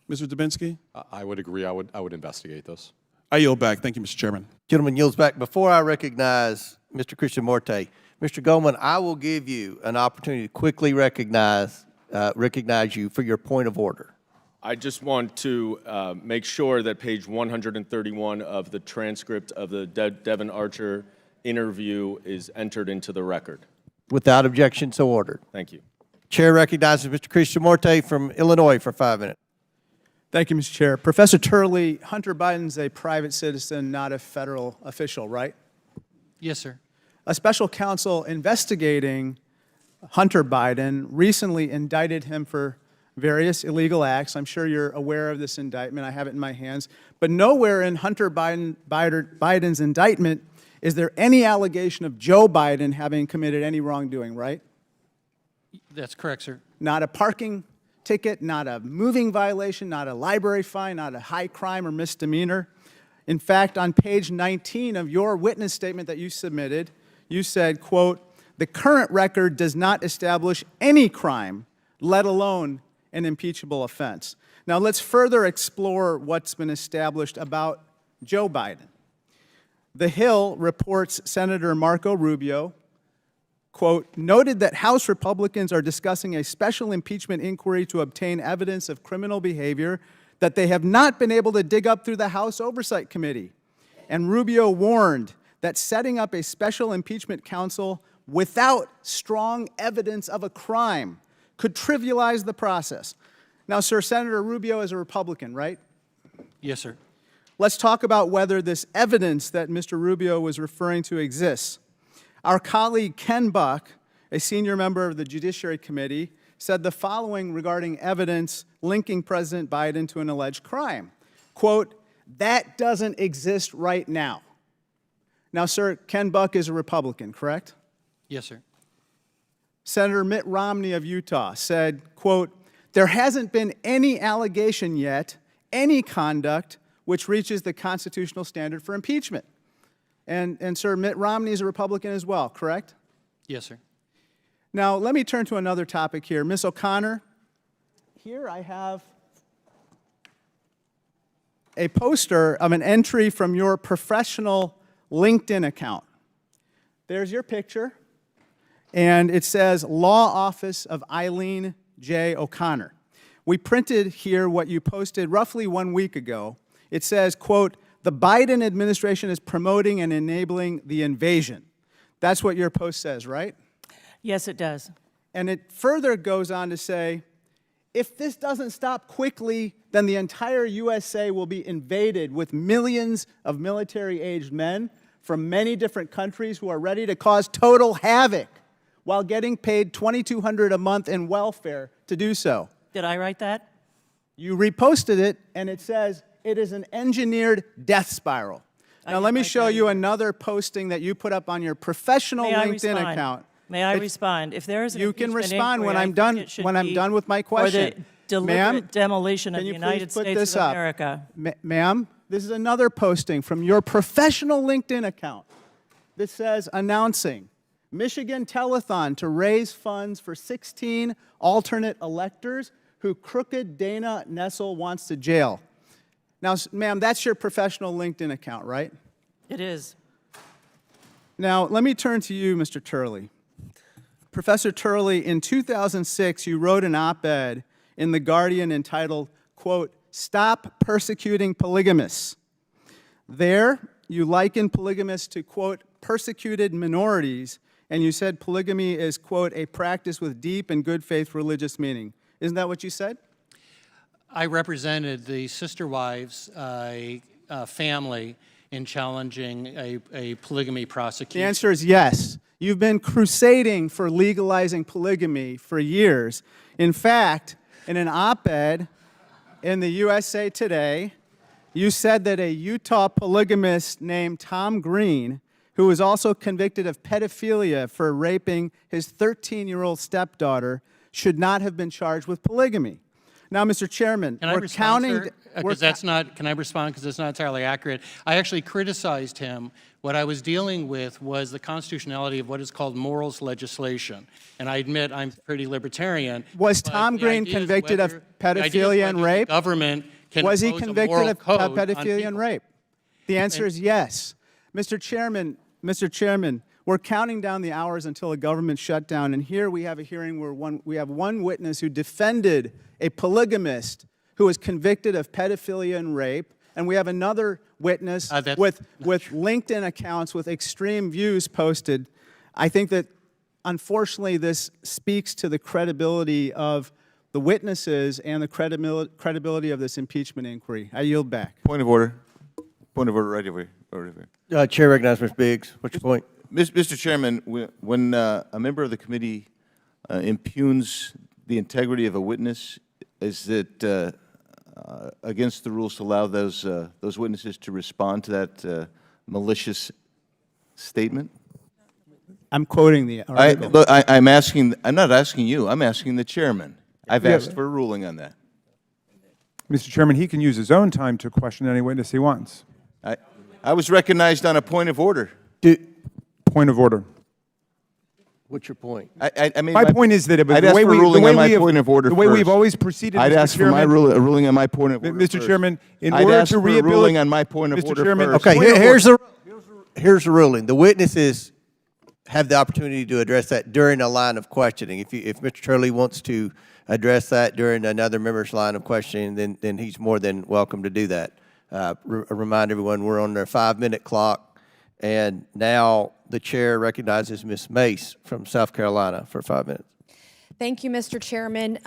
Mr. Dubinsky? I would agree. I would investigate this. I yield back. Thank you, Mr. Chairman. Gentleman yields back. Before I recognize Mr. Christian Morte, Mr. Goldman, I will give you an opportunity to quickly recognize you for your point of order. I just want to make sure that page 131 of the transcript of the Devin Archer interview is entered into the record. Without objection, so ordered. Thank you. Chair recognizes Mr. Christian Morte from Illinois for 5 minutes. Thank you, Mr. Chair. Professor Turley, Hunter Biden's a private citizen, not a federal official, right? Yes, sir. A special counsel investigating Hunter Biden recently indicted him for various illegal acts. I'm sure you're aware of this indictment. I have it in my hands. But nowhere in Hunter Biden's indictment is there any allegation of Joe Biden having committed any wrongdoing, right? That's correct, sir. Not a parking ticket, not a moving violation, not a library fine, not a high crime or misdemeanor. In fact, on page 19 of your witness statement that you submitted, you said, quote, "The current record does not establish any crime, let alone an impeachable offense." Now let's further explore what's been established about Joe Biden. The Hill reports Senator Marco Rubio, quote, "noted that House Republicans are discussing a special impeachment inquiry to obtain evidence of criminal behavior that they have not been able to dig up through the House Oversight Committee." And Rubio warned that setting up a special impeachment counsel without strong evidence of a crime could trivialize the process. Now, sir, Senator Rubio is a Republican, right? Yes, sir. Let's talk about whether this evidence that Mr. Rubio was referring to exists. Our colleague Ken Buck, a senior member of the Judiciary Committee, said the following regarding evidence linking President Biden to an alleged crime. Quote, "That doesn't exist right now." Now, sir, Ken Buck is a Republican, correct? Yes, sir. Senator Mitt Romney of Utah said, quote, "There hasn't been any allegation yet, any conduct which reaches the constitutional standard for impeachment." And sir, Mitt Romney is a Republican as well, correct? Yes, sir. Now, let me turn to another topic here. Ms. O'Connor, here I have a poster of an entry from your professional LinkedIn account. There's your picture, and it says Law Office of Eileen J. O'Connor. We printed here what you posted roughly 1 week ago. It says, quote, "The Biden administration is promoting and enabling the invasion." That's what your post says, right? Yes, it does. And it further goes on to say, if this doesn't stop quickly, then the entire USA will be invaded with millions of military-aged men from many different countries who are ready to cause total havoc while getting paid $2,200 a month in welfare to do so. Did I write that? You reposted it, and it says it is an engineered death spiral. Now, let me show you another posting that you put up on your professional LinkedIn account. May I respond? If there is an You can impeachment respond inquiry, when I I'm think done. it should When I'm be done with my for question, the deliberate demolition of the United States of America. Ma'am, this is another posting from your professional LinkedIn account. This says, announcing Michigan telethon to raise funds for 16 alternate electors who crooked Dana Nessel wants to jail. Now, ma'am, that's your professional LinkedIn account, right? It is. Now, let me turn to you, Mr. Turley. Professor Turley, in 2006, you wrote an op-ed in The Guardian entitled, quote, "Stop Persecuting Polygamists." There, you likened polygamists to, quote, "persecuted minorities," and you said polygamy is, quote, "a practice with deep and good faith religious meaning." Isn't that what you said? I represented the sister wives family in challenging a polygamy prosecution. The answer is yes. You've been crusading for legalizing polygamy for years. In fact, in an op-ed in the USA Today, you said that a Utah polygamist named Tom Green, who was also convicted of pedophilia for raping his 13-year-old stepdaughter, should not have been charged with polygamy. Now, Mr. Chairman, Can I respond, sir? Because that's not, can I respond? Because it's not entirely accurate. I actually criticized him. What I was dealing with was the constitutionality of what is called morals legislation. And I admit I'm pretty libertarian. Was Tom Green convicted of pedophilia and rape? Government can Was he impose a convicted moral of code on pedophilia and rape? The answer is yes. Mr. Chairman, we're counting down the hours until a government shutdown, and here we have a hearing where we have one witness who defended a polygamist who was convicted of pedophilia and rape, and we have another witness with LinkedIn accounts with extreme views posted. I think that, unfortunately, this speaks to the credibility of the witnesses and the credibility of this impeachment inquiry. I yield back. Point of order. Point of order right over here. Chair recognizes Mr. Biggs. What's your point? Mr. Chairman, when a member of the committee impugns the integrity of a witness, is it against the rules to allow those witnesses to respond to that malicious statement? I'm quoting the article. Look, I'm asking. I'm not asking you. I'm asking the chairman. I've asked for a ruling on that. Mr. Chairman, he can use his own time to question any witness he wants. I was recognized on a point of order. Point of order. What's your point? I made My point is that it was I'd the ask way for we, a ruling the way on my we have, point of order the way we've first. always proceeded, I'd Mr. ask for my Chairman, a ruling on my point of order Mr. first. Chairman, in I'd order ask to for a ruling rehabilitate, on my point of Mr. order Chairman, first. Okay, point of here's the ruling. The witnesses have the opportunity to address that during a line of questioning. If Mr. Turley wants to address that during another member's line of questioning, then he's more than welcome to do that. Remind everyone, we're on their 5-minute clock, and now the chair recognizes Ms. Mace from South Carolina for 5 minutes. Thank you, Mr. Chairman.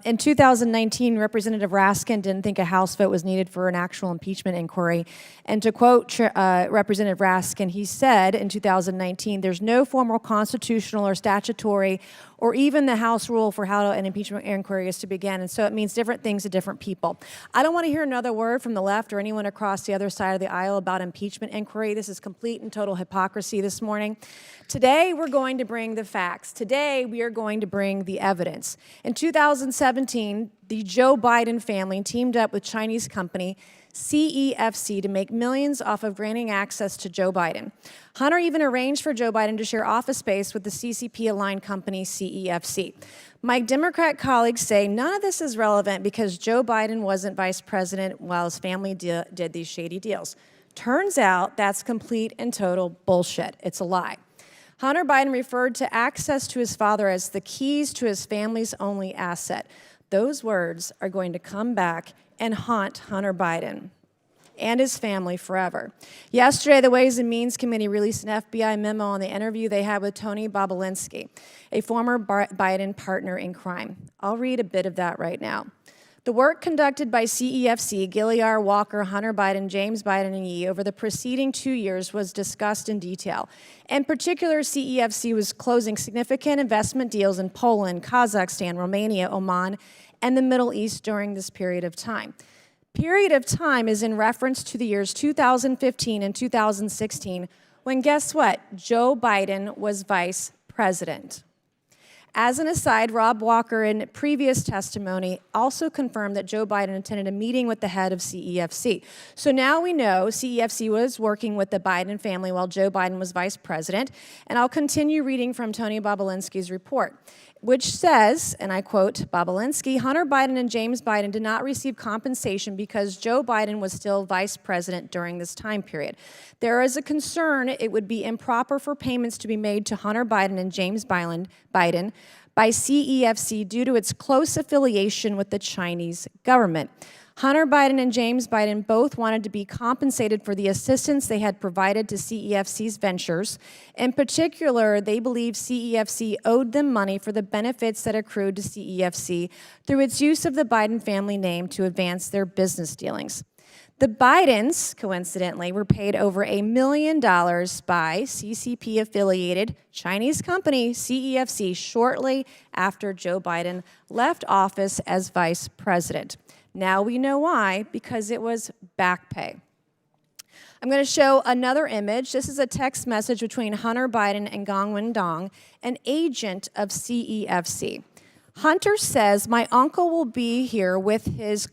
In 2019, Representative Raskin didn't think a House vote was needed for an actual impeachment inquiry. And to quote Representative Raskin, he said in 2019, there's no formal constitutional or statutory or even the House rule for how an impeachment inquiry is to begin. And so it means different things to different people. I don't want to hear another word from the left or anyone across the other side of the aisle about impeachment inquiry. This is complete and total hypocrisy this morning. Today, we're going to bring the facts. Today, we are going to bring the evidence. In 2017, the Joe Biden family teamed up with Chinese company CEFC to make millions off of granting access to Joe Biden. Hunter even arranged for Joe Biden to share office space with the CCP-aligned company CEFC. My Democrat colleagues say none of this is relevant because Joe Biden wasn't vice president while his family did these shady deals. Turns out that's complete and total bullshit. It's a lie. Hunter Biden referred to access to his father as the keys to his family's only asset. Those words are going to come back and haunt Hunter Biden and his family forever. Yesterday, the Ways and Means Committee released an FBI memo on the interview they had with Tony Bobulinski, a former Biden partner in crime. I'll read a bit of that right now. The work conducted by CEFC, Gilliar, Walker, Hunter Biden, James Biden, and Yee over the preceding 2 years was discussed in detail. In particular, CEFC was closing significant investment deals in Poland, Kazakhstan, Romania, Oman, and the Middle East during this period of time. Period of time is in reference to the years 2015 and 2016, when guess what? Joe Biden was vice president. As an aside, Rob Walker, in previous testimony, also confirmed that Joe Biden attended a meeting with the head of CEFC. So now we know CEFC was working with the Biden family while Joe Biden was vice president. And I'll continue reading from Tony Bobulinski's report, which says, and I quote Bobulinski, Hunter Biden and James Biden did not receive compensation because Joe Biden was still vice president during this time period. There is a concern it would be improper for payments to be made to Hunter Biden and James Biden by CEFC due to its close affiliation with the Chinese government. Hunter Biden and James Biden both wanted to be compensated for the assistance they had provided to CEFC's ventures. In particular, they believed CEFC owed them money for the benefits that accrued to CEFC through its use of the Biden family name to advance their business dealings. The Bidens, coincidentally, were paid over $1 million by CCP-affiliated Chinese company CEFC shortly after Joe Biden left office as vice president. Now we know why, because it was back pay. I'm going to show another image. This is a text message between Hunter Biden and Gong Wendong, an agent of CEFC. Hunter says, my uncle will be here with his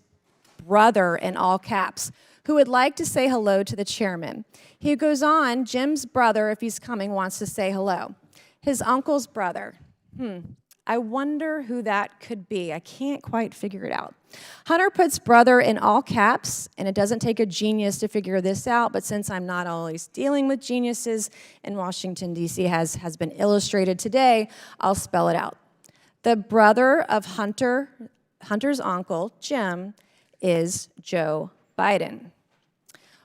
brother, in all caps, who would like to say hello to the chairman. He goes on, Jim's brother, if he's coming, wants to say hello. His uncle's brother. I wonder who that could be. I can't quite figure it out. Hunter puts brother in all caps, and it doesn't take a genius to figure this out, but since I'm not always dealing with geniuses, and Washington, D.C. has been illustrated today, I'll spell it out. The brother of Hunter's uncle, Jim, is Joe Biden.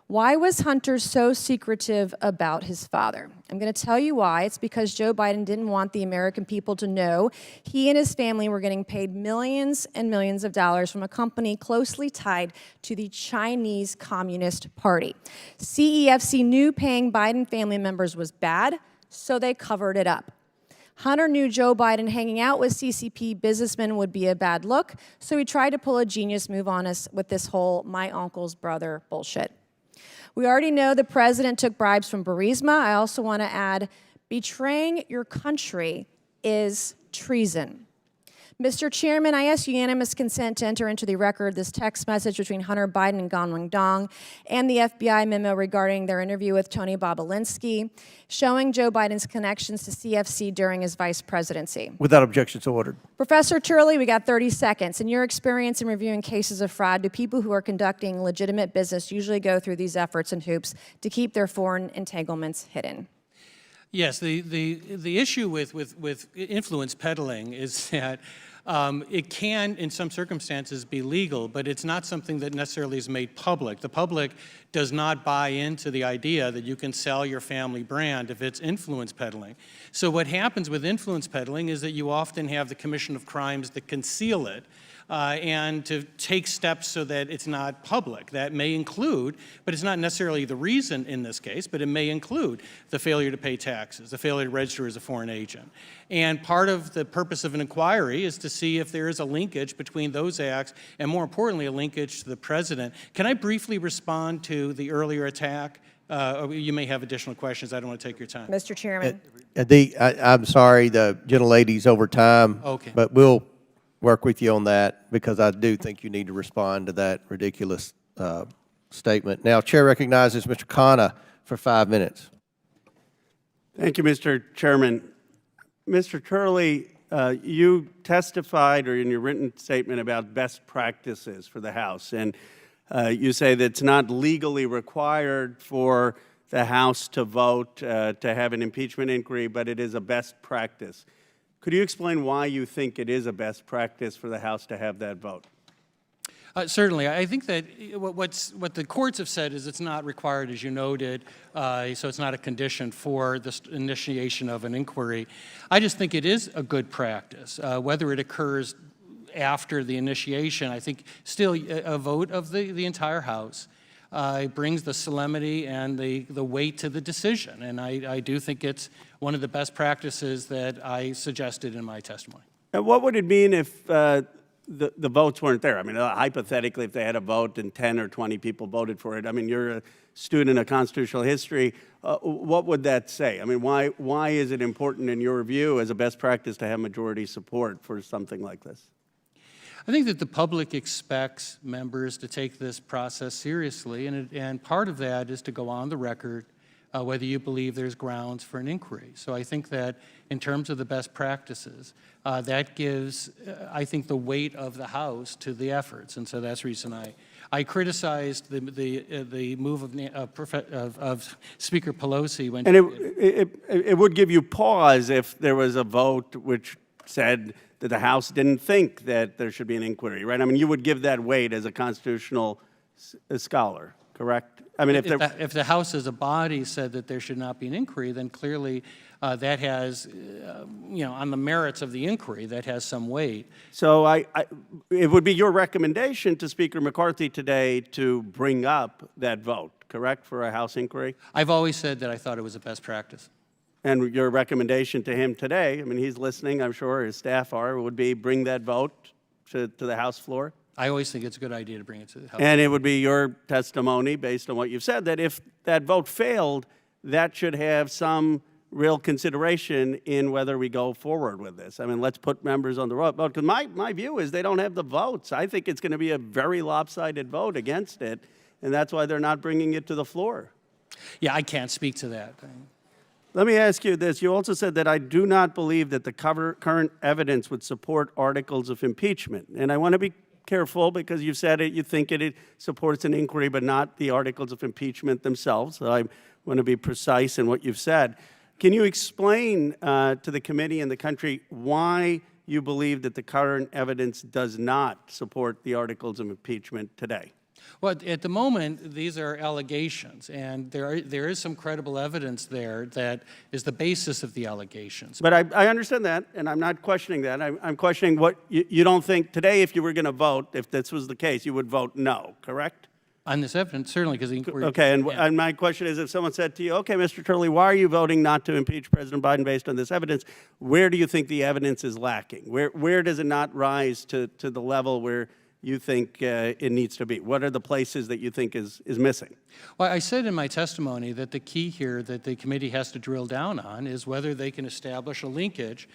Why was Hunter so secretive about his father? I'm going to tell you why. It's because Joe Biden didn't want the American people to know he and his family were getting paid millions and millions of dollars from a company closely tied to the Chinese Communist Party. CEFC knew paying Biden family members was bad, so they covered it up. Hunter knew Joe Biden hanging out with CCP businessmen would be a bad look, so he tried to pull a genius move on us with this whole my uncle's brother bullshit. We already know the president took bribes from Burisma. I also want to add, betraying your country is treason. Mr. Chairman, I ask unanimous consent to enter into the record this text message between Hunter Biden and Gong Dong and the FBI memo regarding their interview with Tony Bobolinsky, showing Joe Biden's connections to CFC during his vice presidency. Without objection, so ordered. Professor Turley, we got 30 seconds. In your experience in reviewing cases of fraud, do people who are conducting legitimate business usually go through these efforts and hoops to keep their foreign entanglements hidden? Yes, the issue with influence peddling is that it can, in some circumstances, be legal, but it's not something that necessarily is made public. The public does not buy into the idea that you can sell your family brand if it's influence peddling. So what happens with influence peddling is that you often have the commission of crimes that conceal it, and to take steps so that it's not public. That may include, but it's not necessarily the reason in this case, but it may include the failure to pay taxes, the failure to register as a foreign agent. And part of the purpose of an inquiry is to see if there is a linkage between those acts and, more importantly, a linkage to the president. Can I briefly respond to the earlier attack? You may have additional questions. I don't want to take your time. Mr. Chairman. I'm sorry, the gentlelady's over time. Okay. But we'll work with you on that because I do think you need to respond to that ridiculous statement. Now, Chair recognizes Mr. Khanna for 5 minutes. Thank you, Mr. Chairman. Mr. Turley, you testified or in your written statement about best practices for the House, and you say that it's not legally required for the House to vote to have an impeachment inquiry, but it is a best practice. Could you explain why you think it is a best practice for the House to have that vote? Certainly. I think that what the courts have said is it's not required, as you noted, so it's not a condition for the initiation of an inquiry. I just think it is a good practice. Whether it occurs after the initiation, I think still a vote of the entire House brings the solemnity and the weight to the decision. And I do think it's one of the best practices that I suggested in my testimony. And what would it mean if the votes weren't there? I mean, hypothetically, if they had a vote and 10 or 20 people voted for it, I mean, you're a student of constitutional history. What would that say? I mean, why is it important in your view as a best practice to have majority support for something like this? I think that the public expects members to take this process seriously, and part of that is to go on the record whether you believe there's grounds for an inquiry. So I think that in terms of the best practices, that gives, I think, the weight of the House to the efforts, and so that's the reason I criticized the move of Speaker Pelosi when. And it would give you pause if there was a vote which said that the House didn't think that there should be an inquiry, right? I mean, you would give that weight as a constitutional scholar, correct? I mean, if the House as a body said that there should not be an inquiry, then clearly that has, on the merits of the inquiry, that has some weight. So it would be your recommendation to Speaker McCarthy today to bring up that vote, correct, for a House inquiry? I've always said that I thought it was a best practice. And your recommendation to him today, I mean, he's listening, I'm sure his staff are, would be bring that vote to the House floor? I always think it's a good idea to bring it to the House. And it would be your testimony, based on what you've said, that if that vote failed, that should have some real consideration in whether we go forward with this. I mean, let's put members on the road. Because my view is they don't have the votes. I think it's going to be a very lopsided vote against it, and that's why they're not bringing it to the floor. Yeah, I can't speak to that. Let me ask you this. You also said that I do not believe that the current evidence would support articles of impeachment. And I want to be careful because you've said it, you think it supports an inquiry, but not the articles of impeachment themselves. So I want to be precise in what you've said. Can you explain to the committee and the country why you believe that the current evidence does not support the articles of impeachment today? Well, at the moment, these are allegations, and there is some credible evidence there that is the basis of the allegations. But I understand that, and I'm not questioning that. I'm questioning what you don't think today, if you were going to vote, if this was the case, you would vote no, correct? On this evidence, certainly, because the inquiry. Okay, and my question is, if someone said to you, okay, Mr. Turley, why are you voting not to impeach President Biden based on this evidence? Where do you think the evidence is lacking? Where does it not rise to the level where you think it needs to be? What are the places that you think is missing? Well, I said in my testimony that the key here that the committee has to drill down on is whether they can establish a linkage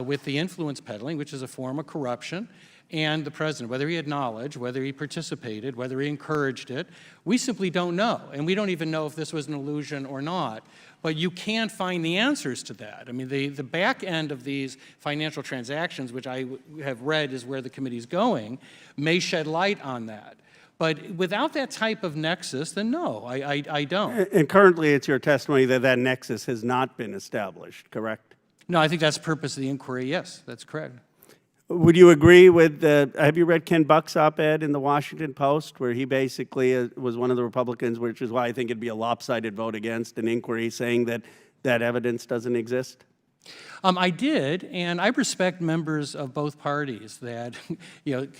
with the influence peddling, which is a form of corruption, and the president, whether he had knowledge, whether he participated, whether he encouraged it. We simply don't know, and we don't even know if this was an illusion or not. But you can't find the answers to that. I mean, the back end of these financial transactions, which I have read is where the committee's going, may shed light on that. But without that type of nexus, then no, I don't. And currently, it's your testimony that that nexus has not been established, correct? No, I think that's the purpose of the inquiry. Yes, that's correct. Would you agree with have you read Ken Buck's op-ed in the Washington Post, where he basically was one of the Republicans, which is why I think it'd be a lopsided vote against an inquiry, saying that that evidence doesn't exist? I did, and I respect members of both parties that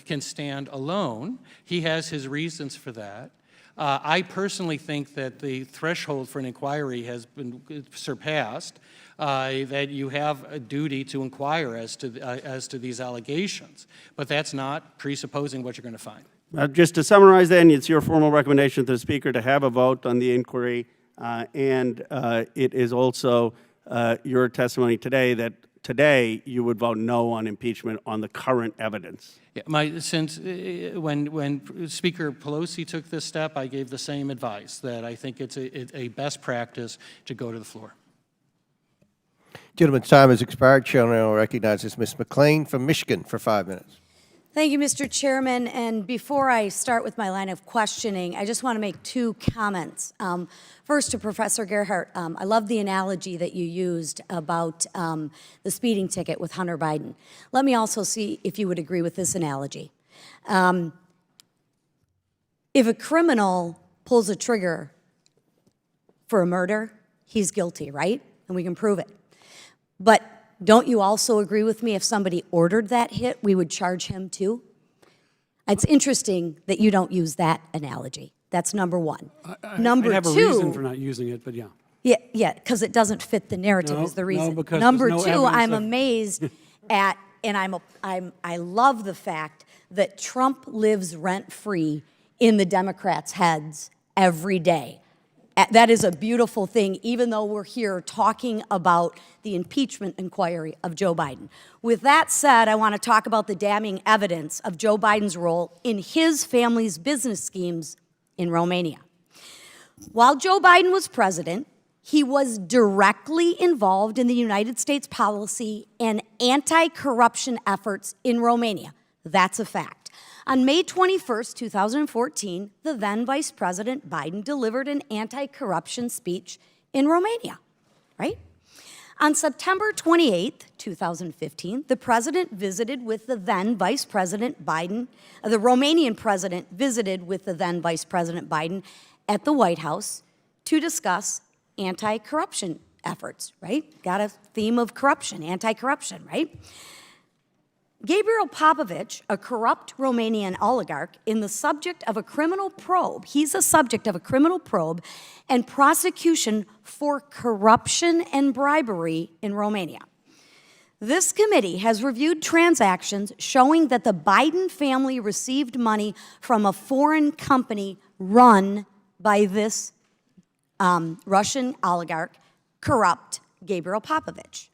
can stand alone. He has his reasons for that. I personally think that the threshold for an inquiry has been surpassed, that you have a duty to inquire as to these allegations. But that's not presupposing what you're going to find. Just to summarize then, it's your formal recommendation to the Speaker to have a vote on the inquiry, and it is also your testimony today that today you would vote no on impeachment on the current evidence. Yeah, when Speaker Pelosi took this step, I gave the same advice, that I think it's a best practice to go to the floor. Gentleman's time has expired. Chair now recognizes Ms. McClain from Michigan for 5 minutes. Thank you, Mr. Chairman. And before I start with my line of questioning, I just want to make two comments. First, to Professor Gerhardt, I love the analogy that you used about the speeding ticket with Hunter Biden. Let me also see if you would agree with this analogy. If a criminal pulls a trigger for a murder, he's guilty, right? And we can prove it. But don't you also agree with me if somebody ordered that hit, we would charge him too? It's interesting that you don't use that analogy. That's number one. Number I have two, a reason for not using it, but yeah. Yeah, because it doesn't fit the narrative is the reason. No, because number there's no two, evidence I'm of- amazed at, and I love the fact that Trump lives rent-free in the Democrats' heads every day. That is a beautiful thing, even though we're here talking about the impeachment inquiry of Joe Biden. With that said, I want to talk about the damning evidence of Joe Biden's role in his family's business schemes in Romania. While Joe Biden was president, he was directly involved in the United States policy and anti-corruption efforts in Romania. That's a fact. On May 21st, 2014, the then Vice President Biden delivered an anti-corruption speech in Romania, right? On September 28th, 2015, the president visited with the then Vice President Biden, the Romanian president visited with the then Vice President Biden at the White House to discuss anti-corruption efforts, right? Got a theme of corruption, anti-corruption, right? Gabriel Popovich, a corrupt Romanian oligarch, is the subject of a criminal probe. He's a subject of a criminal probe and prosecution for corruption and bribery in Romania. This committee has reviewed transactions showing that the Biden family received money from a foreign company run by this Russian oligarch, corrupt Gabriel Popovich.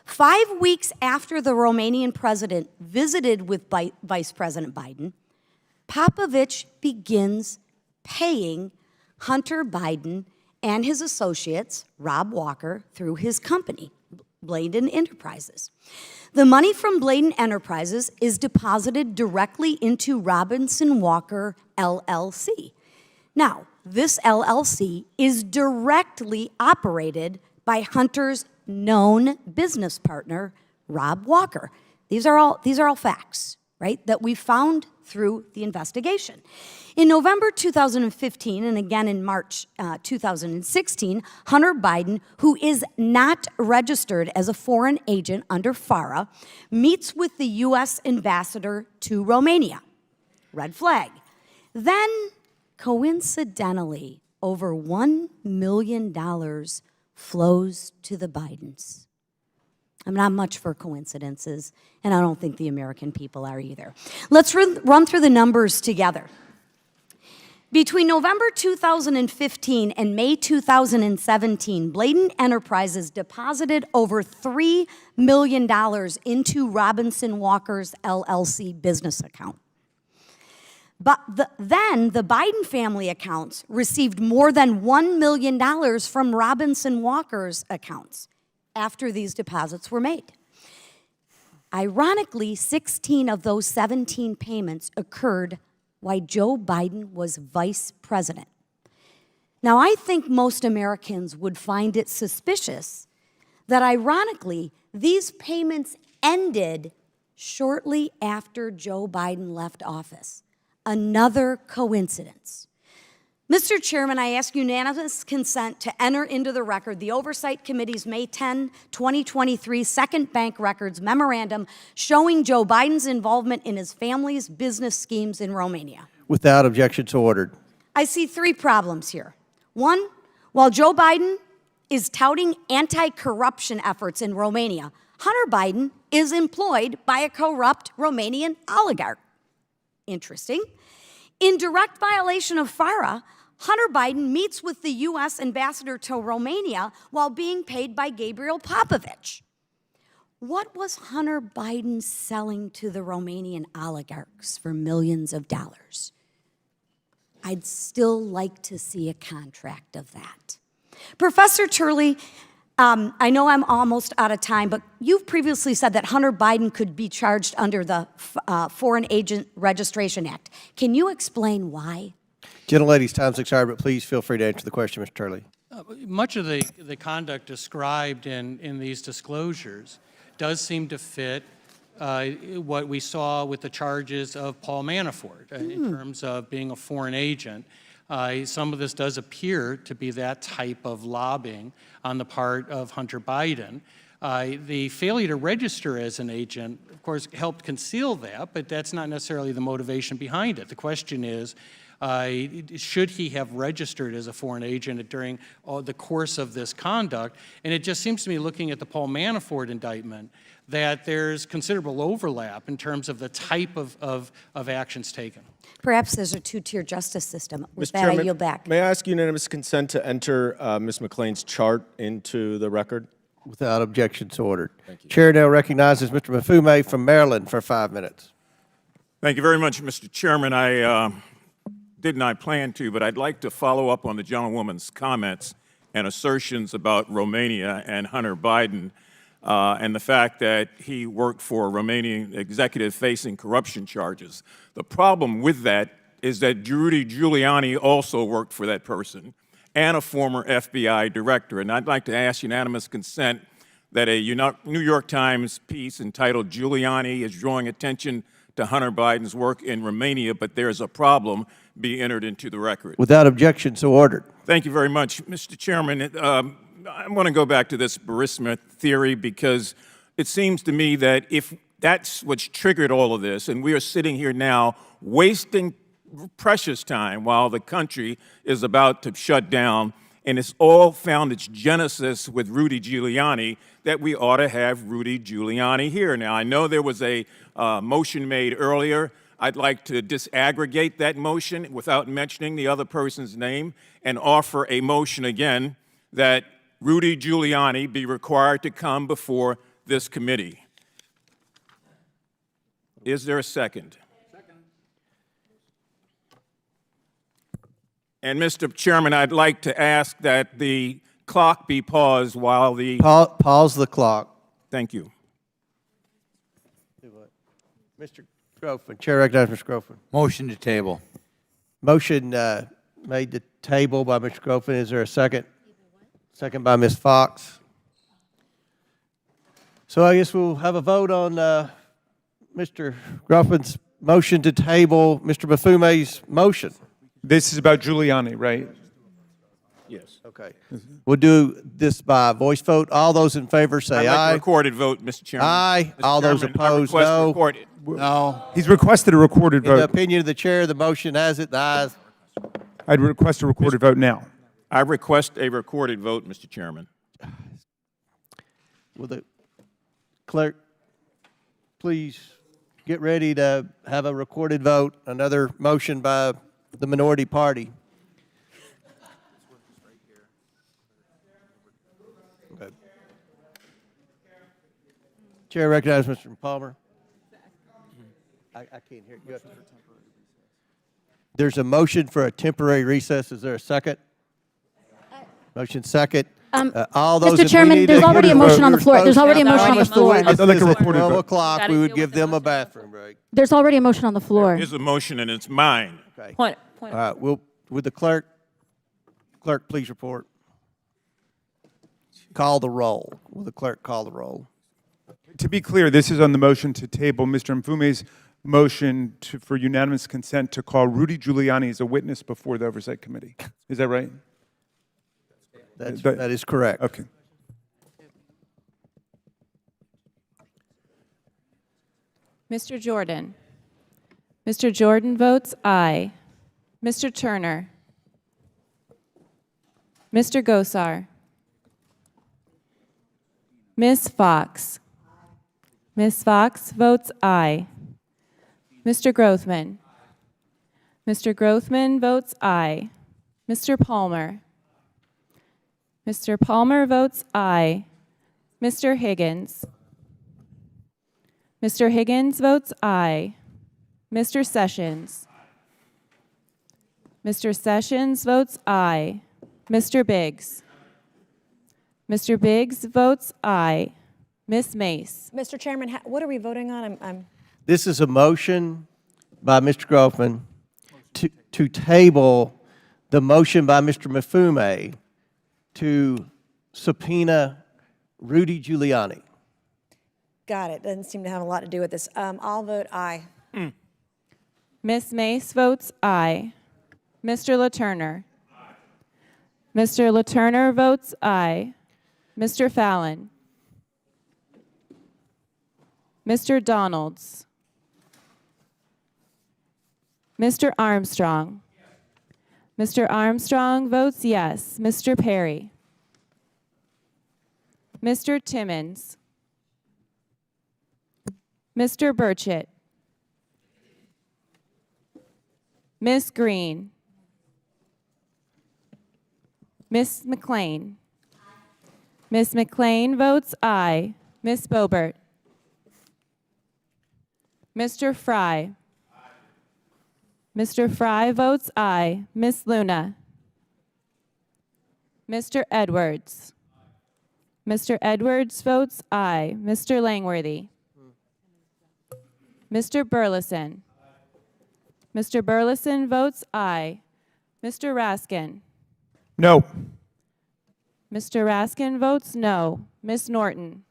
5 weeks after the Romanian president visited with Vice President Biden, Popovich begins paying Hunter Biden and his associates, Rob Walker, through his company, Bladen Enterprises. The money from Bladen Enterprises is deposited directly into Robinson Walker LLC. Now, this LLC is directly operated by Hunter's known business partner, Rob Walker. These are all facts, right, that we found through the investigation. In November 2015 and again in March 2016, Hunter Biden, who is not registered as a foreign agent under FARA, meets with the U.S. ambassador to Romania. Red flag. Then, coincidentally, over $1 million flows to the Bidens. I'm not much for coincidences, and I don't think the American people are either. Let's run through the numbers together. Between November 2015 and May 2017, Bladen Enterprises deposited over $3 million into Robinson Walker's LLC business account. But then the Biden family accounts received more than $1 million from Robinson Walker's accounts after these deposits were made. Ironically, 16 of those 17 payments occurred while Joe Biden was vice president. Now, I think most Americans would find it suspicious that, ironically, these payments ended shortly after Joe Biden left office. Another coincidence. Mr. Chairman, I ask unanimous consent to enter into the record the Oversight Committee's May 10, 2023 Second Bank Records Memorandum showing Joe Biden's involvement in his family's business schemes in Romania. Without objection, so ordered. I see three problems here. One, while Joe Biden is touting anti-corruption efforts in Romania, Hunter Biden is employed by a corrupt Romanian oligarch. Interesting. In direct violation of FARA, Hunter Biden meets with the U.S. ambassador to Romania while being paid by Gabriel Popovich. What was Hunter Biden selling to the Romanian oligarchs for millions of dollars? I'd still like to see a contract of that. Professor Turley, I know I'm almost out of time, but you've previously said that Hunter Biden could be charged under the Foreign Agent Registration Act. Can you explain why? Gentlelady's time's expired, but please feel free to answer the question, Mr. Turley. Much of the conduct described in these disclosures does seem to fit what we saw with the charges of Paul Manafort in terms of being a foreign agent. Some of this does appear to be that type of lobbying on the part of Hunter Biden. The failure to register as an agent, of course, helped conceal that, but that's not necessarily the motivation behind it. The question is, should he have registered as a foreign agent during the course of this conduct? And it just seems to me, looking at the Paul Manafort indictment, that there's considerable overlap in terms of the type of actions taken. Perhaps there's a two-tier justice system. With Mr. that, Chairman, I yield back. may I ask unanimous consent to enter Ms. McLean's chart into the record? Without objection, so ordered. Chair now recognizes Mr. Mafume from Maryland for 5 minutes. Thank you very much, Mr. Chairman. I did not plan to, but I'd like to follow up on the gentlewoman's comments and assertions about Romania and Hunter Biden and the fact that he worked for a Romanian executive facing corruption charges. The problem with that is that Rudy Giuliani also worked for that person and a former FBI director. And I'd like to ask unanimous consent that a New York Times piece entitled "Giuliani is Drawing Attention to Hunter Biden's Work in Romania, but There's a Problem" be entered into the record. Without objection, so ordered. Thank you very much, Mr. Chairman. I want to go back to this Burisma theory because it seems to me that if that's what's triggered all of this, and we are sitting here now wasting precious time while the country is about to shut down, and it's all found its genesis with Rudy Giuliani, that we ought to have Rudy Giuliani here. Now, I know there was a motion made earlier. I'd like to disaggregate that motion without mentioning the other person's name and offer a motion again that Rudy Giuliani be required to come before this committee. Is there a second? And, Mr. Chairman, I'd like to ask that the clock be paused while the... Pause the clock. Thank you. Mr. Groffman. Chair recognizes Mr. Groffman. Motion to table. Motion made to table by Mr. Groffman. Is there a second? Second by Ms. Fox. So I guess we'll have a vote on Mr. Groffman's motion to table Mr. Mafume's motion. This is about Giuliani, right? Yes. Okay. We'll do this by voice vote. All those in favor say I'd like aye. a recorded vote, Mr. Chairman. Aye. Mr. All those Chairman, I opposed, request no. recorded. No. He's requested a recorded In the vote. opinion of the chair, the motion has it. The ayes. I'd request a recorded vote now. I request a recorded vote, Mr. Chairman. Will the clerk, please get ready to have a recorded vote, another motion by the minority party. Okay. Chair recognizes Mr. Palmer. I can't hear you. There's a motion for a temporary recess. Is there a second? Motion second. All those. Mr. Chairman, there's already a motion on the floor. There's already a motion on the floor. I'd like a reported 12 vote. o'clock, we would give them a bathroom break. There's already a motion on the floor. There's a motion, and it's mine. Okay. Point. All right, would the clerk please report? Call the roll. Will the clerk call the roll? To be clear, this is on the motion to table Mr. Mfume's motion for unanimous consent to call Rudy Giuliani as a witness before the Oversight Committee. Is that right? That is correct. Okay. Mr. Jordan. Mr. Jordan votes aye. Mr. Turner. Mr. Gosar. Ms. Fox. Ms. Fox votes aye. Mr. Grothman. Mr. Grothman votes aye. Mr. Palmer. Mr. Palmer votes aye. Mr. Higgins. Mr. Higgins votes aye. Mr. Sessions. Mr. Sessions votes aye. Mr. Biggs. Mr. Biggs votes aye. Ms. Mace. Mr. Chairman, what are we voting on? This is a motion by Mr. Grothman to table the motion by Mr. Mfume to subpoena Rudy Giuliani. Got it. Doesn't seem to have a lot to do with this. I'll vote aye. Ms. Mace votes aye. Mr. LaTurner. Mr. LaTurner votes aye. Mr. Fallon. Mr. Donalds. Mr. Armstrong. Mr. Armstrong votes yes. Mr. Perry. Mr. Timmons. Mr. Burchett. Ms. Green. Ms. McLean. Ms. McLean votes aye. Ms. Boebert. Mr. Fry. Mr. Fry votes aye. Ms. Luna. Mr. Edwards. Mr. Edwards votes aye. Mr. Langworthy. Mr. Burleson. Mr. Burleson votes aye. Mr. Raskin. No. Mr. Raskin votes no. Ms. Norton.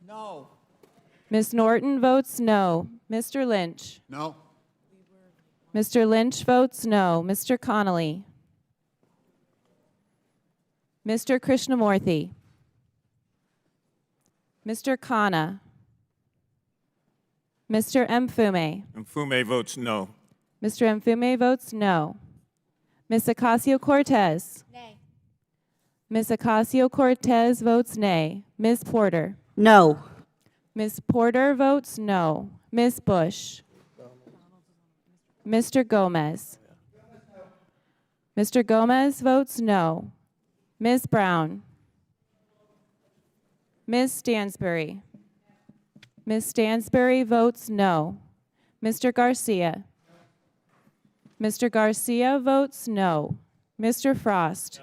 No. Ms. Norton votes no. Mr. Lynch. No. Mr. Lynch votes no. Mr. Connolly. Mr. Krishnamurthy. Mr. Khanna. Mr. Mfume. Mfume votes no. Mr. Mfume votes no. Ms. Ocasio-Cortez. Nay. Ms. Ocasio-Cortez votes nay. Ms. Porter. No. Ms. Porter votes no. Ms. Bush. Mr. Gomez. Mr. Gomez votes no. Ms. Brown. Ms. Stansbury. Ms. Stansbury votes no. Mr. Garcia. Mr. Garcia votes no. Mr. Frost.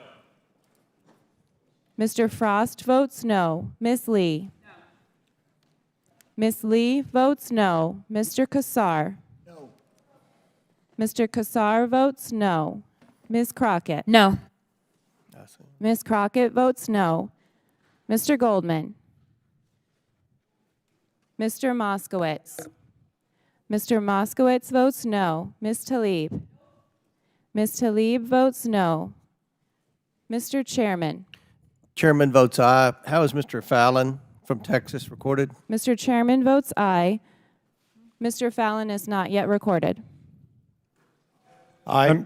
Mr. Frost votes no. Ms. Lee. Ms. Lee votes no. Mr. Kassar. No. Mr. Kassar votes no. Ms. Crockett. No. Ms. Crockett votes no. Mr. Goldman. Mr. Moskowitz. Mr. Moskowitz votes no. Ms. Tlaib. Ms. Tlaib votes no. Mr. Chairman. Chairman votes aye. How is Mr. Fallon from Texas recorded? Mr. Chairman votes aye. Mr. Fallon is not yet recorded. Aye.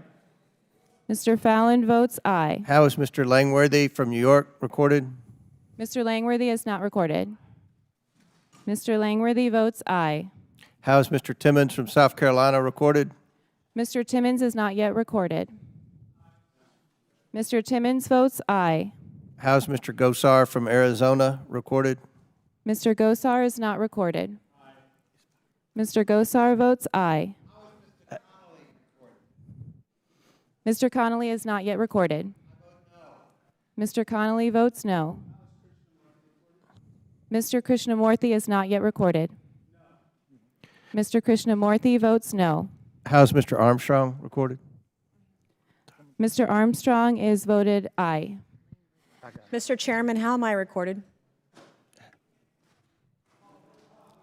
Mr. Fallon votes aye. How is Mr. Langworthy from New York recorded? Mr. Langworthy is not recorded. Mr. Langworthy votes aye. How is Mr. Timmons from South Carolina recorded? Mr. Timmons is not yet recorded. Mr. Timmons votes aye. How is Mr. Gosar from Arizona recorded? Mr. Gosar is not recorded. Mr. Gosar votes aye. Mr. Connolly is not yet recorded. Mr. Connolly votes no. Mr. Krishnamurthy is not yet recorded. Mr. Krishnamurthy votes no. How is Mr. Armstrong recorded? Mr. Armstrong is voted aye. Mr. Chairman, how am I recorded?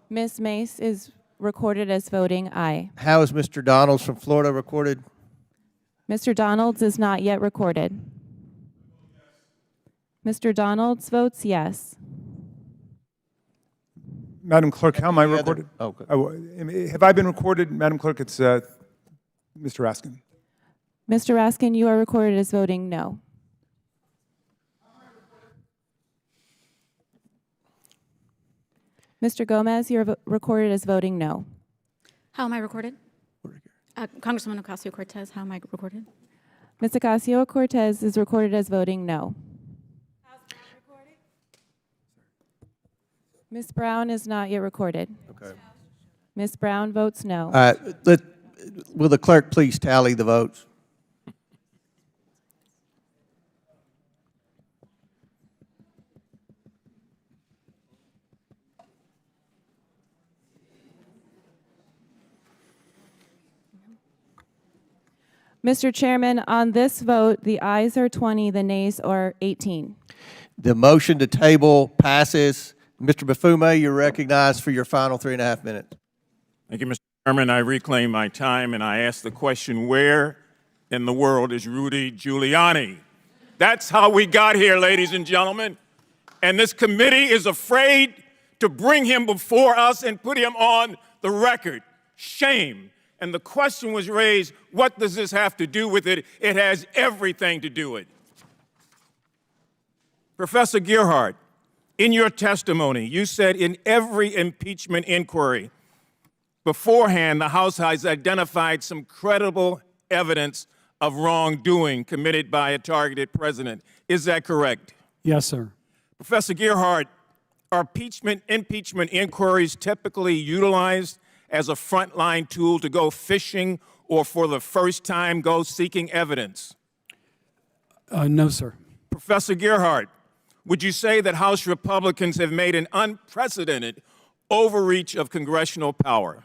Ms. Mace is recorded as voting aye. How is Mr. Donalds from Florida recorded? Mr. Donalds is not yet recorded. Mr. Donalds votes yes. Madam Clerk, how am I Any other- recorded? Oh, good. Have I been recorded? Madam Clerk, it's Mr. Raskin. Mr. Raskin, you are recorded as voting no. Mr. Gomez, you're recorded as voting no. How am I recorded? Congresswoman Ocasio-Cortez, how am I recorded? Ms. Ocasio-Cortez is recorded as voting no. Ms. Brown is not yet recorded. Okay. Ms. Brown votes no. All right, will the clerk please tally the votes? Mr. Chairman, on this vote, the ayes are 20, the nays are 18. The motion to table passes. Mr. Bafume, you're recognized for your final 3.5 minutes. Thank you, Mr. Chairman. I reclaim my time and I ask the question, where in the world is Rudy Giuliani? That's how we got here, ladies and gentlemen. And this committee is afraid to bring him before us and put him on the record. Shame. And the question was raised, what does this have to do with it? It has everything to do with it. Professor Gearhart, in your testimony, you said in every impeachment inquiry, beforehand, the House has identified some credible evidence of wrongdoing committed by a targeted president. Is that correct? Yes, sir. Professor Gearhart, are impeachment inquiries typically utilized as a frontline tool to go fishing or for the first time go seeking evidence? No, sir. Professor Gearhart, would you say that House Republicans have made an unprecedented overreach of congressional power?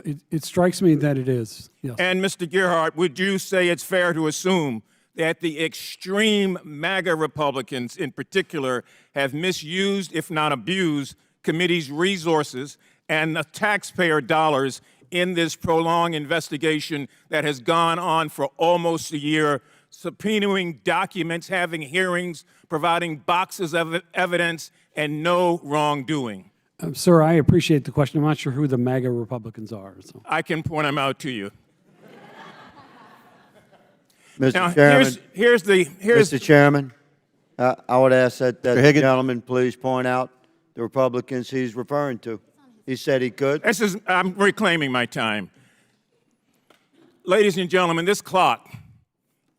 It strikes me that it is, yes. And Mr. Gearhart, would you say it's fair to assume that the extreme MAGA Republicans in particular have misused, if not abused, committee's resources and the taxpayer dollars in this prolonged investigation that has gone on for almost a year, subpoenaing documents, having hearings, providing boxes of evidence, and no wrongdoing? Sir, I appreciate the question. I'm not sure who the MAGA Republicans are. So. I can point them out to you. Mr. Now, Chairman, Mr. Chairman, I would ask that the Higgins. gentleman please point out the Republicans he's referring to. He said he could. I'm reclaiming my time. Ladies and gentlemen, this clock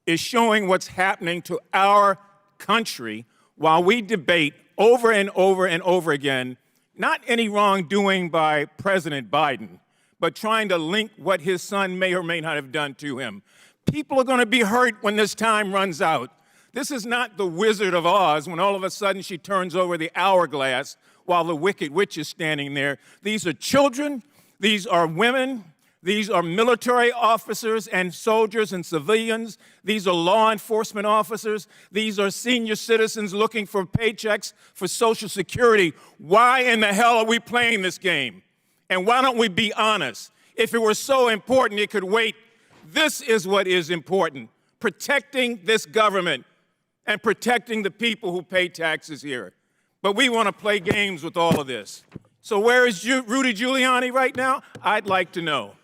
is showing what's happening to our country while we debate over and over and over again, not any wrongdoing by President Biden, but trying to link what his son may or may not have done to him. People are going to be hurt when this time runs out. This is not the Wizard of Oz when all of a sudden she turns over the hourglass while the Wicked Witch is standing there. These are children, these are women, these are military officers and soldiers and civilians, these are law enforcement officers, these are senior citizens looking for paychecks for Social Security. Why in the hell are we playing this game? And why don't we be honest? If it were so important, it could wait. This is what is important, protecting this government and protecting the people who pay taxes here. But we want to play games with all of this. So where is Rudy Giuliani right now? I'd like to know.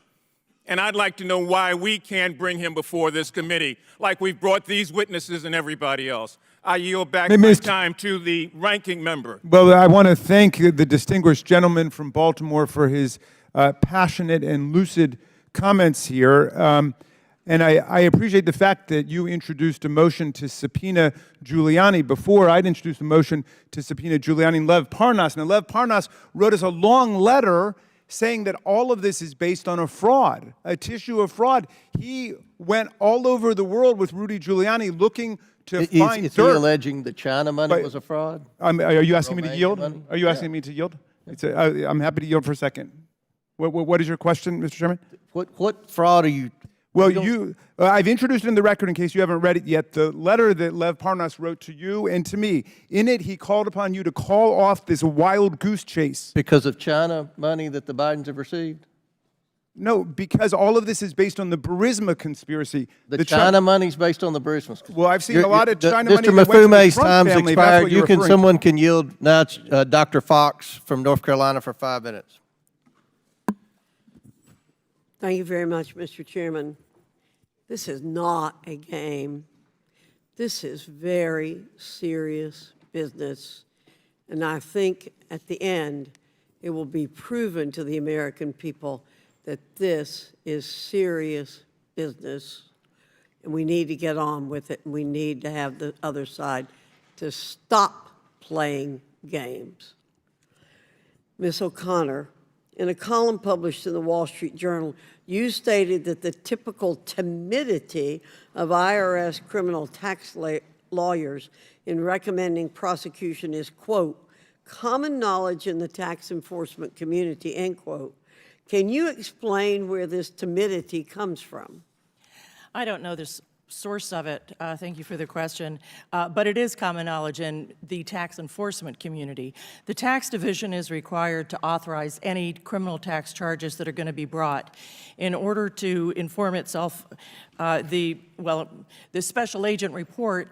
And I'd like to know why we can't bring him before this committee, like we've brought these witnesses and everybody else. I yield back my time to the ranking member. Well, I want to thank the distinguished gentleman from Baltimore for his passionate and lucid comments here. And I appreciate the fact that you introduced a motion to subpoena Giuliani before I'd introduced a motion to subpoena Giuliani and Lev Parnas. Now, Lev Parnas wrote us a long letter saying that all of this is based on a fraud, a tissue of fraud. He went all over the world with Rudy Giuliani looking to find Is dirt. he alleging the China money was a fraud? Are you asking me to Romanian yield? money? Are you asking me to yield? I'm happy to yield for a second. What is your question, Mr. Chairman? What fraud are you? Well, I've introduced it in the record in case you haven't read it yet, the letter that Lev Parnas wrote to you and to me. In it, he called upon you to call off this wild goose chase. Because of China money that the Bidens have received? No, because all of this is based on the Burisma conspiracy. The China money's based on the Burisma conspiracy. Well, I've seen a lot of China money Mr. that went to the Mafume's Trump time's family. That's expired. what you're referring to. Someone can yield. Now it's Dr. Fox from North Carolina for 5 minutes. Thank you very much, Mr. Chairman. This is not a game. This is very serious business. And I think at the end, it will be proven to the American people that this is serious business. And we need to get on with it. And we need to have the other side to stop playing games. Ms. O'Connor, in a column published in the Wall Street Journal, you stated that the typical timidity of IRS criminal tax lawyers in recommending prosecution is, quote, common knowledge in the tax enforcement community, end quote. Can you explain where this timidity comes from? I don't know this source of it. Thank you for the question. But it is common knowledge in the tax enforcement community. The tax division is required to authorize any criminal tax charges that are going to be brought. In order to inform itself, the special agent report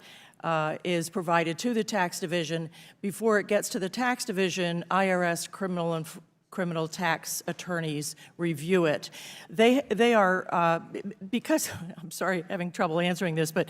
is provided to the tax division. Before it gets to the tax division, IRS criminal tax attorneys review it. They are, because, I'm sorry, having trouble answering this, but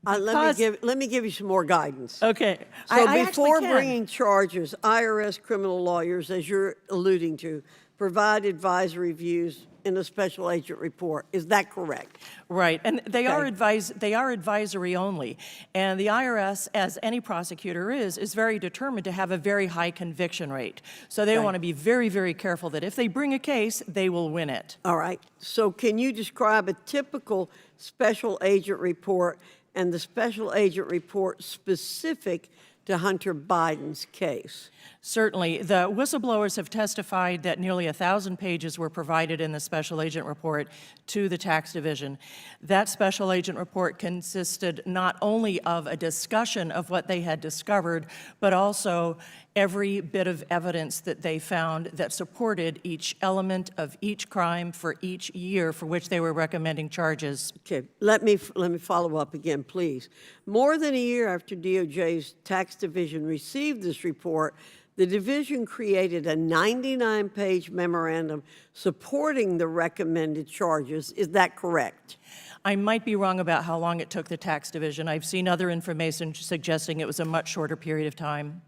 let me give you some more guidance. Okay. So I before can. bringing charges, IRS criminal lawyers, as you're alluding to, provide advisory views in a special agent report. Is that correct? Right, and they are advisory only. And the IRS, as any prosecutor is very determined to have a very high conviction rate. So they want to be very, very careful that if they bring a case, they will win it. All right. So can you describe a typical special agent report and the special agent report specific to Hunter Biden's case? Certainly. The whistleblowers have testified that nearly 1,000 pages were provided in the special agent report to the tax division. That special agent report consisted not only of a discussion of what they had discovered, but also every bit of evidence that they found that supported each element of each crime for each year for which they were recommending charges. Okay, let me follow up again, please. More than a year after DOJ's tax division received this report, the division created a 99-page memorandum supporting the recommended charges. Is that correct? I might be wrong about how long it took the tax division. I've seen other information suggesting it was a much shorter period of time.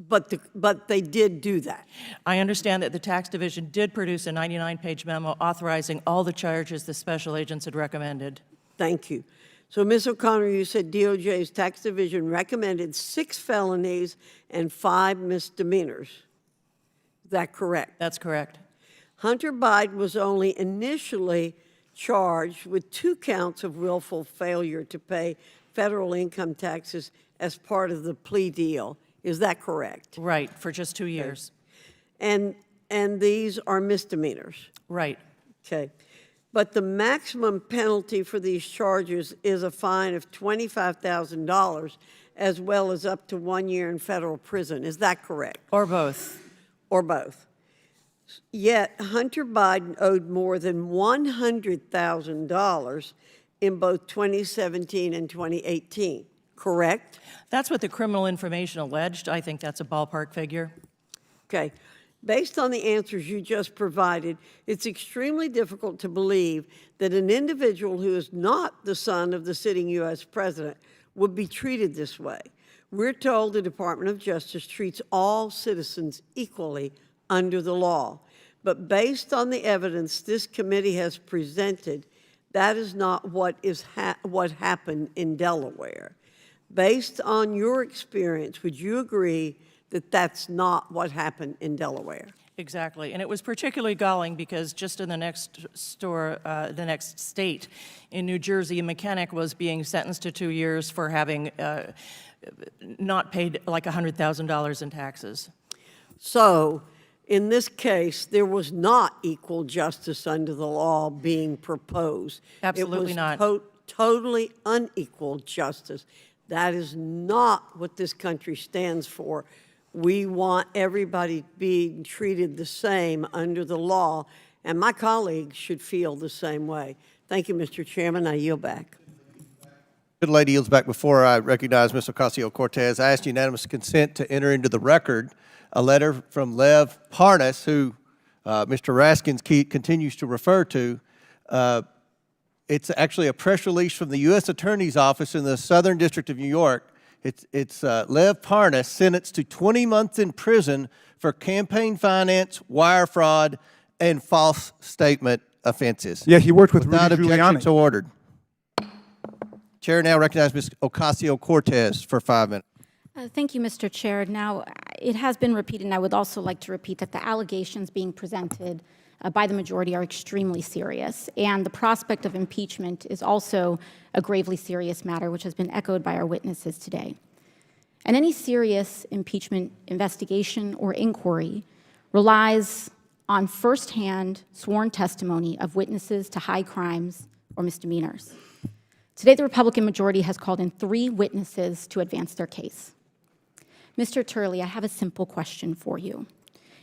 But they did do that. I understand that the tax division did produce a 99-page memo authorizing all the charges the special agents had recommended. Thank you. So, Ms. O'Connor, you said DOJ's tax division recommended 6 felonies and 5 misdemeanors. Is that correct? That's correct. Hunter Biden was only initially charged with 2 counts of willful failure to pay federal income taxes as part of the plea deal. Is that correct? Right, for just 2 years. And these are misdemeanors? Right. Okay. But the maximum penalty for these charges is a fine of $25,000 as well as up to 1 year in federal prison. Is that correct? Or both. Or both. Yet Hunter Biden owed more than $100,000 in both 2017 and 2018, correct? That's what the criminal information alleged. I think that's a ballpark figure. Okay. Based on the answers you just provided, it's extremely difficult to believe that an individual who is not the son of the sitting U.S. president would be treated this way. We're told the Department of Justice treats all citizens equally under the law. But based on the evidence this committee has presented, that is not what happened in Delaware. Based on your experience, would you agree that that's not what happened in Delaware? Exactly, and it was particularly galling because just in the next state, in New Jersey, a mechanic was being sentenced to 2 years for having not paid like $100,000 in taxes. So, in this case, there was not equal justice under the law being proposed. Absolutely not. It was totally unequal justice. That is not what this country stands for. We want everybody being treated the same under the law, and my colleagues should feel the same way. Thank you, Mr. Chairman. I yield back. Good lady yields back. Before I recognize Ms. Ocasio-Cortez, I ask unanimous consent to enter into the record a letter from Lev Parnas, who Mr. Raskins continues to refer to. It's actually a press release from the U.S. Attorney's Office in the Southern District of New York. It's Lev Parnas sentenced to 20 months in prison for campaign finance, wire fraud, and false statement offenses. Yeah, he worked with Without Rudy objection, Giuliani. so ordered. Chair now recognizes Ms. Ocasio-Cortez for 5 minutes. Thank you, Mr. Chair. Now, it has been repeated, and I would also like to repeat that the allegations being presented by the majority are extremely serious, and the prospect of impeachment is also a gravely serious matter, which has been echoed by our witnesses today. And any serious impeachment investigation or inquiry relies on firsthand sworn testimony of witnesses to high crimes or misdemeanors. Today, the Republican majority has called in 3 witnesses to advance their case. Mr. Turley, I have a simple question for you.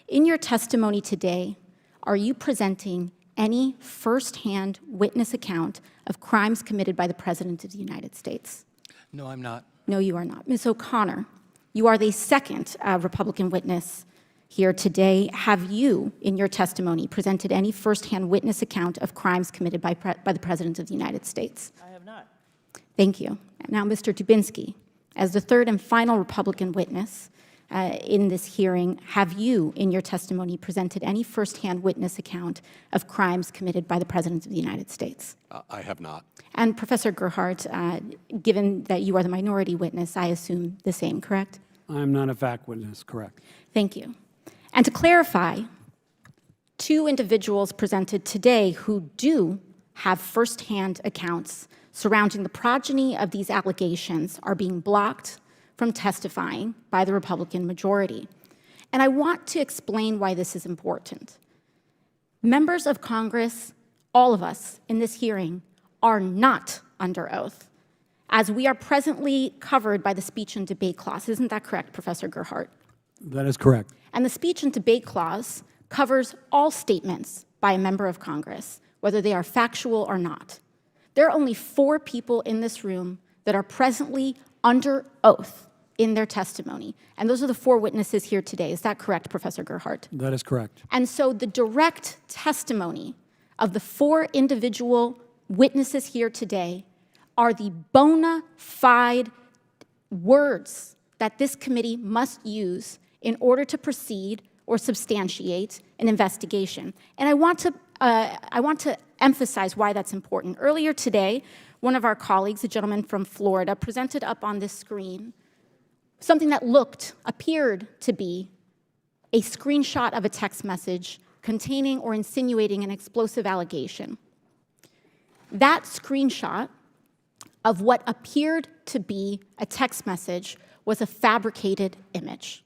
In your testimony today, are you presenting any firsthand witness account of crimes committed by the President of the United States? No, I'm not. No, you are not. Ms. O'Connor, you are the second Republican witness here today. Have you, in your testimony, presented any firsthand witness account of crimes committed by the President of the United States? I have not. Thank you. Now, Mr. Dubinsky, as the third and final Republican witness in this hearing, have you, in your testimony, presented any firsthand witness account of crimes committed by the President of the United States? I have not. And Professor Gerhardt, given that you are the minority witness, I assume the same, correct? I am not a fact witness, correct. Thank you. And to clarify, 2 individuals presented today who do have firsthand accounts surrounding the progeny of these allegations are being blocked from testifying by the Republican majority. And I want to explain why this is important. Members of Congress, all of us in this hearing, are not under oath, as we are presently covered by the speech and debate clause. Isn't that correct, Professor Gerhardt? That is correct. And the speech and debate clause covers all statements by a member of Congress, whether they are factual or not. There are only 4 people in this room that are presently under oath in their testimony. And those are the 4 witnesses here today. Is that correct, Professor Gerhardt? That is correct. And so the direct testimony of the 4 individual witnesses here today are the bona fide words that this committee must use in order to proceed or substantiate an investigation. And I want to emphasize why that's important. Earlier today, one of our colleagues, a gentleman from Florida, presented up on this screen something that appeared to be a screenshot of a text message containing or insinuating an explosive allegation. That screenshot of what appeared to be a text message was a fabricated image.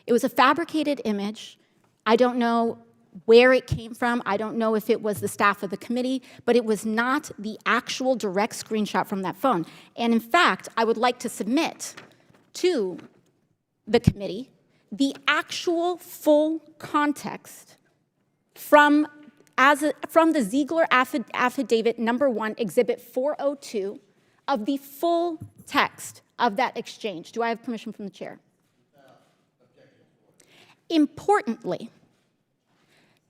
It was a fabricated image. I don't know where it came from. I don't know if it was the staff of the committee, but it was not the actual direct screenshot from that phone. And in fact, I would like to submit to the committee the actual full context from the Ziegler Affidavit number 1, Exhibit 402, of the full text of that exchange. Do I have permission from the chair? Importantly,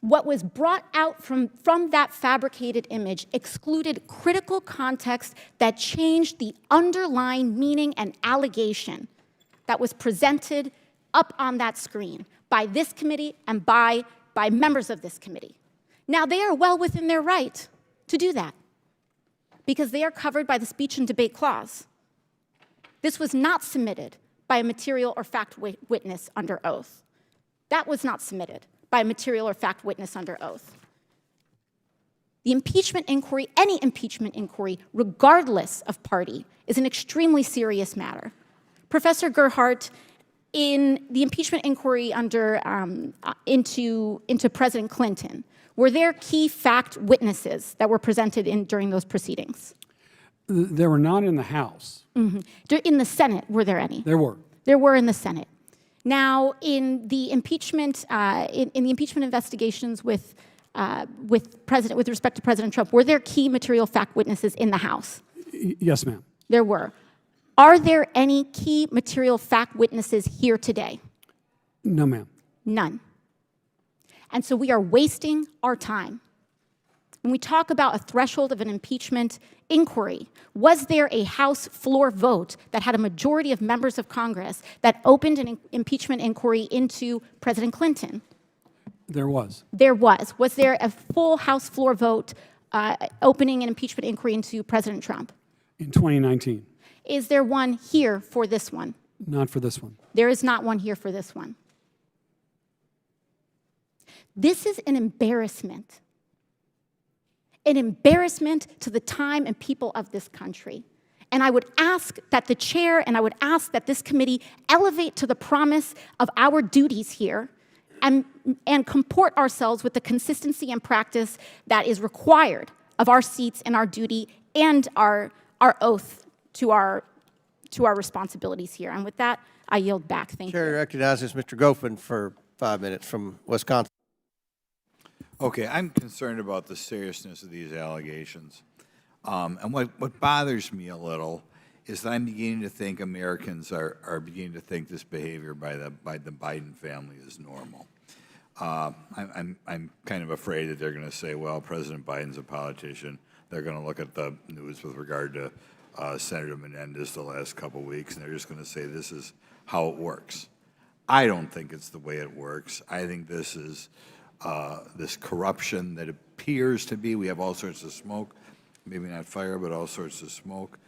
what was brought out from that fabricated image excluded critical context that changed the underlying meaning and allegation that was presented up on that screen by this committee and by members of this committee. Now, they are well within their right to do that because they are covered by the speech and debate clause. This was not submitted by a material or fact witness under oath. That was not submitted by a material or fact witness under oath. The impeachment inquiry, any impeachment inquiry, regardless of party, is an extremely serious matter. Professor Gerhardt, in the impeachment inquiry into President Clinton, were there key fact witnesses that were presented during those proceedings? There were not in the House. In the Senate, were there any? There were. There were in the Senate. Now, in the impeachment, in the impeachment investigations with respect to President Trump, were there key material fact witnesses in the House? Yes, ma'am. There were. Are there any key material fact witnesses here today? No, ma'am. None. And so we are wasting our time. When we talk about a threshold of an impeachment inquiry, was there a House floor vote that had a majority of members of Congress that opened an impeachment inquiry into President Clinton? There was. There was. Was there a full House floor vote opening an impeachment inquiry into President Trump? In 2019. Is there one here for this one? Not for this one. There is not one here for this one. This is an embarrassment. An embarrassment to the time and people of this country. And I would ask that the chair and I would ask that this committee elevate to the promise of our duties here and comport ourselves with the consistency and practice that is required of our seats and our duty and our oath to our responsibilities here. And with that, I yield back. Thank you. Chair recognizes Mr. Goffin for 5 minutes from Wisconsin. Okay, I'm concerned about the seriousness of these allegations. And what bothers me a little is that I'm beginning to think Americans are beginning to think this behavior by the Biden family is normal. I'm kind of afraid that they're going to say, well, President Biden's a politician. They're going to look at the news with regard to Senator Menendez the last couple weeks, and they're just going to say this is how it works. I don't think it's the way it works. I think this is this corruption that appears to be, we have all sorts of smoke, maybe not fire, but all sorts of smoke,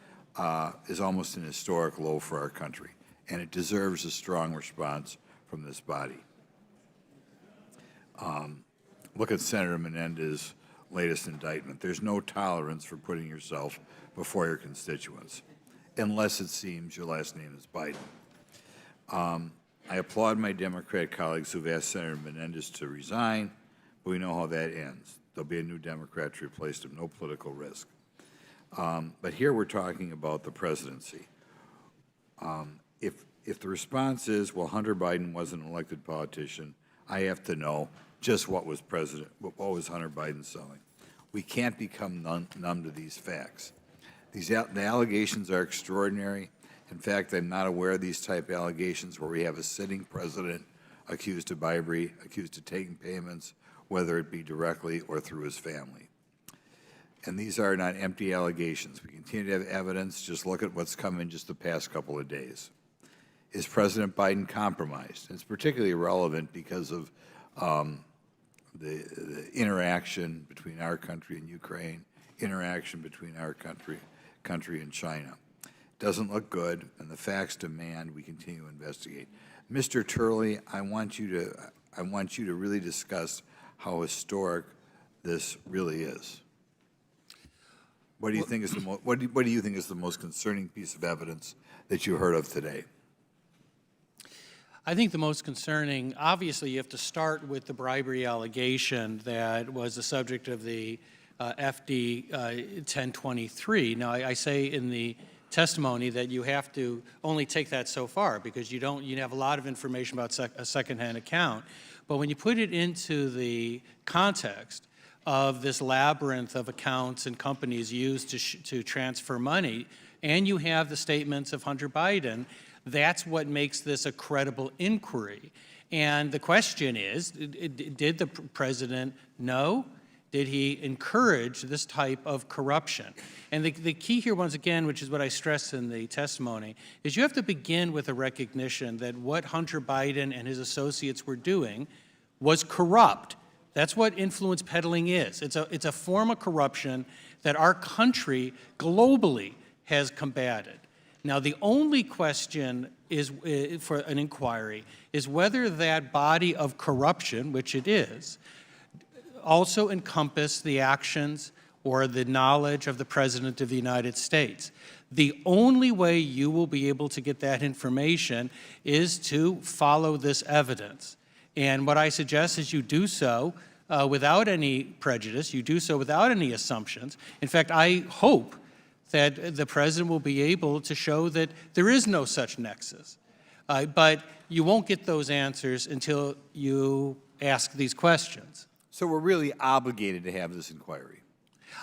is almost an historic low for our country. And it deserves a strong response from this body. Look at Senator Menendez's latest indictment. There's no tolerance for putting yourself before your constituents, unless it seems your last name is Biden. I applaud my Democrat colleagues who've asked Senator Menendez to resign, but we know how that ends. There'll be a new Democrat to replace him, no political risk. But here we're talking about the presidency. If the response is, well, Hunter Biden wasn't an elected politician, I have to know just what was Hunter Biden selling. We can't become numb to these facts. The allegations are extraordinary. In fact, I'm not aware of these type of allegations where we have a sitting president accused of bribery, accused of taking payments, whether it be directly or through his family. And these are not empty allegations. We continue to have evidence. Just look at what's come in just the past couple of days. Is President Biden compromised? And it's particularly relevant because of the interaction between our country and Ukraine, interaction between our country and China. Doesn't look good, and the facts demand we continue to investigate. Mr. Turley, I want you to really discuss how historic this really is. What do you think is what do you think is the most concerning piece of evidence that you heard of today? I think the most concerning, obviously, you have to start with the bribery allegation that was the subject of the FD 1023. Now, I say in the testimony that you have to only take that so far because you have a lot of information about a secondhand account. But when you put it into the context of this labyrinth of accounts and companies used to transfer money, and you have the statements of Hunter Biden, that's what makes this a credible inquiry. And the question is, did the president know? Did he encourage this type of corruption? And the key here, once again, which is what I stressed in the testimony, is you have to begin with a recognition that what Hunter Biden and his associates were doing was corrupt. That's what influence peddling is. It's a form of corruption that our country globally has combated. Now, the only question is for an inquiry is whether that body of corruption, which it is, also encompass the actions or the knowledge of the President of the United States. The only way you will be able to get that information is to follow this evidence. And what I suggest is you do so without any prejudice, you do so without any assumptions. In fact, I hope that the President will be able to show that there is no such nexus. But you won't get those answers until you ask these questions. So we're really obligated to have this inquiry.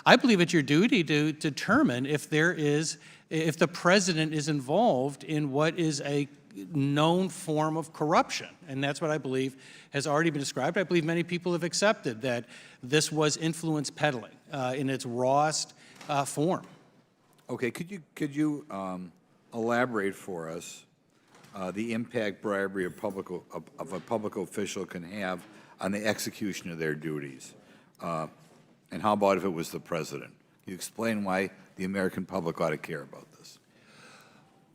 I believe it's your duty to determine if the President is involved in what is a known form of corruption. And that's what I believe has already been described. I believe many people have accepted that this was influence peddling in its rawest form. Okay, could you elaborate for us the impact bribery of a public official can have on the execution of their duties? And how about if it was the President? Can you explain why the American public ought to care about this?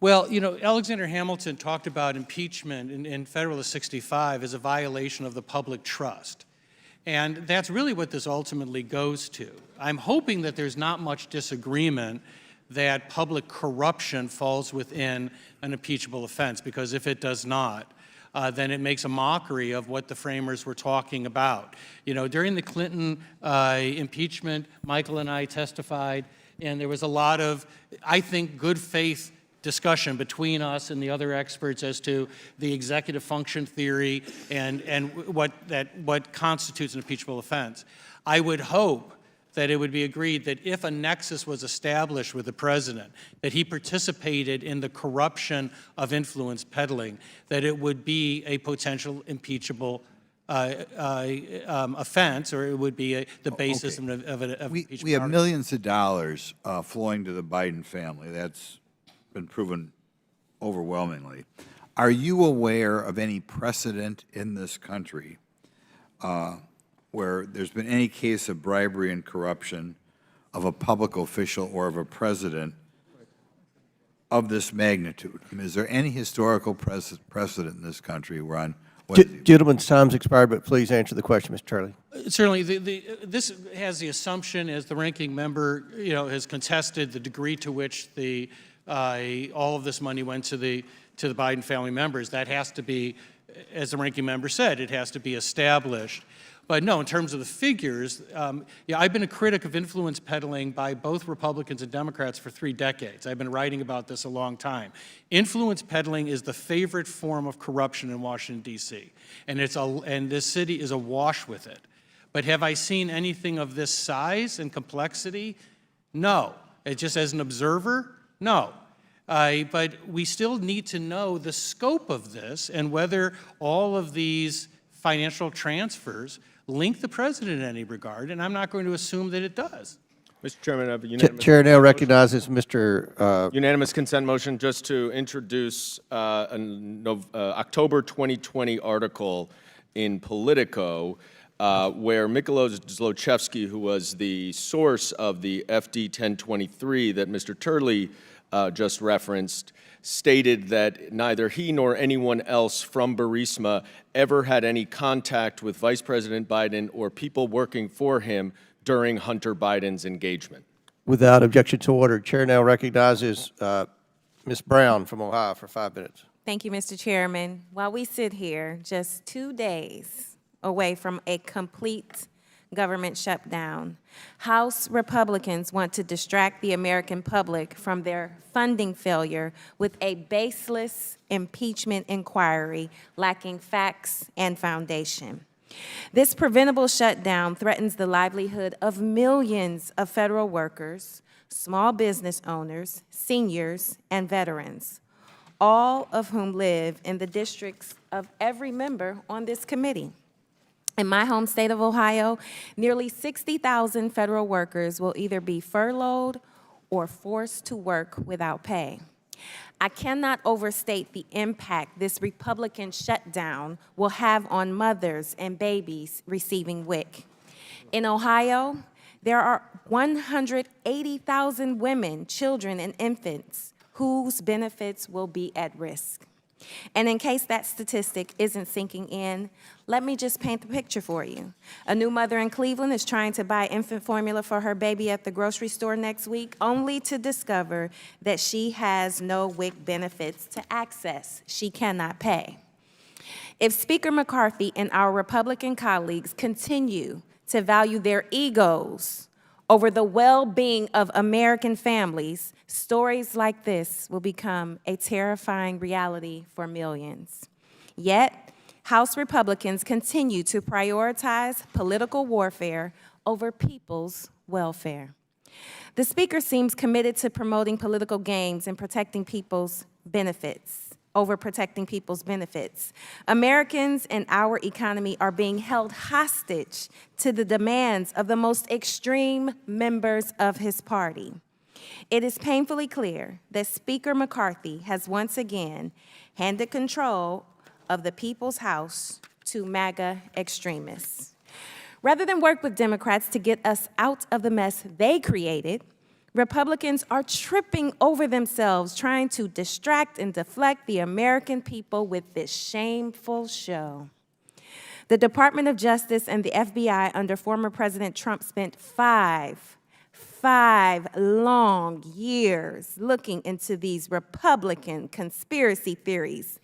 Well, you know, Alexander Hamilton talked about impeachment in Federalist 65 as a violation of the public trust. And that's really what this ultimately goes to. I'm hoping that there's not much disagreement that public corruption falls within an impeachable offense, because if it does not, then it makes a mockery of what the framers were talking about. You know, during the Clinton impeachment, Michael and I testified, and there was a lot of, I think, good faith discussion between us and the other experts as to the executive function theory and what constitutes an impeachable offense. I would hope that it would be agreed that if a nexus was established with the President, that he participated in the corruption of influence peddling, that it would be a potential impeachable offense, or it would be the basis of impeachment. We have millions of dollars flowing to the Biden family. That's been proven overwhelmingly. Are you aware of any precedent in this country where there's been any case of bribery and corruption of a public official or of a president of this magnitude? I mean, is there any historical precedent in this country where Gentleman's time's expired, but please answer the question, Mr. Turley. Certainly, this has the assumption, as the ranking member, has contested the degree to which all of this money went to the Biden family members. That has to be, as the ranking member said, it has to be established. But no, in terms of the figures, I've been a critic of influence peddling by both Republicans and Democrats for 3 decades. I've been writing about this a long time. Influence peddling is the favorite form of corruption in Washington, D.C., and this city is awash with it. But have I seen anything of this size and complexity? No. Just as an observer, no. But we still need to know the scope of this and whether all of these financial transfers link the President in any regard, and I'm not going to assume that it does. Mr. Chairman, I have a unanimous Chair now recognizes Mr. Unanimous consent motion just to introduce an October 2020 article in Politico where Mykola Zlochevsky, who was the source of the FD 1023 that Mr. Turley just referenced, stated that neither he nor anyone else from Burisma ever had any contact with Vice President Biden or people working for him during Hunter Biden's engagement. Without objection to order, Chair now recognizes Ms. Brown from Ohio for 5 minutes. Thank you, Mr. Chairman. While we sit here just 2 days away from a complete government shutdown, House Republicans want to distract the American public from their funding failure with a baseless impeachment inquiry lacking facts and foundation. This preventable shutdown threatens the livelihood of millions of federal workers, small business owners, seniors, and veterans, all of whom live in the districts of every member on this committee. In my home state of Ohio, nearly 60,000 federal workers will either be furloughed or forced to work without pay. I cannot overstate the impact this Republican shutdown will have on mothers and babies receiving WIC. In Ohio, there are 180,000 women, children, and infants whose benefits will be at risk. And in case that statistic isn't sinking in, let me just paint the picture for you. A new mother in Cleveland is trying to buy infant formula for her baby at the grocery store next week, only to discover that she has no WIC benefits to access. She cannot pay. If Speaker McCarthy and our Republican colleagues continue to value their egos over the well-being of American families, stories like this will become a terrifying reality for millions. Yet, House Republicans continue to prioritize political warfare over people's welfare. The Speaker seems committed to promoting political gains and protecting people's benefits over protecting people's benefits. Americans and our economy are being held hostage to the demands of the most extreme members of his party. It is painfully clear that Speaker McCarthy has once again handed control of the People's House to MAGA extremists. Rather than work with Democrats to get us out of the mess they created, Republicans are tripping over themselves trying to distract and deflect the American people with this shameful show. The Department of Justice and the FBI under former President Trump spent five long years looking into these Republican conspiracy theories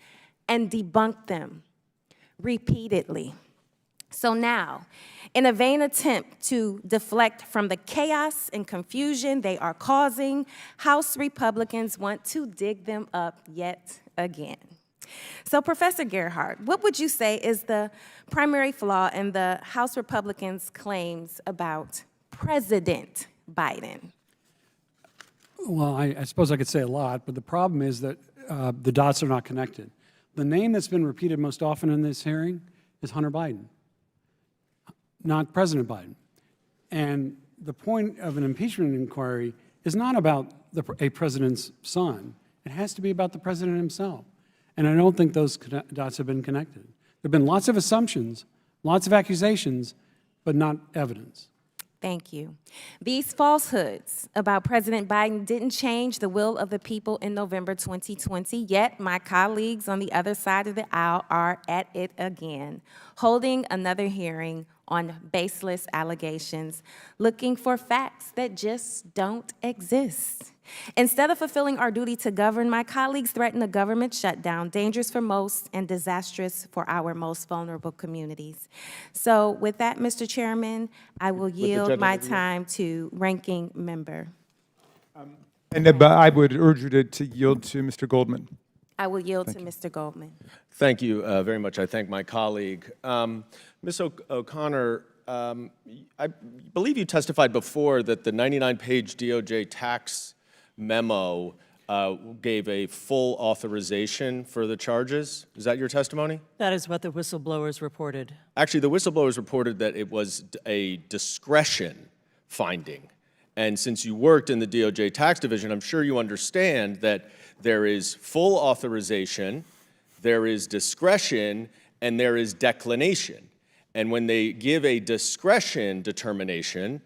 and debunked them repeatedly. So now, in a vain attempt to deflect from the chaos and confusion they are causing, House Republicans want to dig them up yet again. So, Professor Gerhardt, what would you say is the primary flaw in the House Republicans' claims about President Biden? Well, I suppose I could say a lot, but the problem is that the dots are not connected. The name that's been repeated most often in this hearing is Hunter Biden, not President Biden. And the point of an impeachment inquiry is not about a president's son. It has to be about the president himself. And I don't think those dots have been connected. There have been lots of assumptions, lots of accusations, but not evidence. Thank you. These falsehoods about President Biden didn't change the will of the people in November 2020, yet my colleagues on the other side of the aisle are at it again, holding another hearing on baseless allegations, looking for facts that just don't exist. Instead of fulfilling our duty to govern, my colleagues threaten a government shutdown, dangerous for most and disastrous for our most vulnerable communities. So with that, Mr. Chairman, I will yield my time to Ranking Member. I would urge you to yield to Mr. Goldman. I will yield to Mr. Goldman. Thank you very much. I thank my colleague. Ms. O'Connor, I believe you testified before that the 99-page DOJ tax memo gave a full authorization for the charges. Is that your testimony? That is what the whistleblowers reported. Actually, the whistleblowers reported that it was a discretion finding. And since you worked in the DOJ tax division, I'm sure you understand that there is full authorization, there is discretion, and there is declination. And when they give a discretion determination,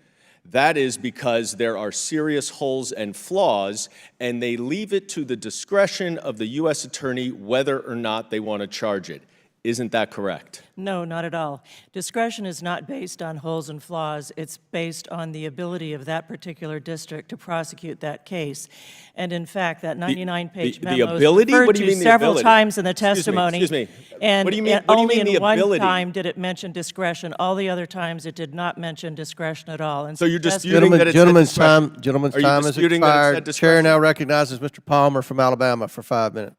that is because there are serious holes and flaws, and they leave it to the discretion of the U.S. attorney whether or not they want to charge it. Isn't that correct? No, not at all. Discretion is not based on holes and flaws. It's based on the ability of that particular district to prosecute that case. And in fact, that 99-page memo is referred to several times in the testimony. Excuse me. And What do you mean only the in one ability? time did it mention discretion. All the other times it did not mention discretion at all. And So you're that's- disputing that it said Gentleman's discretion? Gentleman's Are you time has disputing that it said expired. Chair discretion? now recognizes Mr. Palmer from Alabama for 5 minutes.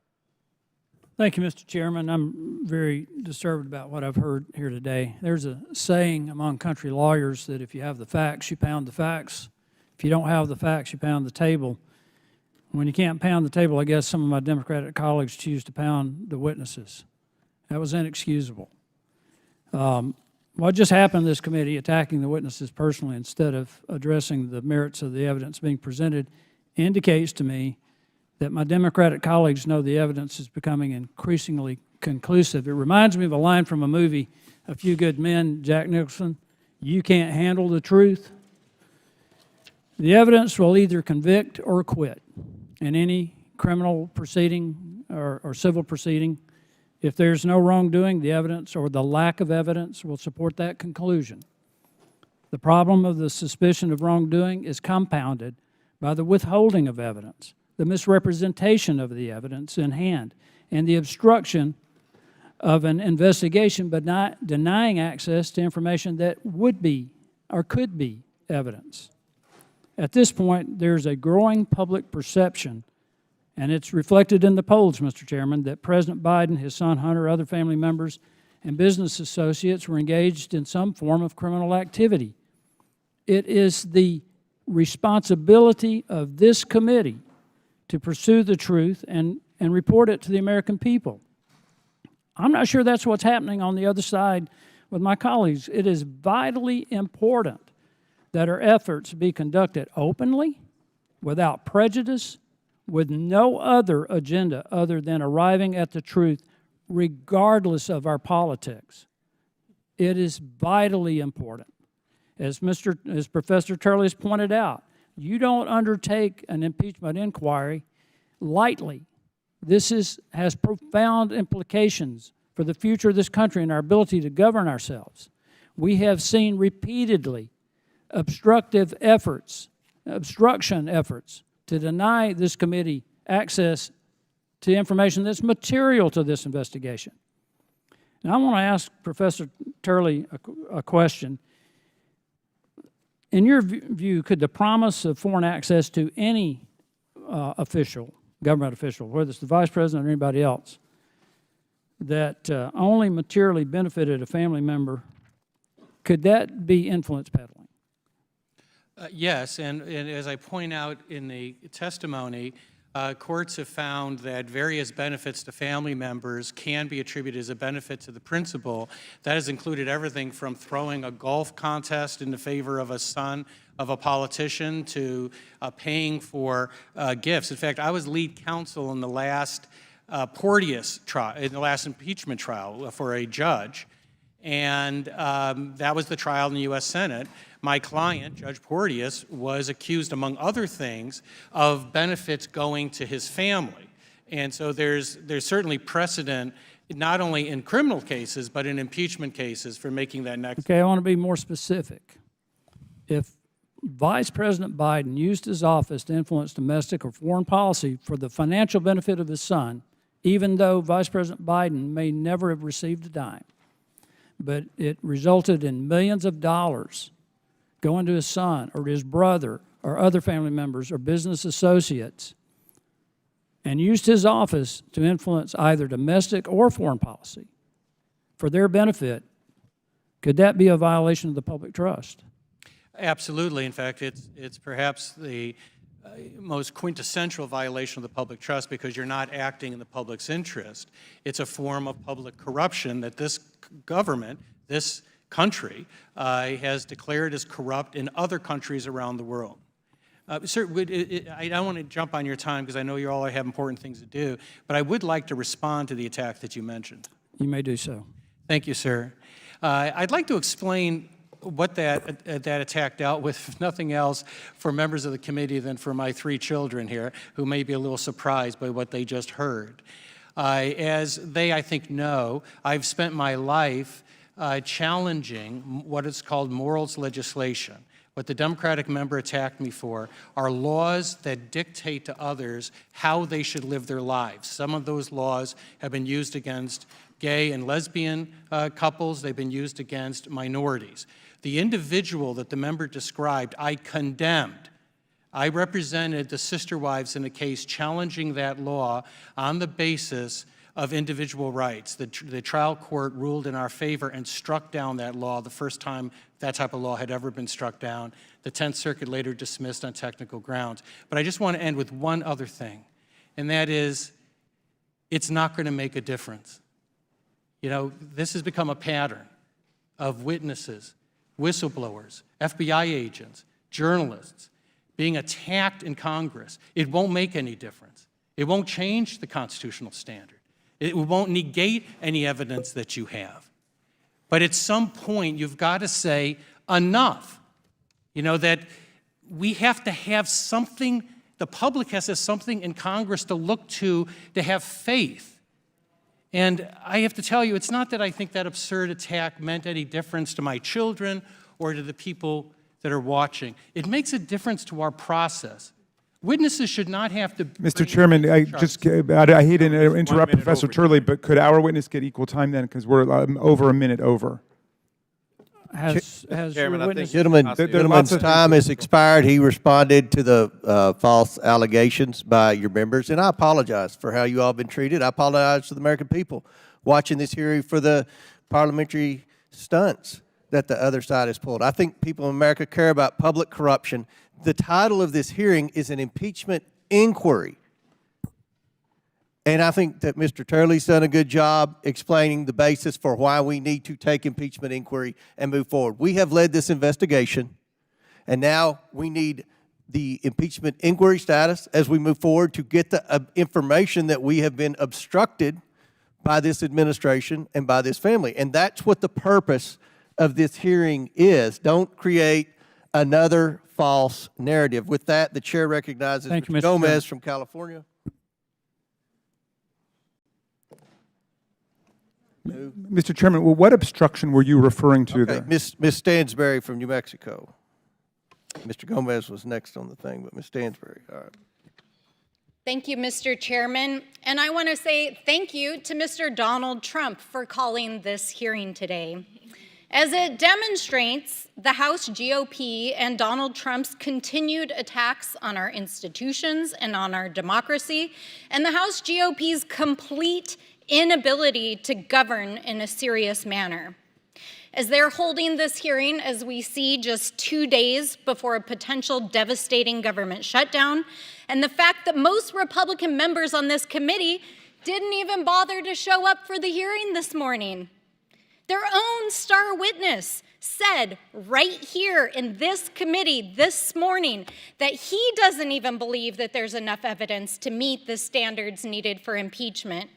Thank you, Mr. Chairman. I'm very disturbed about what I've heard here today. There's a saying among country lawyers that if you have the facts, you pound the facts. If you don't have the facts, you pound the table. When you can't pound the table, I guess some of my Democratic colleagues choose to pound the witnesses. That was inexcusable. What just happened in this committee, attacking the witnesses personally instead of addressing the merits of the evidence being presented, indicates to me that my Democratic colleagues know the evidence is becoming increasingly conclusive. It reminds me of a line from a movie, A Few Good Men, Jack Nicholson, "You can't handle the truth." The evidence will either convict or acquit in any criminal proceeding or civil proceeding. If there's no wrongdoing, the evidence or the lack of evidence will support that conclusion. The problem of the suspicion of wrongdoing is compounded by the withholding of evidence, the misrepresentation of the evidence in hand, and the obstruction of an investigation but not denying access to information that would be or could be evidence. At this point, there's a growing public perception, and it's reflected in the polls, Mr. Chairman, that President Biden, his son Hunter, other family members, and business associates were engaged in some form of criminal activity. It is the responsibility of this committee to pursue the truth and report it to the American people. I'm not sure that's what's happening on the other side with my colleagues. It is vitally important that our efforts be conducted openly, without prejudice, with no other agenda other than arriving at the truth, regardless of our politics. It is vitally important. As Professor Turley has pointed out, you don't undertake an impeachment inquiry lightly. This has profound implications for the future of this country and our ability to govern ourselves. We have seen repeatedly obstruction efforts to deny this committee access to information that's material to this investigation. Now, I want to ask Professor Turley a question. In your view, could the promise of foreign access to any government official, whether it's the Vice President or anybody else, that only materially benefited a family member, could that be influence peddling? Yes, and as I point out in the testimony, courts have found that various benefits to family members can be attributed as a benefit to the principal. That has included everything from throwing a golf contest in the favor of a son of a politician to paying for gifts. In fact, I was lead counsel in the last Porteous trial, in the last impeachment trial for a judge, and that was the trial in the U.S. Senate. My client, Judge Porteous, was accused, among other things, of benefits going to his family. And so there's certainly precedent, not only in criminal cases, but in impeachment cases for making that next. Okay, I want to be more specific. If Vice President Biden used his office to influence domestic or foreign policy for the financial benefit of his son, even though Vice President Biden may never have received a dime, but it resulted in millions of dollars going to his son or his brother or other family members or business associates, and used his office to influence either domestic or foreign policy for their benefit, could that be a violation of the public trust? Absolutely. In fact, it's perhaps the most quintessential violation of the public trust, because you're not acting in the public's interest. It's a form of public corruption that this government, this country, has declared as corrupt in other countries around the world. Sir, I don't want to jump on your time because I know you all have important things to do, but I would like to respond to the attack that you mentioned. You may do so. Thank you, sir. I'd like to explain what that attack dealt with, if nothing else, for members of the committee than for my 3 children here, who may be a little surprised by what they just heard. As they, I think, know, I've spent my life challenging what is called morals legislation. What the Democratic member attacked me for are laws that dictate to others how they should live their lives. Some of those laws have been used against gay and lesbian couples. They've been used against minorities. The individual that the member described, I condemned. I represented the sister wives in a case challenging that law on the basis of individual rights. The trial court ruled in our favor and struck down that law the first time that type of law had ever been struck down. The 10th Circuit later dismissed on technical grounds. But I just want to end with one other thing, and that is, it's not going to make a difference. You know, this has become a pattern of witnesses, whistleblowers, FBI agents, journalists being attacked in Congress. It won't make any difference. It won't change the constitutional standard. It won't negate any evidence that you have. But at some point, you've got to say, enough. You know, that we have to have something, the public has to have something in Congress to look to have faith. And I have to tell you, it's not that I think that absurd attack meant any difference to my children or to the people that are watching. It makes a difference to our process. Witnesses should not have to... Mr. Chairman, I hate to interrupt Professor Turley, but could our witness get equal time then? Because we're over a minute over. Has Chairman, your I witness... think- Gentleman's time has expired. He responded to the false allegations by your members, and I apologize for how you all have been treated. I apologize to the American people watching this hearing for the parliamentary stunts that the other side has pulled. I think people in America care about public corruption. The title of this hearing is an impeachment inquiry. And I think that Mr. Turley's done a good job explaining the basis for why we need to take impeachment inquiry and move forward. We have led this investigation, and now we need the impeachment inquiry status as we move forward to get the information that we have been obstructed by this administration and by this family. And that's what the purpose of this hearing is. Don't create another false narrative. With that, the chair recognizes Thank you, Mr. Mr. Gomez Chairman. from California. Mr. Chairman, well, what obstruction were you referring to there? Ms. Stansberry from New Mexico. Mr. Gomez was next on the thing, but Ms. Stansberry, all right. Thank you, Mr. Chairman. And I want to say thank you to Mr. Donald Trump for calling this hearing today, as it demonstrates the House GOP and Donald Trump's continued attacks on our institutions and on our democracy, and the House GOP's complete inability to govern in a serious manner. As they're holding this hearing, as we see just 2 days before a potential devastating government shutdown, and the fact that most Republican members on this committee didn't even bother to show up for the hearing this morning. Their own star witness said right here in this committee this morning that he doesn't even believe that there's enough evidence to meet the standards needed for impeachment.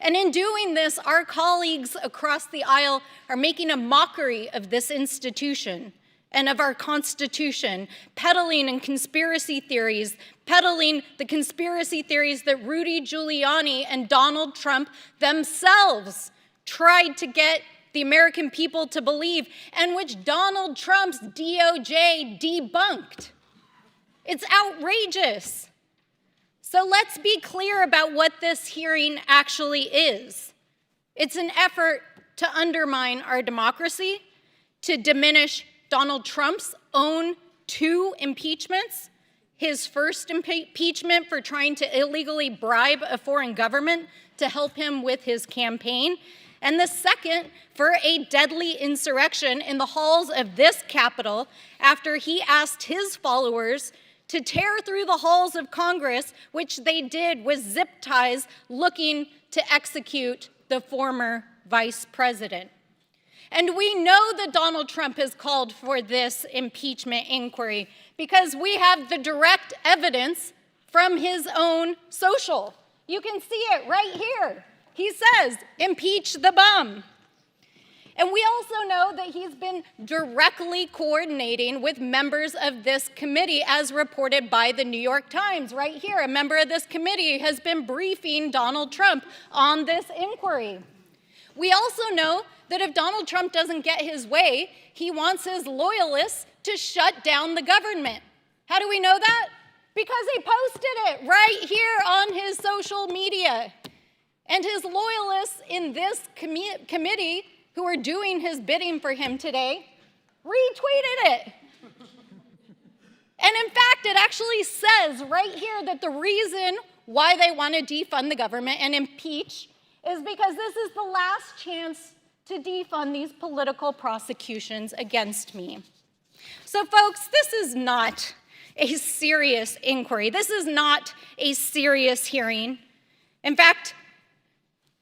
And in doing this, our colleagues across the aisle are making a mockery of this institution and of our Constitution, peddling in conspiracy theories, peddling the conspiracy theories that Rudy Giuliani and Donald Trump themselves tried to get the American people to believe, and which Donald Trump's DOJ debunked. It's outrageous. So let's be clear about what this hearing actually is. It's an effort to undermine our democracy, to diminish Donald Trump's own 2 impeachments, his first impeachment for trying to illegally bribe a foreign government to help him with his campaign, and the second for a deadly insurrection in the halls of this Capitol after he asked his followers to tear through the halls of Congress, which they did with zip ties looking to execute the former vice president. And we know that Donald Trump has called for this impeachment inquiry because we have the direct evidence from his own social. You can see it right here. He says, impeach the bum. And we also know that he's been directly coordinating with members of this committee, as reported by the New York Times. Right here, a member of this committee has been briefing Donald Trump on this inquiry. We also know that if Donald Trump doesn't get his way, he wants his loyalists to shut down the government. How do we know that? Because he posted it right here on his social media. And his loyalists in this committee, who are doing his bidding for him today, retweeted it. And in fact, it actually says right here that the reason why they want to defund the government and impeach is because this is the last chance to defund these political prosecutions against me. So folks, this is not a serious inquiry. This is not a serious hearing. In fact,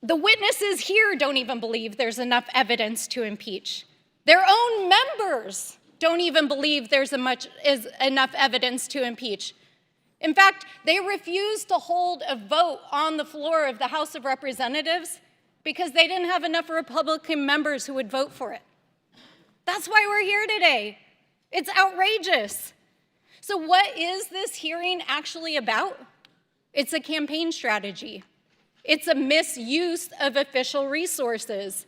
The witnesses here don't even believe there's enough evidence to impeach. Their own members don't even believe there's enough evidence to impeach. In fact, they refused to hold a vote on the floor of the House of Representatives because they didn't have enough Republican members who would vote for it. That's why we're here today. It's outrageous. So what is this hearing actually about? It's a campaign strategy. It's a misuse of official resources.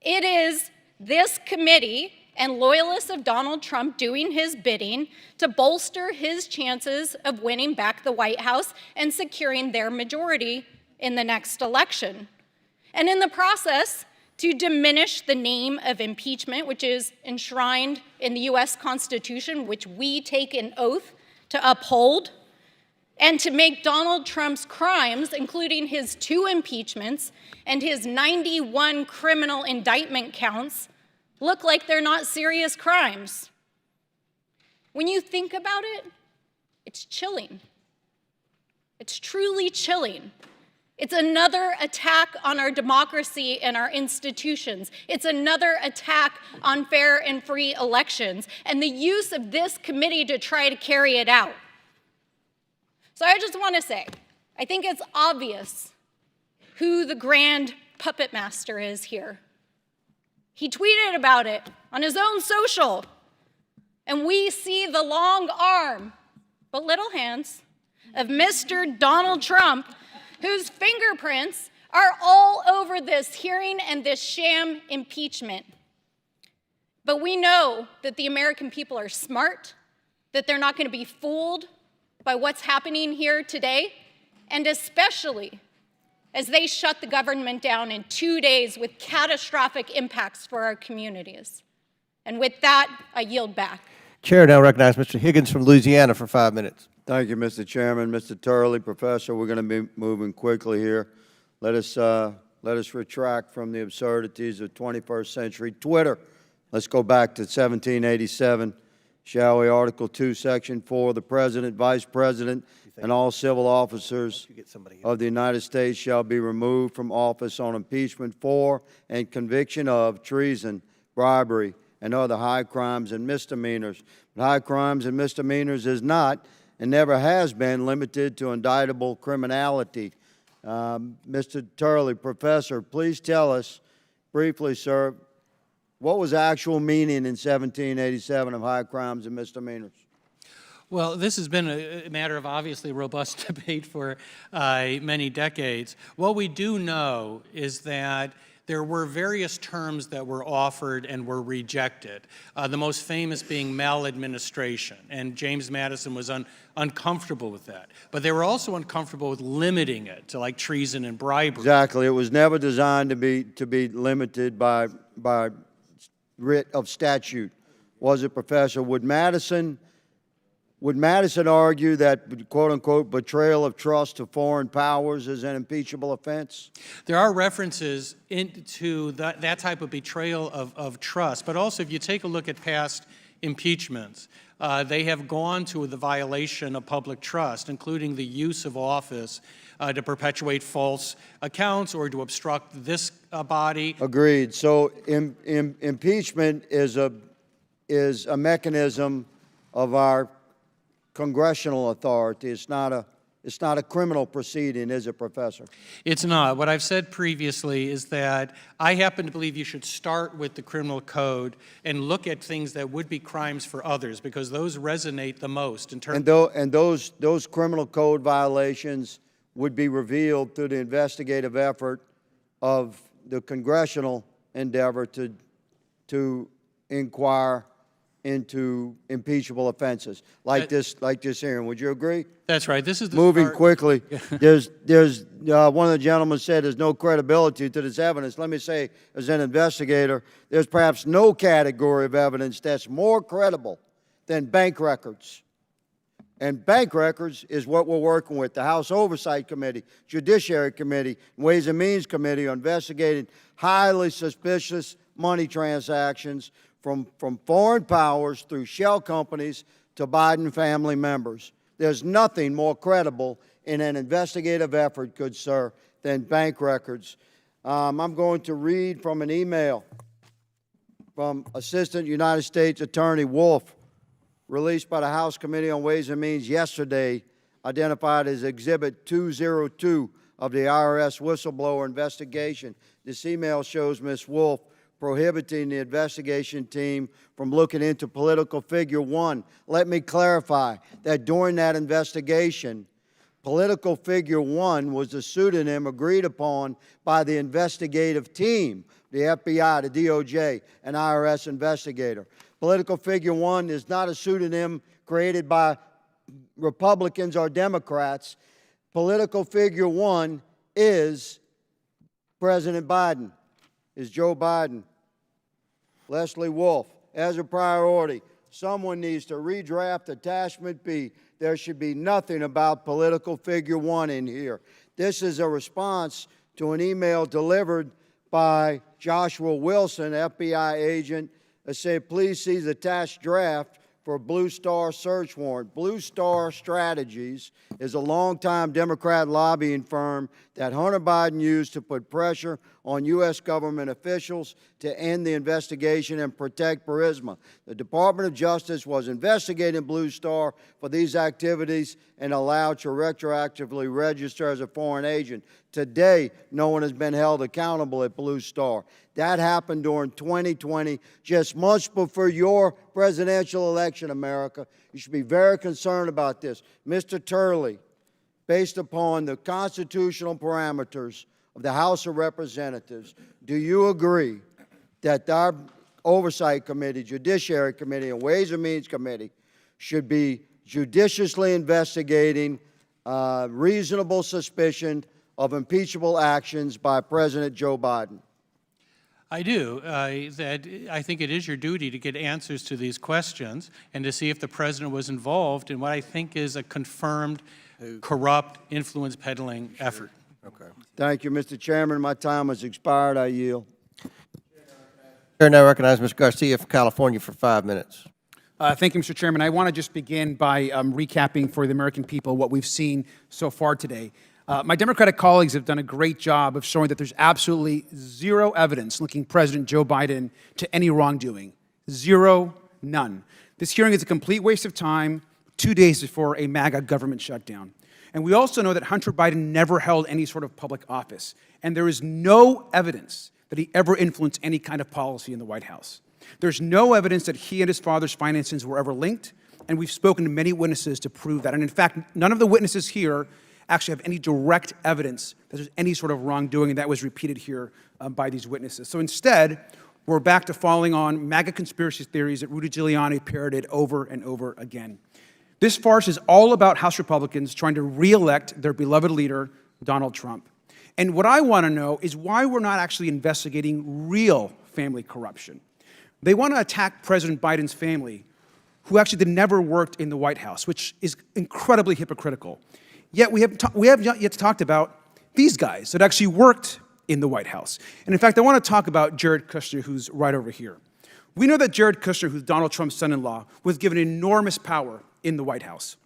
It is this committee and loyalists of Donald Trump doing his bidding to bolster his chances of winning back the White House and securing their majority in the next election. And in the process, to diminish the name of impeachment, which is enshrined in the US Constitution, which we take an oath to uphold, and to make Donald Trump's crimes, including his 2 impeachments and his 91 criminal indictment counts, look like they're not serious crimes. When you think about it, it's chilling. It's truly chilling. It's another attack on our democracy and our institutions. It's another attack on fair and free elections and the use of this committee to try to carry it out. So I just want to say, I think it's obvious who the grand puppet master is here. He tweeted about it on his own social. And we see the long arm, but little hands, of Mr. Donald Trump, whose fingerprints are all over this hearing and this sham impeachment. But we know that the American people are smart, that they're not going to be fooled by what's happening here today, and especially as they shut the government down in 2 days with catastrophic impacts for our communities. And with that, I yield back. Chair now recognizes Mr. Higgins from Louisiana for 5 minutes. Thank you, Mr. Chairman. Mr. Turley, Professor, we're going to be moving quickly here. Let us retract from the absurdities of 21st century Twitter. Let's go back to 1787. Shall we? Article 2, Section 4, the President, Vice President, and all civil officers of the United States shall be removed from office on impeachment for and conviction of treason, bribery, and other high crimes and misdemeanors. But high crimes and misdemeanors is not and never has been limited to indictable criminality. Mr. Turley, Professor, please tell us briefly, sir, what was the actual meaning in 1787 of high crimes and misdemeanors? Well, this has been a matter of obviously robust debate for many decades. What we do know is that there were various terms that were offered and were rejected, the most famous being maladministration, and James Madison was uncomfortable with that. But they were also uncomfortable with limiting it to like treason and bribery. Exactly. It was never designed to be limited by writ of statute. Was it, Professor? Would Madison argue that, quote-unquote, betrayal of trust to foreign powers is an impeachable offense? There are references to that type of betrayal of trust, but also if you take a look at past impeachments, they have gone to the violation of public trust, including the use of office to perpetuate false accounts or to obstruct this body. Agreed. So impeachment is a mechanism of our congressional authority. It's not a criminal proceeding, is it, Professor? It's not. What I've said previously is that I happen to believe you should start with the criminal code and look at things that would be crimes for others, because those resonate the most in terms. And those criminal code violations would be revealed through the investigative effort of the congressional endeavor to inquire into impeachable offenses like this hearing. Would you agree? That's right. This is the moving start. quickly. There's one of the gentlemen said there's no credibility to this evidence. Let me say, as an investigator, there's perhaps no category of evidence that's more credible than bank records. And bank records is what we're working with. The House Oversight Committee, Judiciary Committee, Ways and Means Committee are investigating highly suspicious money transactions from foreign powers through shell companies to Biden family members. There's nothing more credible in an investigative effort, good sir, than bank records. I'm going to read from an email from Assistant United States Attorney Wolf, released by the House Committee on Ways and Means yesterday, identified as Exhibit 202 of the IRS whistleblower investigation. This email shows Ms. Wolf prohibiting the investigation team from looking into political figure one. Let me clarify that during that investigation, political figure one was the pseudonym agreed upon by the investigative team, the FBI, the DOJ, an IRS investigator. Political figure one is not a pseudonym created by Republicans or Democrats. Political figure one is President Biden, is Joe Biden. Leslie Wolf, as a priority, someone needs to redraft Attachment B. There should be nothing about political figure one in here. This is a response to an email delivered by Joshua Wilson, FBI agent, that said, please see the attached draft for Blue Star search warrant. Blue Star Strategies is a longtime Democrat lobbying firm that Hunter Biden used to put pressure on U.S. government officials to end the investigation and protect Burisma. The Department of Justice was investigating Blue Star for these activities and allowed to retroactively register as a foreign agent. Today, no one has been held accountable at Blue Star. That happened during 2020, just months before your presidential election, America. You should be very concerned about this. Mr. Turley, based upon the constitutional parameters of the House of Representatives, do you agree that our Oversight Committee, Judiciary Committee, and Ways and Means Committee should be judiciously investigating reasonable suspicion of impeachable actions by President Joe Biden? I do. I think it is your duty to get answers to these questions and to see if the president was involved in what I think is a confirmed corrupt influence peddling effort. Okay. Thank you, Mr. Chairman. My time has expired. I yield. Chair now recognize Mr. Garcia from California for 5 minutes. Thank you, Mr. Chairman. I want to just begin by recapping for the American people what we've seen so far today. My Democratic colleagues have done a great job of showing that there's absolutely zero evidence linking President Joe Biden to any wrongdoing. Zero, none. This hearing is a complete waste of time 2 days before a MAGA government shutdown. And we also know that Hunter Biden never held any sort of public office. And there is no evidence that he ever influenced any kind of policy in the White House. There's no evidence that he and his father's finances were ever linked. And we've spoken to many witnesses to prove that. And in fact, none of the witnesses here actually have any direct evidence that there's any sort of wrongdoing, and that was repeated here by these witnesses. So instead, we're back to falling on MAGA conspiracy theories that Rudy Giuliani parroted over and over again. This farce is all about House Republicans trying to re-elect their beloved leader, Donald Trump. And what I want to know is why we're not actually investigating real family corruption. They want to attack President Biden's family, who actually never worked in the White House, which is incredibly hypocritical. Yet we have not yet talked about these guys that actually worked in the White House. And in fact, I want to talk about Jared Kushner, who's right over here. We know that Jared Kushner, who's Donald Trump's son-in-law, was given enormous power in the White House.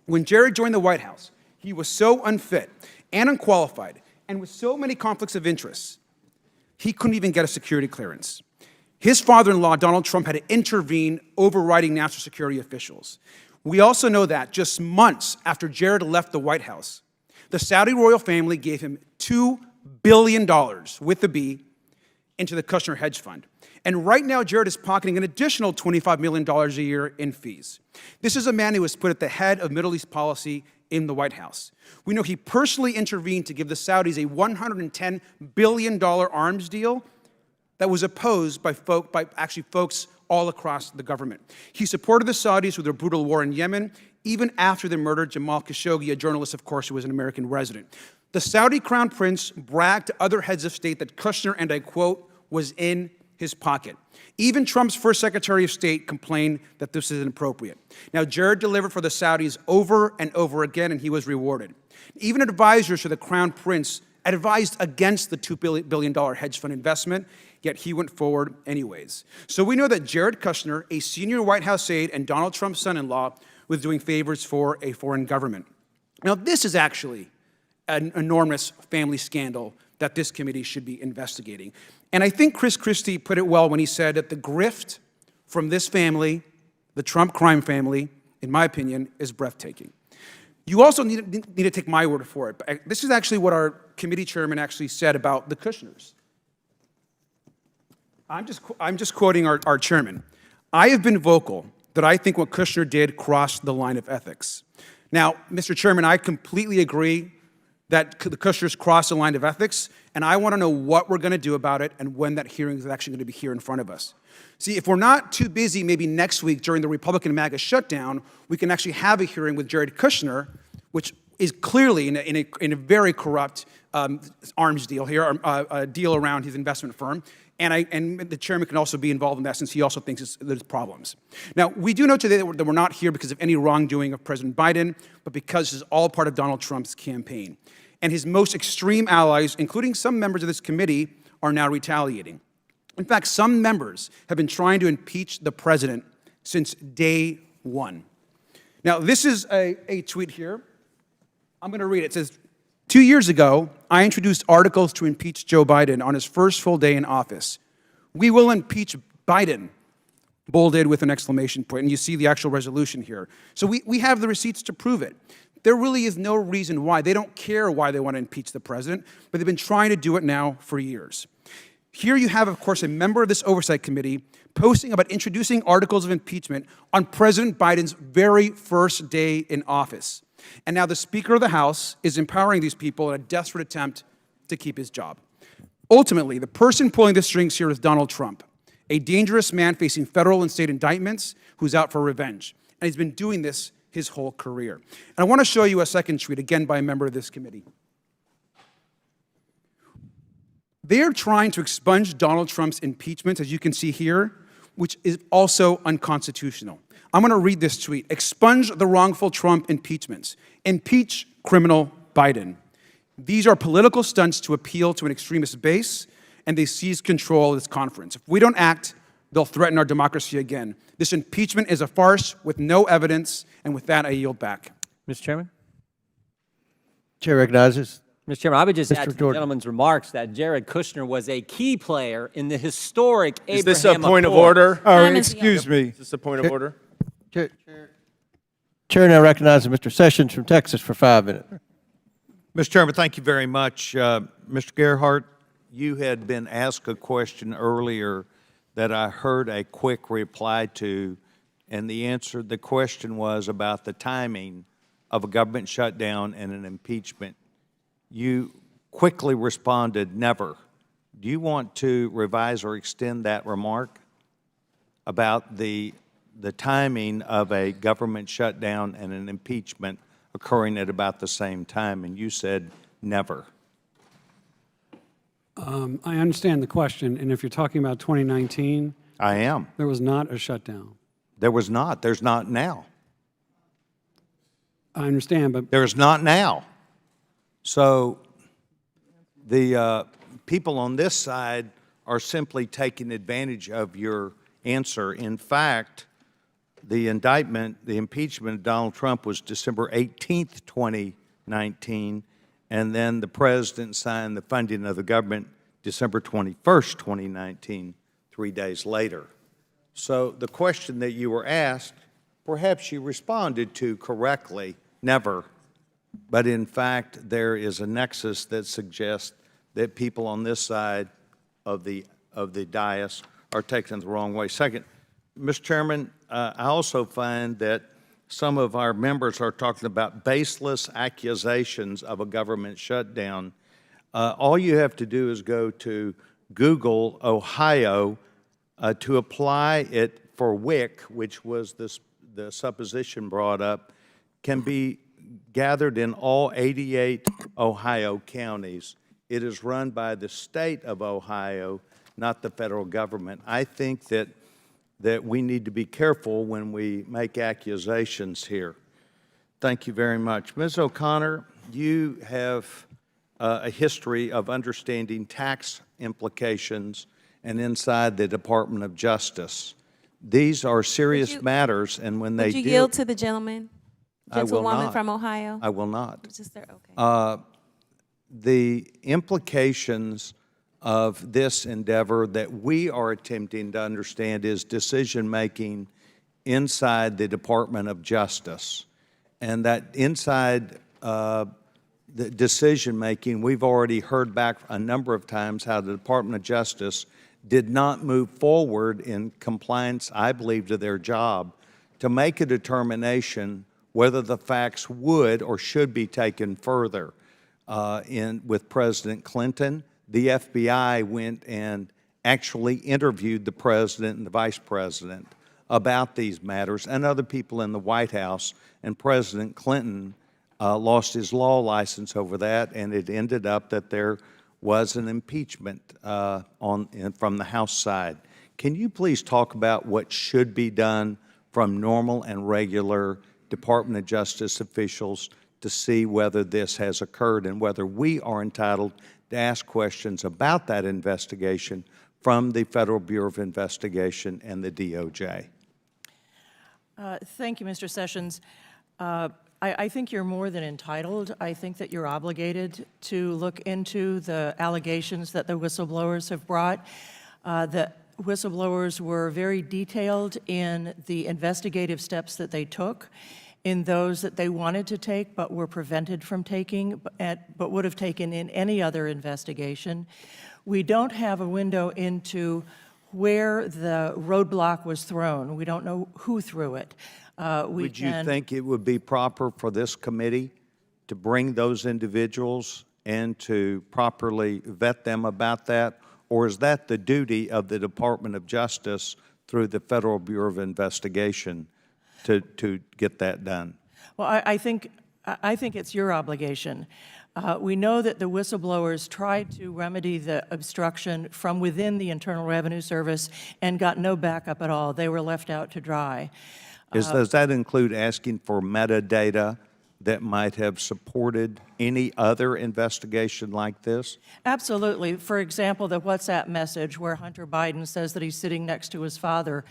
When Jared joined the White House, he was so unfit and unqualified and with so many conflicts of interest, he couldn't even get a security clearance. His father-in-law, Donald Trump, had to intervene, overriding national security officials. We also know that just months after Jared left the White House, the Saudi royal family gave him $2 billion, with a B, into the Kushner hedge fund. And right now, Jared is pocketing an additional $25 million a year in fees. This is a man who was put at the head of Middle East policy in the White House. We know he personally intervened to give the Saudis a $110 billion arms deal that was opposed by folks all across the government. He supported the Saudis with their brutal war in Yemen, even after they murdered Jamal Khashoggi, a journalist, of course, who was an American resident. The Saudi crown prince bragged to other heads of state that Kushner, and I quote, was in his pocket. Even Trump's first Secretary of State complained that this is inappropriate. Now, Jared delivered for the Saudis over and over again, and he was rewarded. Even advisors to the crown prince advised against the $2 billion hedge fund investment, yet he went forward anyways. So we know that Jared Kushner, a senior White House aide and Donald Trump's son-in-law, was doing favors for a foreign government. Now, this is actually an enormous family scandal that this committee should be investigating. And I think Chris Christie put it well when he said that the grift from this family, the Trump crime family, in my opinion, is breathtaking. You also need to take my word for it. But this is actually what our committee chairman actually said about the Kushners. I'm just quoting our chairman. I have been vocal that I think what Kushner did crossed the line of ethics. Now, Mr. Chairman, I completely agree that the Kushners crossed the line of ethics, and I want to know what we're going to do about it and when that hearing is actually going to be here in front of us. See, if we're not too busy, maybe next week during the Republican MAGA shutdown, we can actually have a hearing with Jared Kushner, which is clearly in a very corrupt arms deal here, a deal around his investment firm. And the chairman can also be involved in that since he also thinks there's problems. Now, we do know today that we're not here because of any wrongdoing of President Biden, but because this is all part of Donald Trump's campaign. And his most extreme allies, including some members of this committee, are now retaliating. In fact, some members have been trying to impeach the president since day one. Now, this is a tweet here. I'm going to read it. It says, 2 years ago, I introduced articles to impeach Joe Biden on his first full day in office. We will impeach Biden, bolded with an exclamation point, and you see the actual resolution here. So we have the receipts to prove it. There really is no reason why. They don't care why they want to impeach the president, but they've been trying to do it now for years. Here you have, of course, a member of this oversight committee posting about introducing articles of impeachment on President Biden's very first day in office. And now the Speaker of the House is empowering these people in a desperate attempt to keep his job. Ultimately, the person pulling the strings here is Donald Trump, a dangerous man facing federal and state indictments who's out for revenge. And he's been doing this his whole career. And I want to show you a second tweet, again by a member of this committee. They're trying to expunge Donald Trump's impeachment, as you can see here, which is also unconstitutional. I'm going to read this tweet. Expunge the wrongful Trump impeachments. Impeach criminal Biden. These are political stunts to appeal to an extremist base, and they seize control of this conference. If we don't act, they'll threaten our democracy again. This impeachment is a farce with no evidence, and with that, I yield back. Mr. Chairman? Chair recognizes. Mr. Chairman, I would just add to the Jordan. gentleman's remarks that Jared Kushner was a key player in the historic Abraham Is this a point of Accord. order? Oh, excuse me. Is this a point of order? Chair now recognizes Mr. Sessions from Texas for 5 minutes. Mr. Chairman, thank you very much. Mr. Gerhardt, you had been asked a question earlier that I heard a quick reply to, and the question was about the timing of a government shutdown and an impeachment. You quickly responded, never. Do you want to revise or extend that remark about the timing of a government shutdown and an impeachment occurring at about the same time? And you said never. I understand the question, and if you're talking about 2019, I am. there was not a shutdown. There was not. There's not now. I understand, but There's not now. So the people on this side are simply taking advantage of your answer. In fact, the indictment, the impeachment of Donald Trump was December 18th, 2019, and then the president signed the funding of the government December 21st, 2019, 3 days later. So the question that you were asked, perhaps you responded to correctly, never. But in fact, there is a nexus that suggests that people on this side of the dais are taken the wrong way. Second, Mr. Chairman, I also find that some of our members are talking about baseless accusations of a government shutdown. All you have to do is go to Google, Ohio, to apply it for WIC, which was the supposition brought up, can be gathered in all 88 Ohio counties. It is run by the state of Ohio, not the federal government. I think that we need to be careful when we make accusations here. Thank you very much. Ms. O'Connor, you have a history of understanding tax implications and inside the Department of Justice. These are serious matters, and when they Would you yield to the gentleman? I will Gentlewoman not. from Ohio? I will not. Just there, okay. The implications of this endeavor that we are attempting to understand is decision-making inside the Department of Justice. And that inside the decision-making, we've already heard back a number of times how the Department of Justice did not move forward in compliance, I believe, to their job to make a determination whether the facts would or should be taken further. With President Clinton, the FBI went and actually interviewed the president and the vice president about these matters and other people in the White House, and President Clinton lost his law license over that, and it ended up that there was an impeachment from the House side. Can you please talk about what should be done from normal and regular Department of Justice officials to see whether this has occurred and whether we are entitled to ask questions about that investigation from the Federal Bureau of Investigation and the DOJ? Thank you, Mr. Sessions. I think you're more than entitled. I think that you're obligated to look into the allegations that the whistleblowers have brought. The whistleblowers were very detailed in the investigative steps that they took, in those that they wanted to take but were prevented from taking, but would have taken in any other investigation. We don't have a window into where the roadblock was thrown. We don't know who threw it. Would you think it would be proper for this committee to bring those individuals and to properly vet them about that? Or is that the duty of the Department of Justice through the Federal Bureau of Investigation to get that done? Well, I think it's your obligation. We know that the whistleblowers tried to remedy the obstruction from within the Internal Revenue Service and got no backup at all. They were left out to dry. Does that include asking for metadata that might have supported any other investigation like this? Absolutely. For example, the WhatsApp message where Hunter Biden says that he's sitting next to his father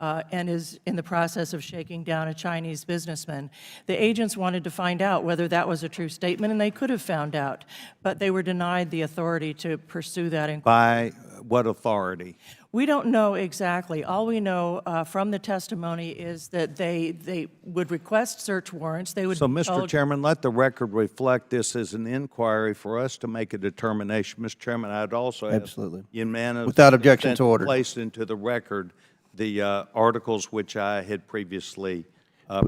and is in the process of shaking down a Chinese businessman. The agents wanted to find out whether that was a true statement, and they could have found out, but they were denied the authority to pursue that inquiry. By what authority? We don't know exactly. All we know from the testimony is that they would request search warrants. They would So, be Mr. told, Chairman, let the record reflect this as an inquiry for us to make a determination. Mr. Chairman, I'd also ask Absolutely. unanimous Without objection consent to order. Placed into the record the articles which I had previously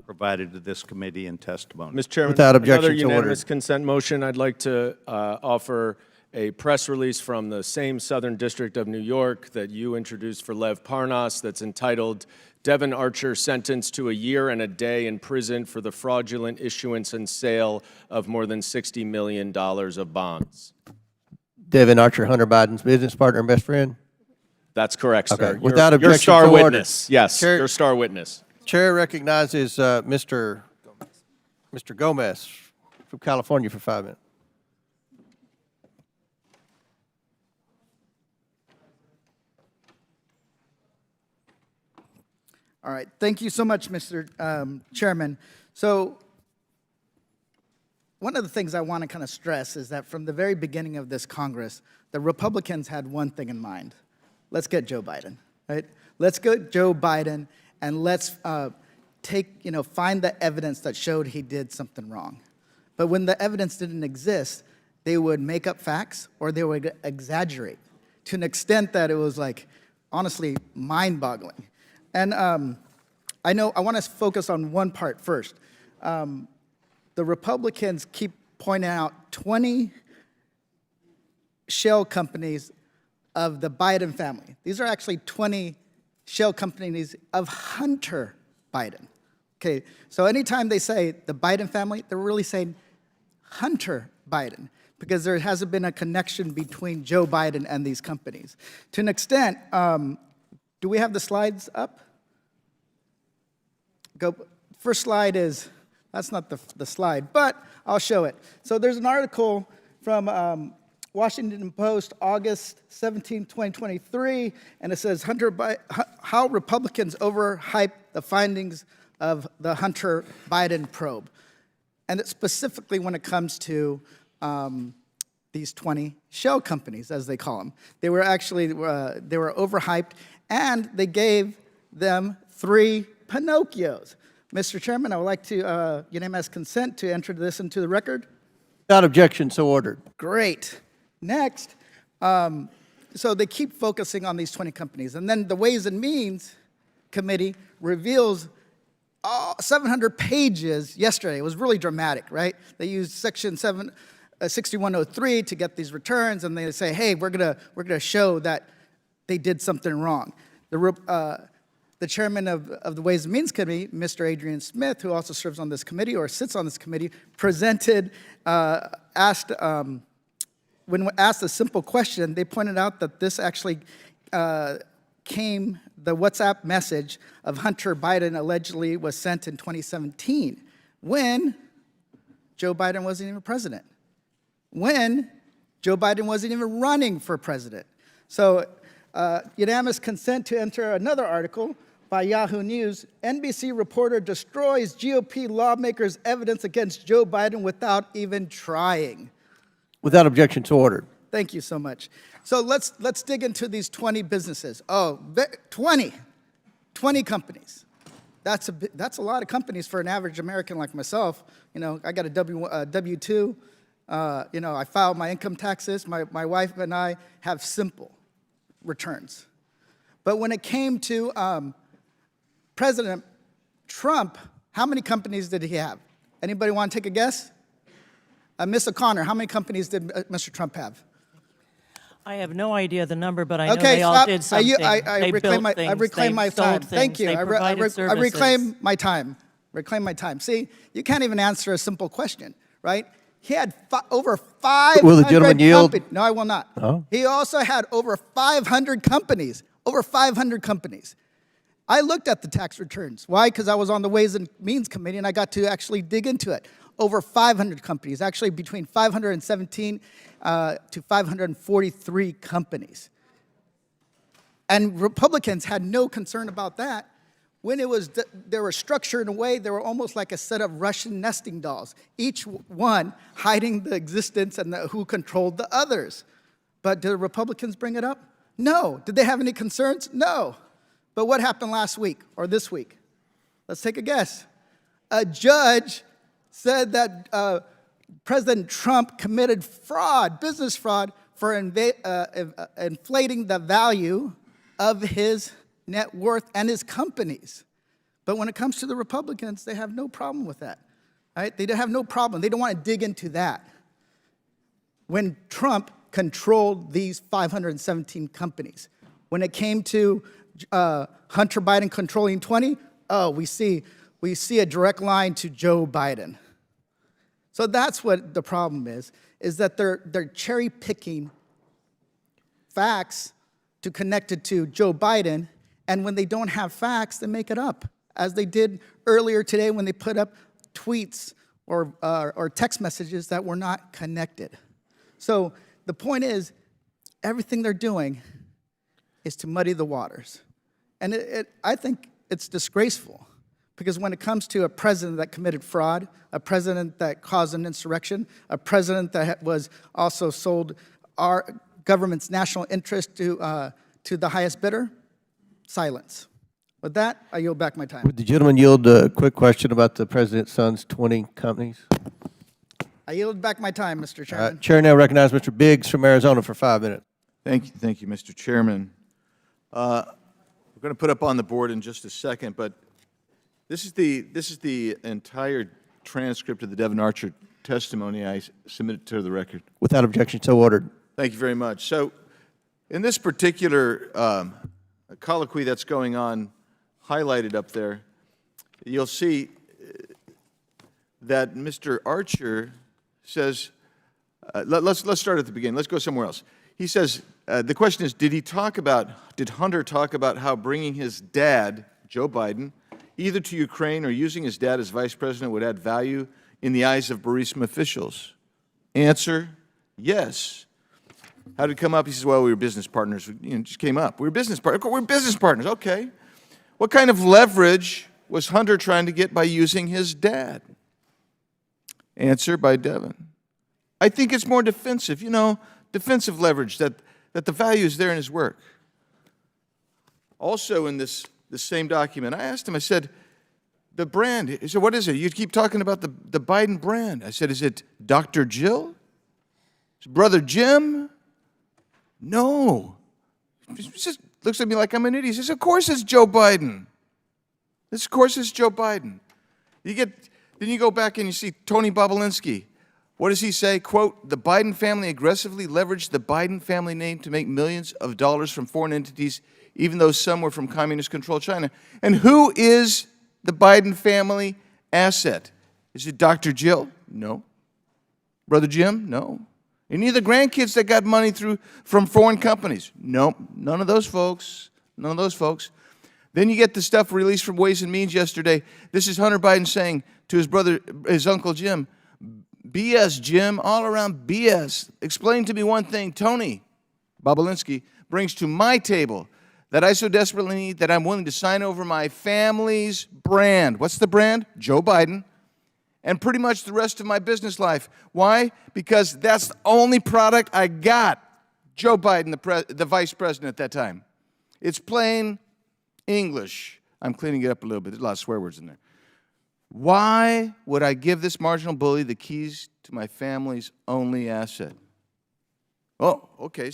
provided to this committee in testimony. Mr. Chairman, Without objection another to order. unanimous consent motion. I'd like to offer a press release from the same Southern District of New York that you introduced for Lev Parnas that's entitled, Devin Archer sentenced to a year and a day in prison for the fraudulent issuance and sale of more than $60 million of bonds. Devin Archer, Hunter Biden's business partner and best friend? That's correct, sir. Okay. Without Your objection star to order. witness. Yes, Chair- your star witness. Chair recognizes Mr. Gomez from California for 5 minutes. All right. Thank you so much, Mr. Chairman. So one of the things I want to kind of stress is that from the very beginning of this Congress, the Republicans had one thing in mind. Let's get Joe Biden, right? Let's get Joe Biden and let's find the evidence that showed he did something wrong. But when the evidence didn't exist, they would make up facts or they would exaggerate to an extent that it was like, honestly, mind-boggling. And I want to focus on one part first. The Republicans keep pointing out 20 shell companies of the Biden family. These are actually 20 shell companies of Hunter Biden. Okay, so anytime they say the Biden family, they're really saying Hunter Biden, because there hasn't been a connection between Joe Biden and these companies. To an extent, do we have the slides up? First slide is, that's not the slide, but I'll show it. So there's an article from Washington Post, August 17, 2023, and it says, how Republicans overhype the findings of the Hunter Biden probe. and specifically when it comes to these 20 shell companies, as they call them. They were actually, they were overhyped, and they gave them 3 Pinocchios. Mr. Chairman, I would like to unanimous consent to enter this into the record. Without objection, so ordered. Great. Next, so they keep focusing on these 20 companies, and then the Ways and Means Committee reveals 700 pages yesterday. It was really dramatic, right? They used Section 6103 to get these returns, and they say, hey, we're gonna show that they did something wrong. The chairman of the Ways and Means Committee, Mr. Adrian Smith, who also serves on this committee or sits on this committee, presented, when asked a simple question, they pointed out that this actually the WhatsApp message of Hunter Biden allegedly was sent in 2017 when Joe Biden wasn't even president, when Joe Biden wasn't even running for president. So unanimous consent to enter another article by Yahoo News. NBC reporter destroys GOP lawmakers' evidence against Joe Biden without even trying. Without objection, so ordered. Thank you so much. So let's dig into these 20 businesses. 20 companies. That's a lot of companies for an average American like myself. You know, I got a W-2. You know, I filed my income taxes. My wife and I have simple returns. But when it came to President Trump, how many companies did he have? Anybody want to take a guess? Ms. O'Connor, how many companies did Mr. Trump have? I have no idea the number, but I know Okay, they all stop. did something. I reclaim my time. Thank you. I reclaim my time. Reclaim my time. See, you can't even answer a simple question, right? He had over 500 Will the gentleman yield? No, I will not. Oh. He also had over 500 companies. Over 500 companies. I looked at the tax returns. Why? Because I was on the Ways and Means Committee, and I got to actually dig into it. Over 500 companies, actually between 517 to 543 companies. And Republicans had no concern about that. When they were structured in a way, they were almost like a set of Russian nesting dolls, each one hiding the existence and who controlled the others. But did the Republicans bring it up? No. Did they have any concerns? No. But what happened last week or this week? Let's take a guess. A judge said that President Trump committed fraud, business fraud, for inflating the value of his net worth and his companies. But when it comes to the Republicans, they have no problem with that. Right? They have no problem. They don't want to dig into that. When Trump controlled these 517 companies, when it came to Hunter Biden controlling 20, we see a direct line to Joe Biden. So that's what the problem is that they're cherry picking facts to connect it to Joe Biden, and when they don't have facts, they make it up, as they did earlier today when they put up tweets or text messages that were not connected. So the point is, everything they're doing is to muddy the waters. And I think it's disgraceful, because when it comes to a president that committed fraud, a president that caused an insurrection, a president that was also sold our government's national interest to the highest bidder, silence. With that, I yield back my time. Would the gentleman yield a quick question about the president's son's 20 companies? I yield back my time, Mr. Chairman. Chair now recognizes Mr. Biggs from Arizona for 5 minutes. Thank you, Mr. Chairman. We're going to put up on the board in just a second, but this is the entire transcript of the Devon Archer testimony I submitted to the record. Without objection, so ordered. Thank you very much. So, in this particular colloquy that's going on, highlighted up there, you'll see that Mr. Archer says, let's start at the beginning. Let's go somewhere else. He says, the question is, did Hunter talk about how bringing his dad, Joe Biden, either to Ukraine or using his dad as vice president would add value in the eyes of Burisma officials? Answer, yes. How did it come up? He says, well, we were business partners. It just came up. We were business partners. We're business partners. Okay. What kind of leverage was Hunter trying to get by using his dad? Answer by Devin. I think it's more defensive, defensive leverage, that the value is there in his work. Also in this same document, I asked him, I said, the brand, he said, what is it? You keep talking about the Biden brand. I said, is it Dr. Jill? Is it Brother Jim? No. He just looks at me like I'm an idiot. He says, of course it's Joe Biden. Of course it's Joe Biden. Then you go back and you see Tony Bobulinski. What does he say? Quote, the Biden family aggressively leveraged the Biden family name to make millions of dollars from foreign entities, even though some were from communist-controlled China. And who is the Biden family asset? Is it Dr. Jill? No. Brother Jim? No. Any of the grandkids that got money from foreign companies? No. None of those folks. None of those folks. Then you get the stuff released from Ways and Means yesterday. This is Hunter Biden saying to his uncle Jim, BS, Jim, all around BS. Explain to me one thing Tony Bobulinski brings to my table that I so desperately need that I'm willing to sign over my family's brand. What's the brand? Joe Biden. And pretty much the rest of my business life. Why? Because that's the only product I got. Joe Biden, the vice president at that time. It's plain English. I'm cleaning it up a little bit. There's a lot of swear words in there. Why would I give this marginal bully the keys to my family's only asset? Oh, okay,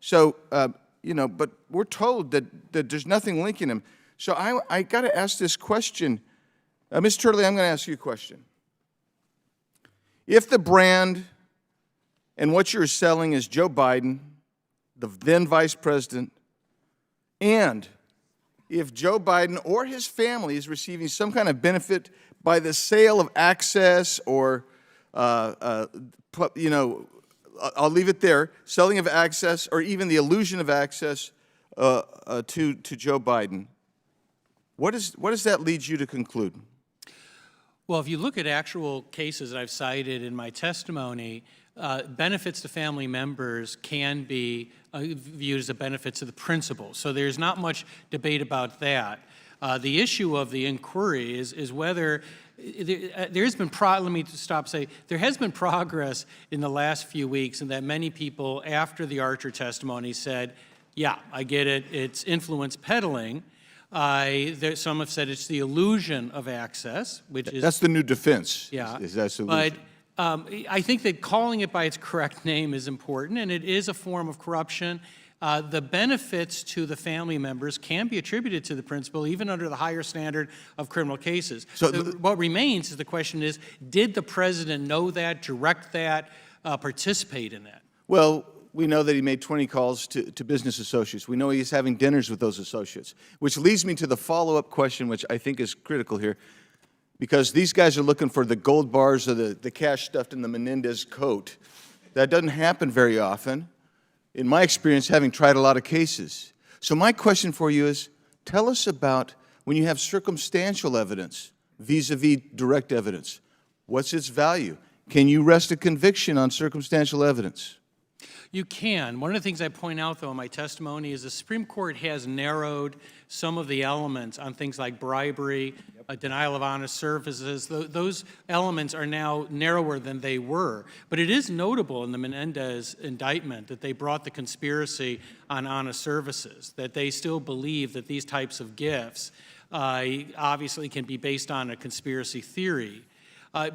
but we're told that there's nothing linking him. So I got to ask this question. Ms. Turley, I'm going to ask you a question. If the brand and what you're selling is Joe Biden, the then vice president, and if Joe Biden or his family is receiving some kind of benefit by the sale of access or, I'll leave it there, selling of access or even the illusion of access to Joe Biden, what does that lead you to conclude? Well, if you look at actual cases that I've cited in my testimony, benefits to family members can be viewed as a benefit to the principal. So there's not much debate about that. The issue of the inquiry is whether there has been let me stop say there has been progress in the last few weeks, in that many people after the Archer testimony said, yeah, I get it, it's influence peddling. Some have said it's the illusion of access, which is... That's the new defense. Yeah. Is that illusion? But I think that calling it by its correct name is important, and it is a form of corruption. The benefits to the family members can be attributed to the principal, even under the higher standard of criminal cases. So what remains is the question is, did the president know that, direct that, participate in that? Well, we know that he made 20 calls to business associates. We know he's having dinners with those associates, which leads me to the follow-up question, which I think is critical here, because these guys are looking for the gold bars or the cash stuffed in the Menendez coat. That doesn't happen very often, in my experience, having tried a lot of cases. So my question for you is, tell us about when you have circumstantial evidence vis-a-vis direct evidence. What's its value? Can you rest a conviction on circumstantial evidence? You can. One of the things I point out, though, in my testimony is the Supreme Court has narrowed some of the elements on things like bribery, denial of honest services. Those elements are now narrower than they were. But it is notable in the Menendez indictment that they brought the conspiracy on honest services, that they still believe that these types of gifts obviously can be based on a conspiracy theory.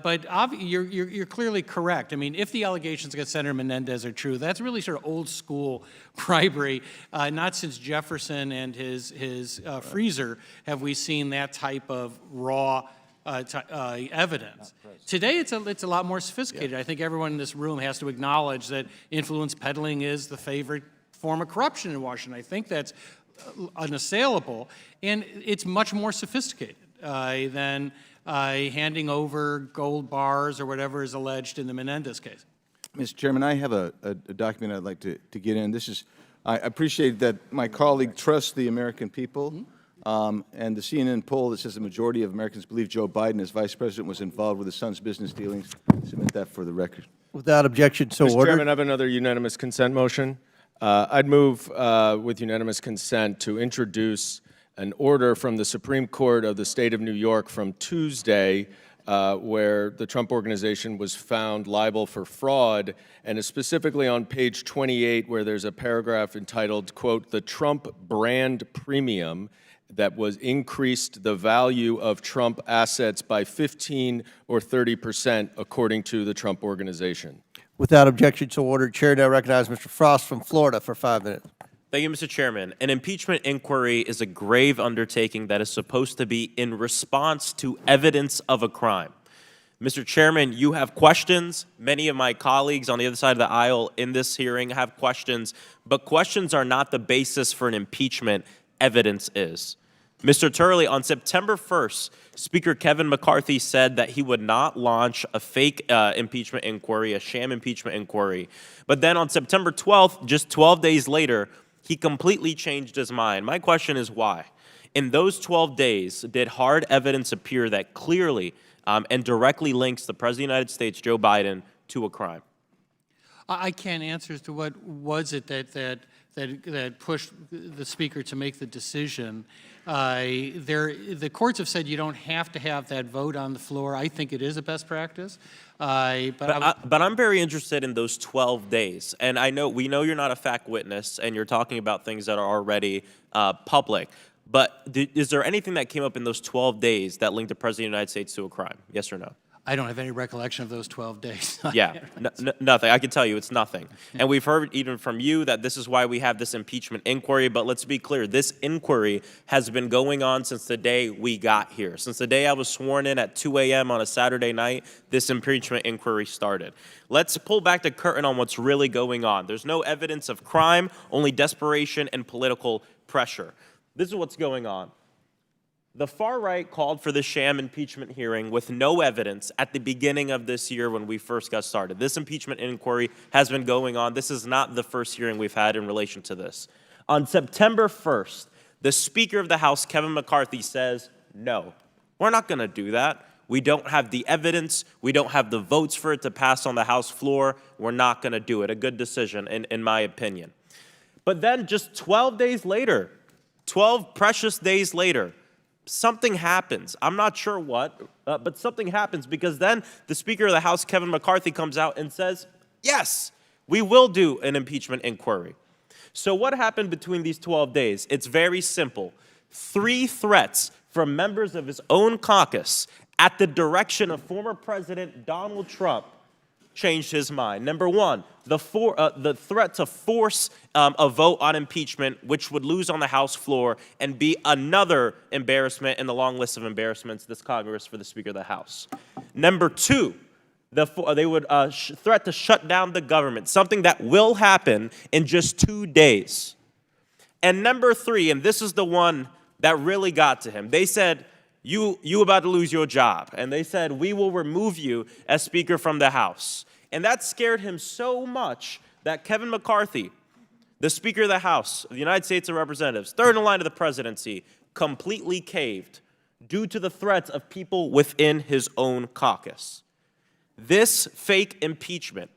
But you're clearly correct. I mean, if the allegations against Senator Menendez are true, that's really sort of old school bribery. Not since Jefferson and his freezer have we seen that type of raw evidence. Today, it's a lot more sophisticated. I think everyone in this room has to acknowledge that influence peddling is the favorite form of corruption in Washington. I think that's unassailable, and it's much more sophisticated than handing over gold bars or whatever is alleged in the Menendez case. Mr. Chairman, I have a document I'd like to get in. I appreciate that my colleague trusts the American people, and the CNN poll that says the majority of Americans believe Joe Biden as vice president was involved with his son's business dealings. Submit that for the record. Without objection, so Mr. ordered. Chairman, I have another unanimous consent motion. I'd move with unanimous consent to introduce an order from the Supreme Court of the State of New York from Tuesday where the Trump Organization was found liable for fraud, and is specifically on page 28 where there's a paragraph entitled, quote, "The Trump brand premium that was increased the value of Trump assets by 15 or 30% according to the Trump Organization." Without objection, so ordered. Chair now recognizes Mr. Frost from Florida for 5 minutes. Thank you, Mr. Chairman. An impeachment inquiry is a grave undertaking that is supposed to be in response to evidence of a crime. Mr. Chairman, you have questions. Many of my colleagues on the other side of the aisle in this hearing have questions, but questions are not the basis for an impeachment. Evidence is. Mr. Turley, on September 1st, Speaker Kevin McCarthy said that he would not launch a fake impeachment inquiry, a sham impeachment inquiry. But then on September 12th, just 12 days later, he completely changed his mind. My question is why? In those 12 days, did hard evidence appear that clearly and directly links the President of the United States, Joe Biden, to a crime? I can't answer as to what was it that pushed the Speaker to make the decision. The courts have said you don't have to have that vote on the floor. I think it is a best practice. But I'm very interested in those 12 days. And we know you're not a fact witness and you're talking about things that are already public. But is there anything that came up in those 12 days that linked the President of the United States to a crime? Yes or no? I don't have any recollection of those 12 days. Yeah, nothing. I can tell you it's nothing. And we've heard even from you that this is why we have this impeachment inquiry. But let's be clear, this inquiry has been going on since the day we got here. Since the day I was sworn in at 2 a.m. on a Saturday night, this impeachment inquiry started. Let's pull back the curtain on what's really going on. There's no evidence of crime, only desperation and political pressure. This is what's going on. The far right called for the sham impeachment hearing with no evidence at the beginning of this year when we first got started. This impeachment inquiry has been going on. This is not the first hearing we've had in relation to this. On September 1st, the Speaker of the House, Kevin McCarthy, says, no, we're not going to do that. We don't have the evidence. We don't have the votes for it to pass on the House floor. We're not going to do it. A good decision, in my opinion. But then just 12 days later, 12 precious days later, something happens. I'm not sure what, but something happens because then the Speaker of the House, Kevin McCarthy, comes out and says, yes, we will do an impeachment inquiry. So what happened between these 12 days? It's very simple. 3 threats from members of his own caucus at the direction of former President Donald Trump changed his mind. Number one, the threat to force a vote on impeachment, which would lose on the House floor and be another embarrassment in the long list of embarrassments this Congress for the Speaker of the House. Number two, they would threat to shut down the government, something that will happen in just 2 days. And number three, and this is the one that really got to him, they said, you about to lose your job. And they said, we will remove you as Speaker from the House. And that scared him so much that Kevin McCarthy, the Speaker of the House of the United States of Representatives, third in line of the presidency, completely caved due to the threats of people within his own caucus. This fake impeachment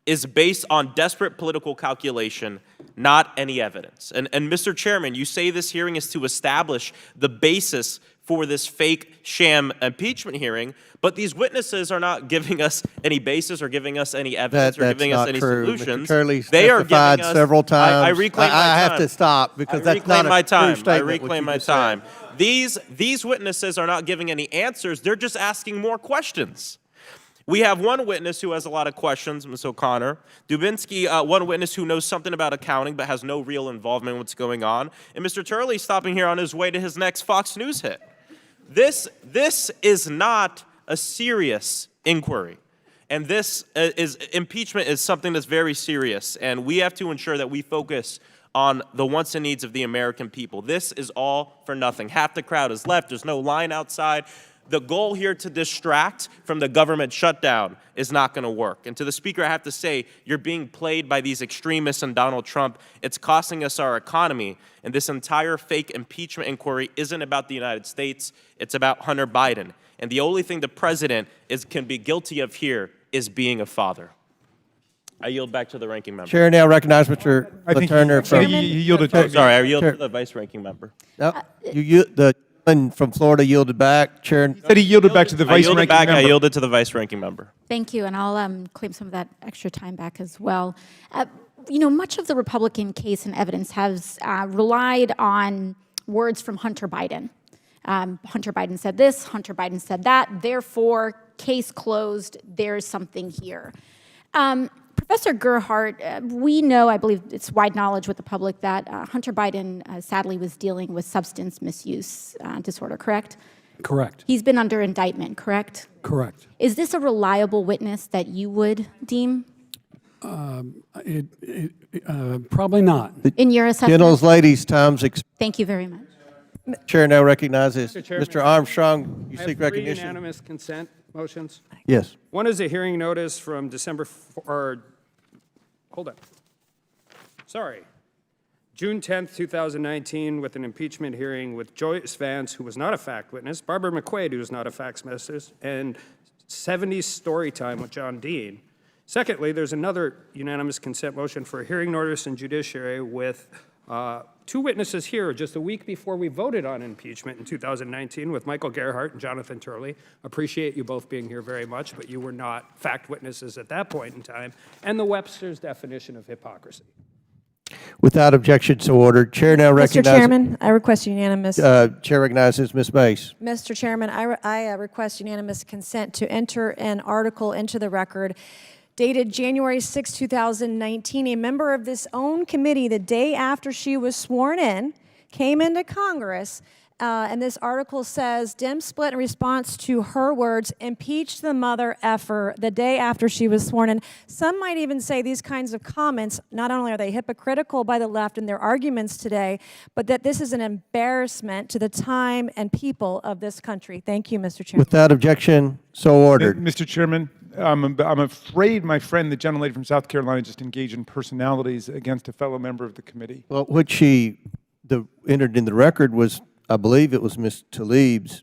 is based on desperate political calculation, not any evidence. And Mr. Chairman, you say this hearing is to establish the basis for this fake sham impeachment hearing, but these witnesses are not giving us any basis or giving us any evidence or giving us any solutions. Mr. Turley's They are testified giving us several times. I reclaim my time. I have to stop because that's not a true statement. I reclaim my time. These witnesses are not giving any answers. They're just asking more questions. We have one witness who has a lot of questions, Ms. O'Connor. Dubinsky, one witness who knows something about accounting but has no real involvement in what's going on. And Mr. Turley stopping here on his way to his next Fox News hit. This is not a serious inquiry. And impeachment is something that's very serious. And we have to ensure that we focus on the wants and needs of the American people. This is all for nothing. Half the crowd is left. There's no line outside. The goal here to distract from the government shutdown is not going to work. And to the Speaker, I have to say, you're being played by these extremists and Donald Trump. It's costing us our economy. And this entire fake impeachment inquiry isn't about the United States. It's about Hunter Biden. And the only thing the president can be guilty of here is being a father. I yield back to the ranking member. Chair now recognizes Mr. Turner. You yielded to Sorry, I yield to the vice ranking member. No, And from Florida yielded back. Chair. Said he yielded back to the I vice yielded ranking back. member. I yielded to the vice ranking member. Thank you, and I'll claim some of that extra time back as well. You know, much of the Republican case and evidence has relied on words from Hunter Biden. Hunter Biden said this, Hunter Biden said that, therefore, case closed, there's something here. Professor Gerhardt, we know, I believe it's wide knowledge with the public, that Hunter Biden sadly was dealing with substance misuse disorder, correct? Correct. He's been under indictment, correct? Correct. Is this a reliable witness that you would deem? Probably not. In your assessment? Gentle's ladies, time's Thank you very much. Chair now recognizes Chairman, Mr. Armstrong. You I have seek 3 recognition. unanimous consent motions. Yes. One is a hearing notice from June 10th, 2019, with an impeachment hearing with Joyce Vance, who was not a fact witness, Barbara McQuaid, who was not a fact witness, and 70s story time with John Dean. Secondly, there's another unanimous consent motion for a hearing notice in judiciary with 2 witnesses here just a week before we voted on impeachment in 2019 with Michael Gerhardt and Jonathan Turley. Appreciate you both being here very much, but you were not fact witnesses at that point in time. And the Webster's definition of hypocrisy. Without objection, so ordered. Chair now recognizes. Mr. Chairman, I request unanimous. Chair recognizes Ms. Mace. Mr. Chairman, I request unanimous consent to enter an article into the record dated January 6, 2019. A member of this own committee, the day after she was sworn in, came into Congress, and this article says, Dem split in response to her words, impeach the mother effer, the day after she was sworn in. Some might even say these kinds of comments, not only are they hypocritical by the left in their arguments today, but that this is an embarrassment to the time and people of this country. Thank you, Mr. Chairman. Without objection, so ordered. Mr. Chairman, I'm afraid my friend, the gentlelady from South Carolina, just engaged in personalities against a fellow member of the committee. Well, what she entered in the record was, I believe it was Ms. Tlaib's.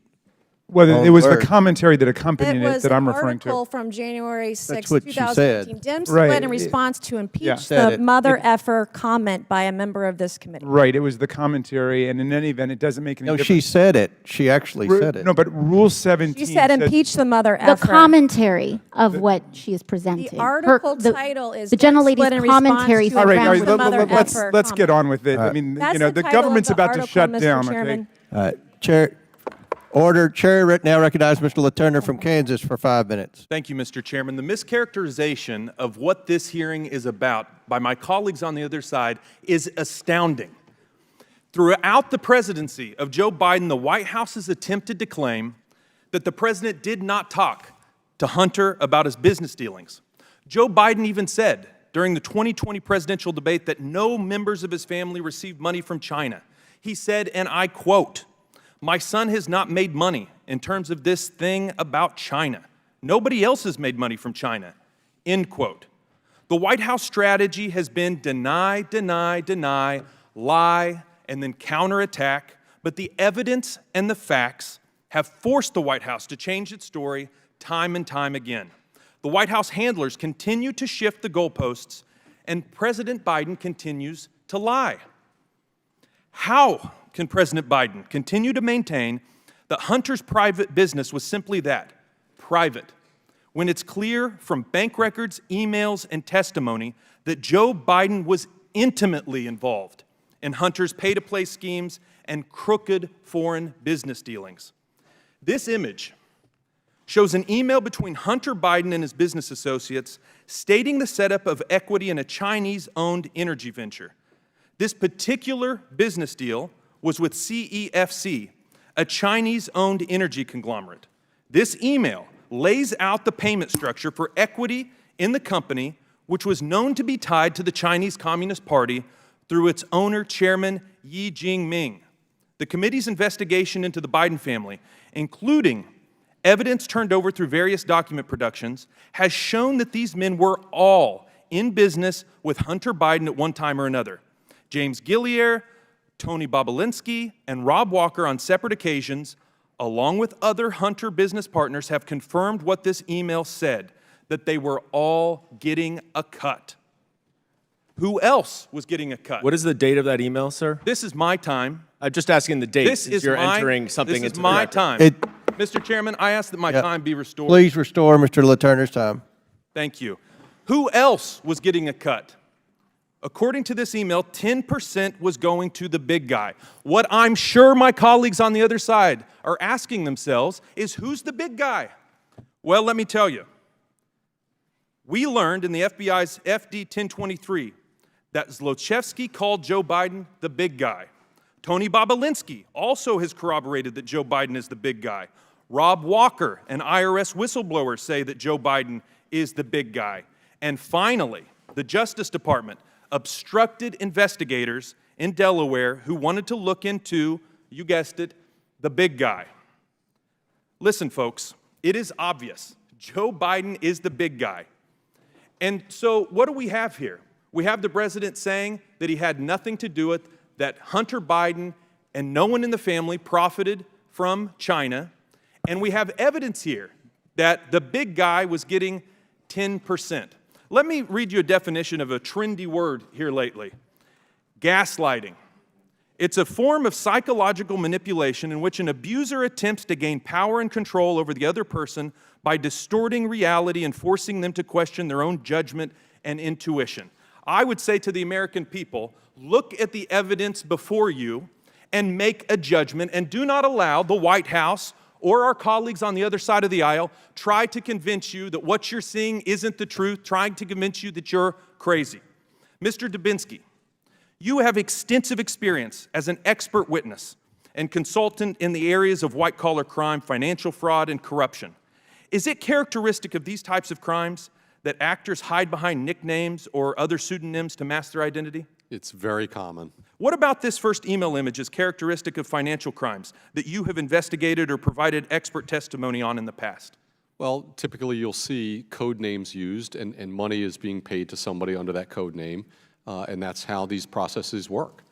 Well, it was the commentary that accompanied it that I'm referring to. It was an article from January 6, what she 2018. said. Dem split Right. in response to impeach Said the it. mother effer comment by a member of this committee. Right, it was the commentary, and in any event, it doesn't make any No, difference. she said it. She actually said it. No, but Rule 17 She said impeach the mother The effer. commentary of what she is presenting. The article title is the Dem gentlelady's split in response commentary. to All right, impeach the mother let's effer get comment. on with it. I mean, That's you know, the the title of government's the about to article, shut Mr. down, Chairman. okay? Chair, order. Chair now recognizes Mr. LaTurner from Kansas for 5 minutes. Thank you, Mr. Chairman. The mischaracterization of what this hearing is about by my colleagues on the other side is astounding. Throughout the presidency of Joe Biden, the White House has attempted to claim that the president did not talk to Hunter about his business dealings. Joe Biden even said during the 2020 presidential debate that no members of his family received money from China. He said, and I quote, "My son has not made money in terms of this thing about China. Nobody else has made money from China," end quote. The White House strategy has been deny, deny, deny, lie, and then counterattack, but the evidence and the facts have forced the White House to change its story time and time again. The White House handlers continue to shift the goalposts, and President Biden continues to lie. How can President Biden continue to maintain that Hunter's private business was simply that, private, when it's clear from bank records, emails, and testimony that Joe Biden was intimately involved in Hunter's pay-to-play schemes and crooked foreign business dealings? This image shows an email between Hunter Biden and his business associates stating the setup of equity in a Chinese-owned energy venture. This particular business deal was with CEFC, a Chinese-owned energy conglomerate. This email lays out the payment structure for equity in the company, which was known to be tied to the Chinese Communist Party through its owner, Chairman Yi Jinping. The committee's investigation into the Biden family, including evidence turned over through various document productions, has shown that these men were all in business with Hunter Biden at one time or another. James Gillier, Tony Bobulinski, and Rob Walker on separate occasions, along with other Hunter business partners, have confirmed what this email said, that they were all getting a cut. Who else was getting a cut? What is the date of that email, sir? This is my time. I'm just asking the date. This since is you're my, entering something this into is the my record. time. Mr. Chairman, I ask that my Yep. time be restored. Please restore Mr. LaTurner's time. Thank you. Who else was getting a cut? According to this email, 10% was going to the big guy. What I'm sure my colleagues on the other side are asking themselves is, who's the big guy? Well, let me tell you. We learned in the FBI's FD 1023 that Zlochevsky called Joe Biden the big guy. Tony Bobolinsky also has corroborated that Joe Biden is the big guy. Rob Walker, an IRS whistleblower, say that Joe Biden is the big guy. And finally, the Justice Department obstructed investigators in Delaware who wanted to look into, you guessed it, the big guy. Listen, folks, it is obvious. Joe Biden is the big guy. And so what do we have here? We have the president saying that he had nothing to do with it, that Hunter Biden and no one in the family profited from China. And we have evidence here that the big guy was getting 10%. Let me read you a definition of a trendy word here lately. Gaslighting. It's a form of psychological manipulation in which an abuser attempts to gain power and control over the other person by distorting reality and forcing them to question their own judgment and intuition. I would say to the American people, look at the evidence before you and make a judgment, and do not allow the White House or our colleagues on the other side of the aisle try to convince you that what you're seeing isn't the truth, trying to convince you that you're crazy. Mr. Dubinsky, you have extensive experience as an expert witness and consultant in the areas of white-collar crime, financial fraud, and corruption. Is it characteristic of these types of crimes that actors hide behind nicknames or other pseudonyms to mask their identity? It's very common. What about this first email image is characteristic of financial crimes that you have investigated or provided expert testimony on in the past? Well, typically you'll see code names used and money is being paid to somebody under that code name, and that's how these processes work.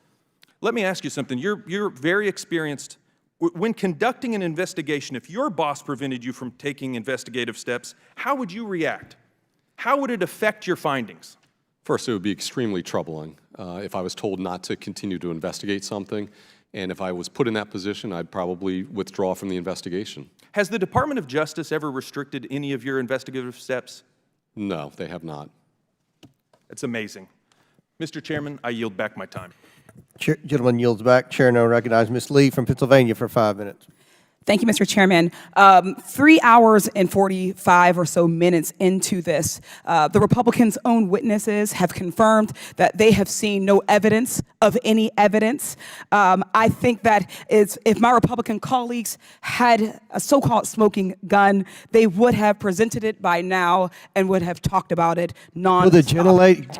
Let me ask you something. You're very experienced. When conducting an investigation, if your boss prevented you from taking investigative steps, how would you react? How would it affect your findings? First, it would be extremely troubling if I was told not to continue to investigate something, and if I was put in that position, I'd probably withdraw from the investigation. Has the Department of Justice ever restricted any of your investigative steps? No, they have not. It's amazing. Mr. Chairman, I yield back my time. Gentleman yields back. Chair now recognizes Ms. Lee from Pennsylvania for 5 minutes. Thank you, Mr. Chairman. 3 hours and 45 or so minutes into this, the Republicans' own witnesses have confirmed that they have seen no evidence of any evidence. I think that if my Republican colleagues had a so-called smoking gun, they would have presented it by now and would have talked about it non-stop.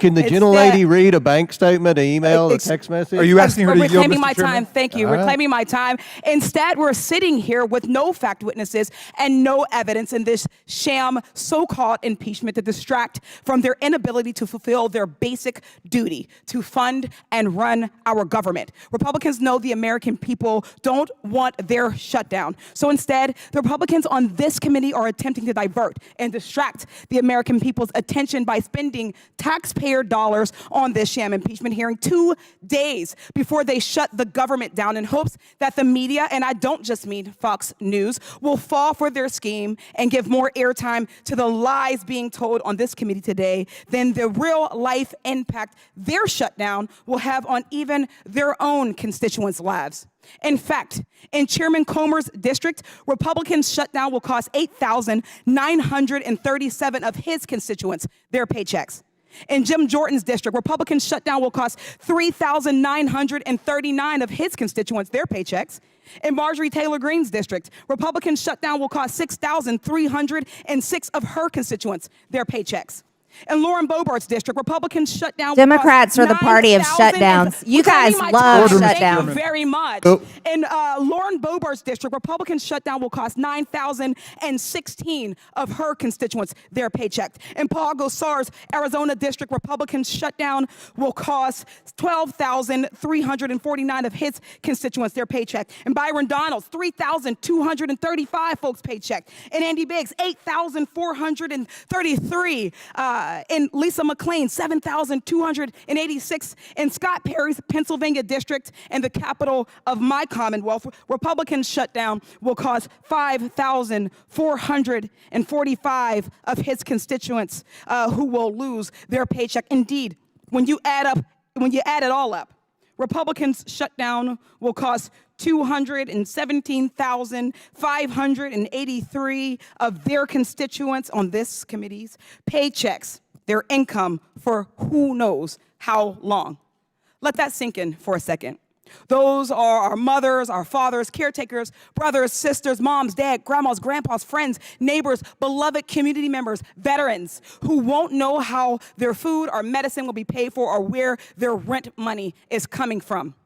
Can the gentlelady read a bank statement, an email, a text message? Are you asking her to yield, Reclaiming Mr. my Chairman? time. Thank you. Reclaiming my time. Instead, we're sitting here with no fact witnesses and no evidence in this sham so-called impeachment to distract from their inability to fulfill their basic duty to fund and run our government. Republicans know the American people don't want their shutdown. So instead, the Republicans on this committee are attempting to divert and distract the American people's attention by spending taxpayer dollars on this sham impeachment hearing 2 days before they shut the government down in hopes that the media, and I don't just mean Fox News, will fall for their scheme and give more airtime to the lies being told on this committee today than the real life impact their shutdown will have on even their own constituents' lives. In fact, in Chairman Comer's district, Republicans' shutdown will cost 8,937 of his constituents their paychecks. In Jim Jordan's district, Republicans' shutdown will cost 3,939 of his constituents their paychecks. In Marjorie Taylor Greene's district, Republicans' shutdown will cost 6,306 of her constituents their paychecks. In Lauren Boebert's district, Republicans' shutdown Democrats will are the cost party of 9,000 shutdowns. You guys love Thank shutdowns. you very much. In Lauren Boebert's district, Republicans' shutdown will cost 9,016 of her constituents their paycheck. In Paul Gosar's Arizona district, Republicans' shutdown will cost 12,349 of his constituents their paycheck. In Byron Donalds, 3,235 folks paycheck. In Andy Biggs, 8,433 in Lisa McLean, 7,286 in Scott Perry's Pennsylvania district and the capital of my Commonwealth. Republican shutdown will cost 5,445 of his constituents who will lose their paycheck. Indeed, when you add it all up, Republicans' shutdown will cost 217,583 of their constituents on this committee's paychecks, their income for who knows how long. Let that sink in for a second. Those are our mothers, our fathers, caretakers, brothers, sisters, moms, dad, grandmas, grandpas, friends, neighbors, beloved community members, veterans who won't know how their food or medicine will be paid for or where their rent money is coming from.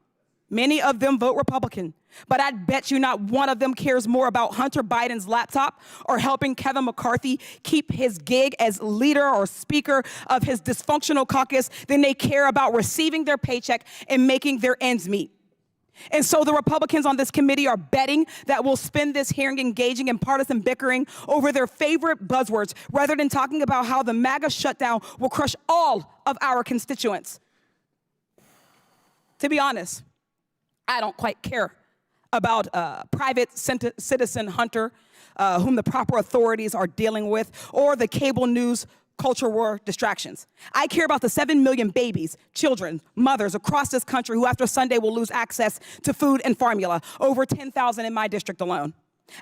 Many of them vote Republican, but I bet you not one of them cares more about Hunter Biden's laptop or helping Kevin McCarthy keep his gig as leader or speaker of his dysfunctional caucus than they care about receiving their paycheck and making their ends meet. And so the Republicans on this committee are betting that we'll spend this hearing engaging in partisan bickering over their favorite buzzwords rather than talking about how the MAGA shutdown will crush all of our constituents. To be honest, I don't quite care about private citizen Hunter, whom the proper authorities are dealing with, or the cable news culture war distractions. I care about the 7 million babies, children, mothers across this country who after Sunday will lose access to food and formula, over 10,000 in my district alone.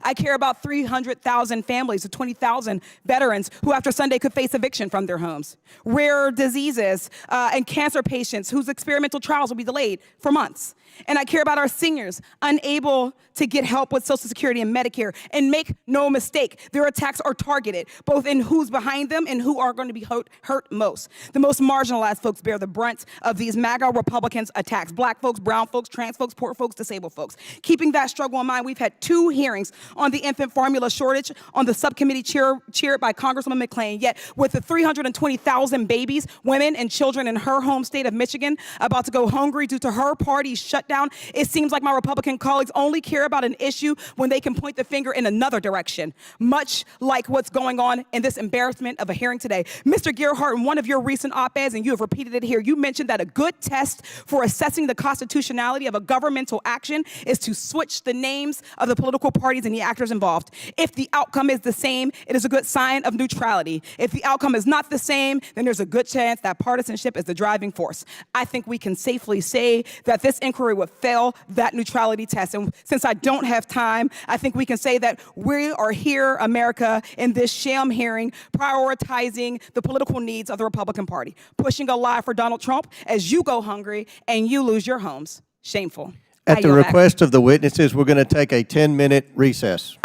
I care about 300,000 families of 20,000 veterans who after Sunday could face eviction from their homes. Rare diseases and cancer patients whose experimental trials will be delayed for months. And I care about our seniors unable to get help with Social Security and Medicare. And make no mistake, their attacks are targeted, both in who's behind them and who are going to be hurt most. The most marginalized folks bear the brunt of these MAGA Republicans' attacks. Black folks, brown folks, trans folks, poor folks, disabled folks. Keeping that struggle in mind, we've had 2 hearings on the infant formula shortage on the subcommittee chaired by Congresswoman McLean. Yet with the 320,000 babies, women, and children in her home state of Michigan about to go hungry due to her party's shutdown, it seems like my Republican colleagues only care about an issue when they can point the finger in another direction, much like what's going on in this embarrassment of a hearing today. Mr. Gerhardt, in one of your recent op-eds, and you have repeated it here, you mentioned that a good test for assessing the constitutionality of a governmental action is to switch the names of the political parties and the actors involved. If the outcome is the same, it is a good sign of neutrality. If the outcome is not the same, then there's a good chance that partisanship is the driving force. I think we can safely say that this inquiry would fail that neutrality test. And since I don't have time, I think we can say that we are here, America, in this sham hearing, prioritizing the political needs of the Republican Party, pushing a lie for Donald Trump as you go hungry and you lose your homes. Shameful. At the request of the witnesses, we're going to take a 10-minute recess.